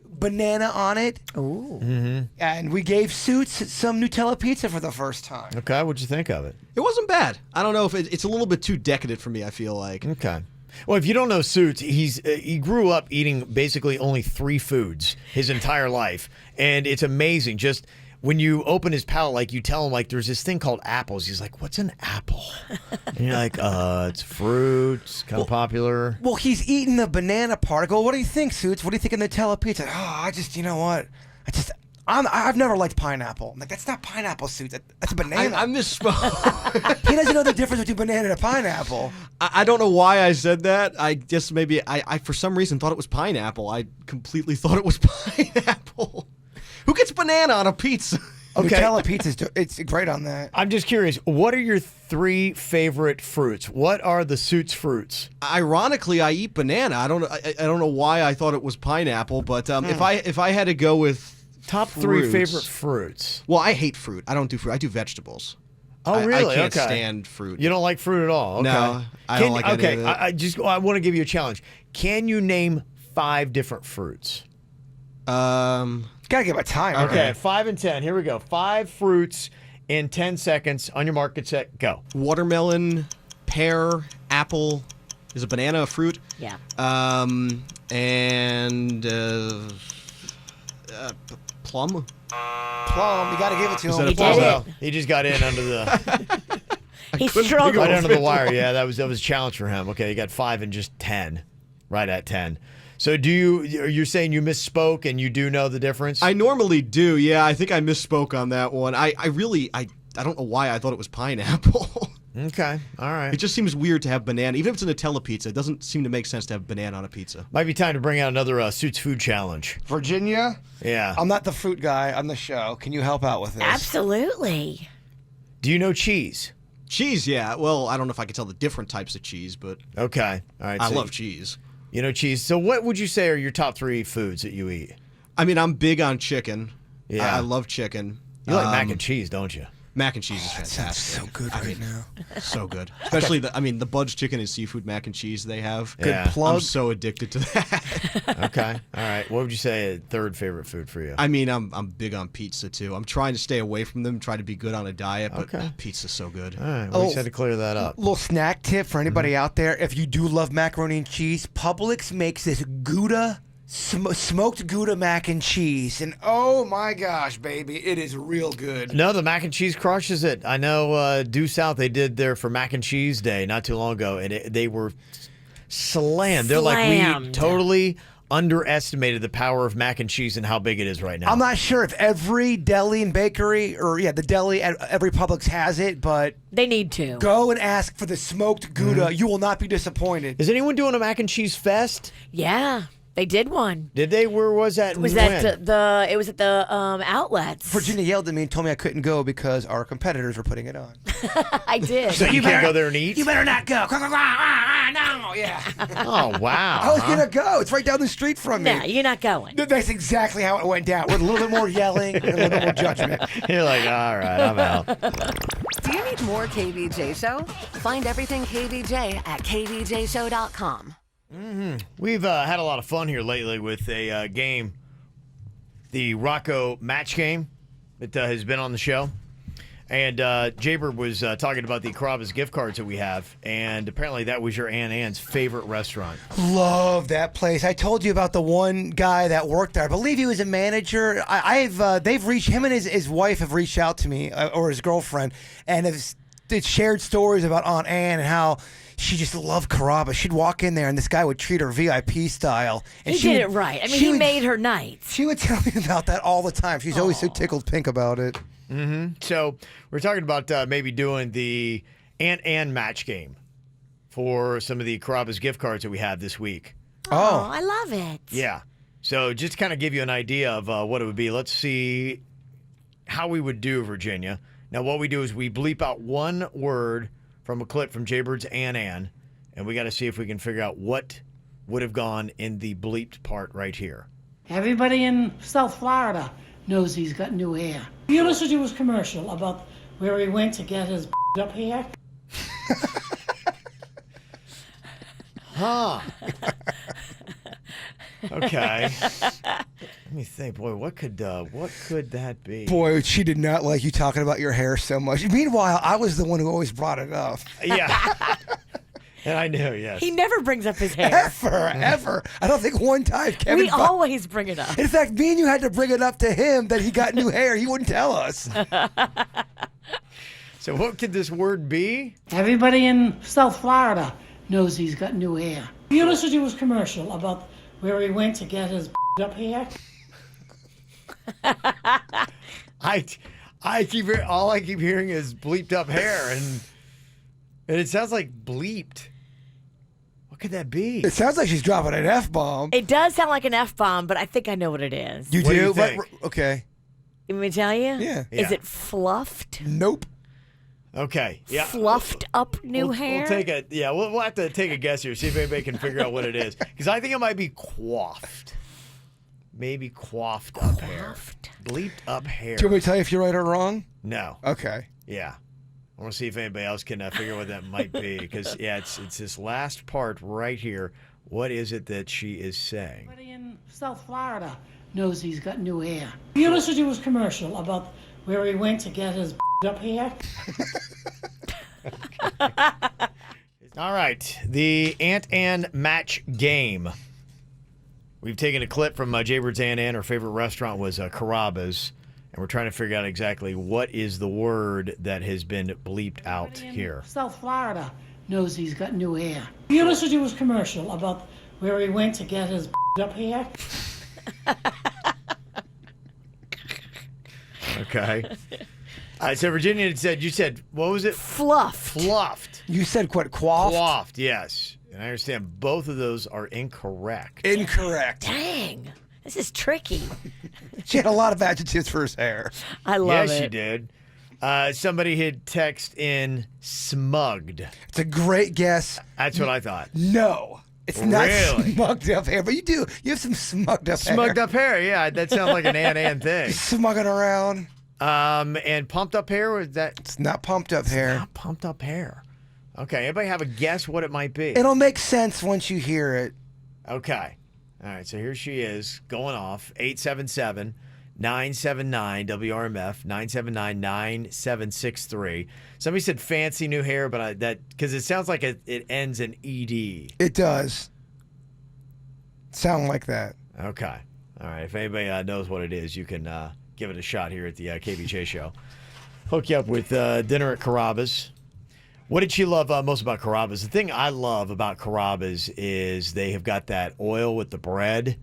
[SPEAKER 1] banana on it.
[SPEAKER 4] Ooh.
[SPEAKER 1] And we gave Suits some Nutella pizza for the first time.
[SPEAKER 2] Okay, what'd you think of it?
[SPEAKER 7] It wasn't bad. I don't know if it's a little bit too decadent for me, I feel like.
[SPEAKER 2] Okay. Well, if you don't know Suits, he grew up eating basically only 3 foods his entire life. And it's amazing. Just when you open his palate, like you tell him, like, there's this thing called apples. He's like, what's an apple? And you're like, it's fruit. It's kind of popular.
[SPEAKER 1] Well, he's eating the banana part. I go, what do you think, Suits? What do you think of Nutella pizza? Oh, you know what? I've never liked pineapple. I'm like, that's not pineapple, Suits. That's a banana.
[SPEAKER 7] I misspoke.
[SPEAKER 1] He doesn't know the difference between banana and a pineapple.
[SPEAKER 7] I don't know why I said that. I guess maybe I for some reason thought it was pineapple. I completely thought it was pineapple. Who gets banana on a pizza?
[SPEAKER 1] Okay. Nutella pizza, it's great on that.
[SPEAKER 2] I'm just curious, what are your 3 favorite fruits? What are the Suits fruits?
[SPEAKER 7] Ironically, I eat banana. I don't know why I thought it was pineapple, but if I had to go with
[SPEAKER 2] top
[SPEAKER 7] fruits,
[SPEAKER 2] 3 favorite fruits.
[SPEAKER 7] Well, I hate fruit. I don't do fruit. I do vegetables.
[SPEAKER 2] Oh, really?
[SPEAKER 7] I can't stand fruit.
[SPEAKER 2] You don't like fruit at all? Okay.
[SPEAKER 7] No, I don't like any of it.
[SPEAKER 2] I want to give you a challenge. Can you name 5 different fruits?
[SPEAKER 1] Gotta give a time.
[SPEAKER 2] Okay, 5 and 10. Here we go. 5 fruits in 10 seconds. On your mark, get set, go.
[SPEAKER 7] Watermelon, pear, apple. Is a banana a fruit?
[SPEAKER 4] Yeah.
[SPEAKER 7] And plum.
[SPEAKER 1] Plum. You gotta give it to him.
[SPEAKER 2] He did it. He just got in under the.
[SPEAKER 4] He struggled.
[SPEAKER 2] Right under the wire. Yeah, that was a challenge for him. Okay, you got 5 and just 10. Right at 10. So you're saying you misspoke and you do know the difference?
[SPEAKER 7] I normally do, yeah. I think I misspoke on that one. I don't know why I thought it was pineapple.
[SPEAKER 2] Okay, all right.
[SPEAKER 7] It just seems weird to have banana. Even if it's a Nutella pizza, it doesn't seem to make sense to have banana on a pizza.
[SPEAKER 2] Might be time to bring out another Suits food challenge.
[SPEAKER 1] Virginia?
[SPEAKER 2] Yeah.
[SPEAKER 1] I'm not the fruit guy on the show. Can you help out with this?
[SPEAKER 4] Absolutely.
[SPEAKER 2] Do you know cheese?
[SPEAKER 7] Cheese, yeah. Well, I don't know if I can tell the different types of cheese, but...
[SPEAKER 2] Okay, all right.
[SPEAKER 7] I love cheese.
[SPEAKER 2] cheese. So what would you say are your top 3 foods that you eat?
[SPEAKER 7] I mean, I'm big on chicken.
[SPEAKER 2] Yeah.
[SPEAKER 7] I love chicken.
[SPEAKER 2] You like mac and cheese, don't you?
[SPEAKER 7] Mac and cheese is fantastic.
[SPEAKER 1] So good now.
[SPEAKER 7] So good. Especially the Bud's chicken and seafood mac and cheese they have.
[SPEAKER 2] Good
[SPEAKER 1] plug.
[SPEAKER 7] I'm so addicted to that.
[SPEAKER 2] Okay. All right. What would you say a third favorite food for you?
[SPEAKER 7] I mean, I'm big on pizza too. I'm trying to stay away from them, try to be good on a diet, but pizza's so good.
[SPEAKER 2] All right. We just had to clear that up.
[SPEAKER 1] Little snack tip for anybody out there: if you do love macaroni and cheese, Publix makes this Gouda. Smoked Gouda mac and cheese, and oh my gosh, baby, it is real good.
[SPEAKER 2] No, the mac and cheese crushes it. I know Due South, they did there for Mac and Cheese Day not too long ago, and they were slammed. They're like, we totally underestimated the power of mac and cheese and how big it is right now.
[SPEAKER 1] I'm not sure if every deli and bakery, or the deli at every Publix has it, but
[SPEAKER 4] they need to.
[SPEAKER 1] Go and ask for the smoked Gouda. You will not be disappointed.
[SPEAKER 2] Is anyone doing a mac and cheese fest?
[SPEAKER 4] Yeah. They did one.
[SPEAKER 2] Did they? Where was that?
[SPEAKER 4] It was at the outlets.
[SPEAKER 1] Virginia yelled at me and told me I couldn't go because our competitors were putting it on.
[SPEAKER 4] I did.
[SPEAKER 2] So you can't go there and eat?
[SPEAKER 1] You better not go. No, yeah.
[SPEAKER 2] Oh, wow.
[SPEAKER 1] I was going to go. It's right down the street from me.
[SPEAKER 4] No, you're not going.
[SPEAKER 1] That's exactly how it went down, with a little bit more yelling and a little bit more judgment.
[SPEAKER 2] You're like, all right, I'm out.
[SPEAKER 5] Do you need more KVJ Show? Find everything KVJ at kvjshow.com.
[SPEAKER 2] We've had a lot of fun here lately with a game, the Rocco match game that has been on the show. And Jaybird was talking about the Carrabba's gift cards that we have, and apparently that was your Aunt Ann's favorite restaurant.
[SPEAKER 1] Love that place. I told you about the one guy that worked there. I believe he was a manager. They've reached him and his wife have reached out to me, or his girlfriend, and have shared stories about Aunt Ann and how she just loved Carrabba. She'd walk in there and this guy would treat her VIP style. And
[SPEAKER 4] he did it right. I mean, he made her nights.
[SPEAKER 1] She would tell me about that all the time. She's always so tickled pink about it.
[SPEAKER 2] So we're talking about maybe doing the Aunt Ann match game for some of the Carrabba's gift cards that we have this week.
[SPEAKER 4] Oh, I love it.
[SPEAKER 2] Yeah. So just to kind of give you an idea of what it would be, let's see how we would do, Virginia. Now, what we do is we bleep out one word from a clip from Jaybird's Aunt Ann, and we got to see if we can figure out what would have gone in the bleeped part right here.
[SPEAKER 16] Everybody in South Florida knows he's got new hair. You listened to his commercial about where he went to get his up hair?
[SPEAKER 2] Huh. Okay. Let me think. Boy, what could that be?
[SPEAKER 1] Boy, she did not like you talking about your hair so much. Meanwhile, I was the one who always brought it up.
[SPEAKER 2] Yeah. And I knew, yes.
[SPEAKER 4] He never brings up his hair.
[SPEAKER 1] Ever. I don't think one time Kevin...
[SPEAKER 4] We always bring it up.
[SPEAKER 1] In fact, me and you had to bring it up to him that he got new hair. He wouldn't tell us.
[SPEAKER 2] So what could this word be?
[SPEAKER 16] Everybody in South Florida knows he's got new hair. You listened to his commercial about where he went to get his up hair?
[SPEAKER 2] All I keep hearing is bleeped up hair, and it sounds like bleeped. What could that be?
[SPEAKER 1] It sounds like she's dropping an F-bomb.
[SPEAKER 4] It does sound like an F-bomb, but I think I know what it is.
[SPEAKER 1] You
[SPEAKER 2] What
[SPEAKER 1] do?
[SPEAKER 2] you think?
[SPEAKER 1] Okay.
[SPEAKER 4] You want me to tell you?
[SPEAKER 1] Yeah.
[SPEAKER 4] Is it fluffed?
[SPEAKER 1] Nope.
[SPEAKER 2] Okay. Yeah.
[SPEAKER 4] Fluffed up new hair?
[SPEAKER 2] We'll have to take a guess here, see if anybody can figure out what it is. Because I think it might be coiffed. Maybe coiffed up hair. Bleeped up hair.
[SPEAKER 1] Do you want me to tell you if you're right or wrong?
[SPEAKER 2] No.
[SPEAKER 1] Okay.
[SPEAKER 2] Yeah. I want to see if anybody else can figure out what that might be. Because, it's this last part right here. What is it that she is saying?
[SPEAKER 16] Everybody in South Florida knows he's got new hair. You listened to his commercial about where he went to get his up hair?
[SPEAKER 2] All right. The Aunt Ann match game. We've taken a clip from Jaybird's Aunt Ann. Her favorite restaurant was Carrabba's. And we're trying to figure out exactly what is the word that has been bleeped out here.
[SPEAKER 16] South Florida knows he's got new hair. You listened to his commercial about where he went to get his up hair?
[SPEAKER 2] Okay. So Virginia you said, what was it? Fluffed.
[SPEAKER 1] You said what, coiffed?
[SPEAKER 2] Coiffed, yes. And I understand both of those are incorrect.
[SPEAKER 1] Incorrect.
[SPEAKER 4] Dang. This is tricky.
[SPEAKER 1] She had a lot of adjectives for his hair.
[SPEAKER 4] I love it.
[SPEAKER 2] Yes, she did. Somebody had text in smugged.
[SPEAKER 1] It's a great guess.
[SPEAKER 2] That's what I thought.
[SPEAKER 1] No. It's not
[SPEAKER 2] Really?
[SPEAKER 1] smugged up hair, but you do. You have some smugged up hair.
[SPEAKER 2] Smugged up hair, yeah. That sounds like an Ann thing.
[SPEAKER 1] Smugging around.
[SPEAKER 2] And pumped up hair, or is that?
[SPEAKER 1] It's not pumped up hair.
[SPEAKER 2] Not pumped up hair. Okay, anybody have a guess what it might be?
[SPEAKER 1] It'll make sense once you hear it.
[SPEAKER 2] Okay. All right, so here she is going off. 877-979-WRMF, 979-9763. Somebody said fancy new hair, but because it sounds like it ends in ED.
[SPEAKER 1] It does. Sound like that.
[SPEAKER 2] Okay. All right, if anybody knows what it is, you can give it a shot here at the KVJ show. Hook you up with dinner at Carrabba's. What did she love most about Carrabba's? The thing I love about Carrabba's is they have got that oil with the bread.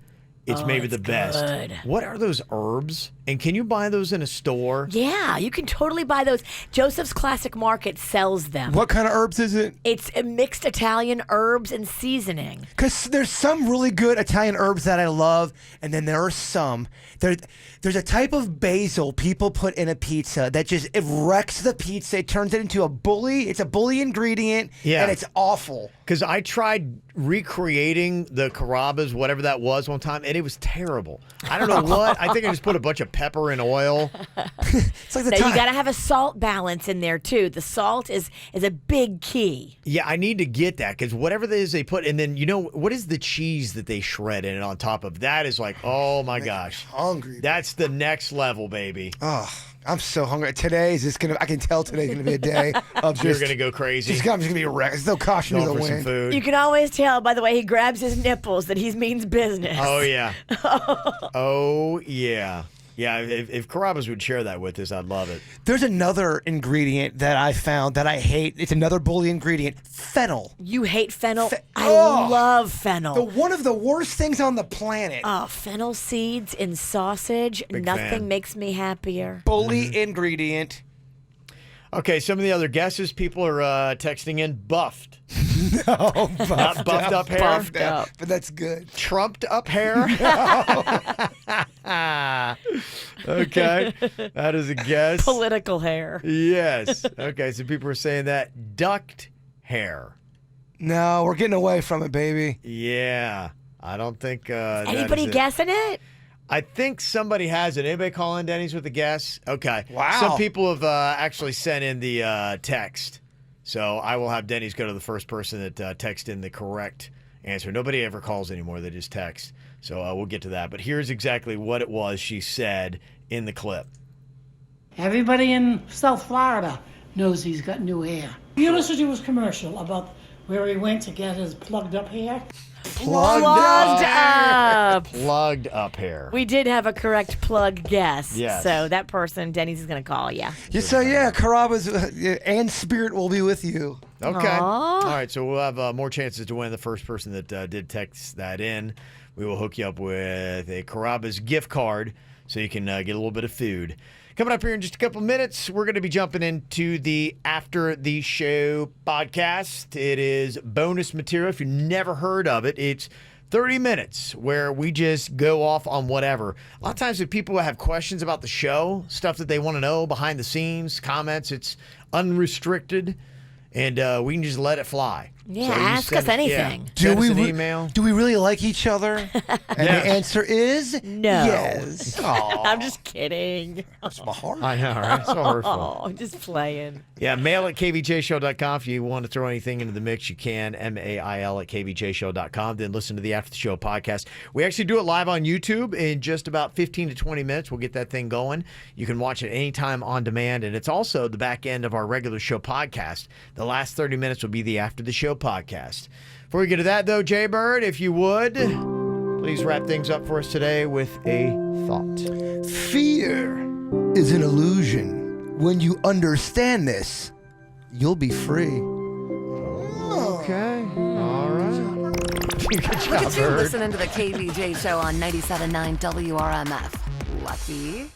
[SPEAKER 2] It's maybe the best.
[SPEAKER 4] Good.
[SPEAKER 2] What are those herbs? And can you buy those in a store?
[SPEAKER 4] Yeah, you can totally buy those. Joseph's Classic Market sells them.
[SPEAKER 1] What kind of herbs is it?
[SPEAKER 4] It's a mixed Italian herbs and seasoning.
[SPEAKER 1] Because there's some really good Italian herbs that I love, and then there are some. There's a type of basil people put in a pizza that it wrecks the pizza. It turns it into a bully. It's a bully ingredient, and it's awful.
[SPEAKER 2] Because I tried recreating the Carrabba's, whatever that was, one time, and it was terrible. I don't know what. I think I just put a bunch of pepper and oil.
[SPEAKER 1] It's like
[SPEAKER 4] you got to have a salt balance in there, too. The salt is a big key.
[SPEAKER 2] Yeah, I need to get that because whatever it is they put, and then what is the cheese that they shred in it on top of that is like, oh my gosh,
[SPEAKER 1] hungry.
[SPEAKER 2] That's the next level, baby.
[SPEAKER 1] Oh, I'm so hungry. Today is just gonna. I can tell today's gonna be a day of
[SPEAKER 2] You're gonna go crazy.
[SPEAKER 1] I'm just gonna be a wreck. There's no caution to the
[SPEAKER 2] for
[SPEAKER 1] wind.
[SPEAKER 2] some food.
[SPEAKER 4] You can always tell by the way he grabs his nipples that he means business.
[SPEAKER 2] Oh yeah. Oh yeah. Yeah, if Carrabba's would share that with us, I'd love it.
[SPEAKER 1] There's another ingredient that I found that I hate. It's another bully ingredient. Fennel.
[SPEAKER 4] You hate fennel? I love fennel.
[SPEAKER 1] One of the worst things on the planet.
[SPEAKER 4] Oh, fennel seeds in sausage. Nothing
[SPEAKER 2] fan.
[SPEAKER 4] makes me happier.
[SPEAKER 1] Bully ingredient.
[SPEAKER 2] Okay, some of the other guesses, people are texting in buffed.
[SPEAKER 1] No,
[SPEAKER 2] Not buffed up hair.
[SPEAKER 1] Buffed up, but that's good.
[SPEAKER 2] Trumped up hair. Okay, that is a guess.
[SPEAKER 4] Political hair.
[SPEAKER 2] Yes. Okay, so people are saying that ducked hair.
[SPEAKER 1] No, we're getting away from it, baby.
[SPEAKER 2] Yeah, I don't think.
[SPEAKER 4] Anybody guessing it?
[SPEAKER 2] I think somebody has it. Anybody call in, Denny's, with a guess? Okay.
[SPEAKER 1] Wow.
[SPEAKER 2] Some people have actually sent in the text. So I will have Denny's go to the first person that texted in the correct answer. Nobody ever calls anymore. They just text. So we'll get to that. But here's exactly what it was she said in the clip.
[SPEAKER 16] Everybody in South Florida knows he's got new hair. You listened to his commercial about where he went to get his plugged up hair?
[SPEAKER 4] Plugged up.
[SPEAKER 2] Plugged up hair.
[SPEAKER 4] We did have a correct plug guess.
[SPEAKER 2] Yes.
[SPEAKER 4] So that person, Denny's, is going to call you.
[SPEAKER 1] Yeah, so Carrabba's and Spirit will be with you.
[SPEAKER 2] Okay.
[SPEAKER 4] Aww.
[SPEAKER 2] All right, so we'll have more chances to win. The first person that did text that in, we will hook you up with a Carrabba's gift card so you can get a little bit of food. Coming up here in just a couple minutes, we're going to be jumping into the After the Show podcast. It is bonus material. If you've never heard of it, it's 30 minutes where we just go off on whatever. A lot of times if people have questions about the show, stuff that they want to know, behind the scenes, comments, it's unrestricted, and we can just let it fly.
[SPEAKER 4] Yeah,
[SPEAKER 2] So you
[SPEAKER 4] ask
[SPEAKER 2] send
[SPEAKER 4] us anything.
[SPEAKER 2] Yeah, send us an email.
[SPEAKER 1] Do we really like each other? And the answer is
[SPEAKER 4] No.
[SPEAKER 1] yes.
[SPEAKER 4] I'm just kidding.
[SPEAKER 1] That's my heart.
[SPEAKER 2] I know, right? So hurtful.
[SPEAKER 4] Oh, I'm just playing.
[SPEAKER 2] Yeah, mail at kvjshow.com. If you want to throw anything into the mix, you can. MAIL at kvjshow.com. Then listen to the After the Show podcast. We actually do it live on YouTube in just about 15 to 20 minutes. We'll get that thing going. You can watch it anytime on demand. And it's also the back end of our regular show podcast. The last 30 minutes will be the After the Show podcast. Before we get to that, though, Jay Bird, if you would, please wrap things up for us today with a thought.
[SPEAKER 1] Fear is an illusion. When you understand this, you'll be free.
[SPEAKER 2] Okay. All right. Good
[SPEAKER 5] Look
[SPEAKER 2] job,
[SPEAKER 5] at you
[SPEAKER 2] Bird.
[SPEAKER 5] listening to the KVJ show on 97.9 WRMF. Lucky.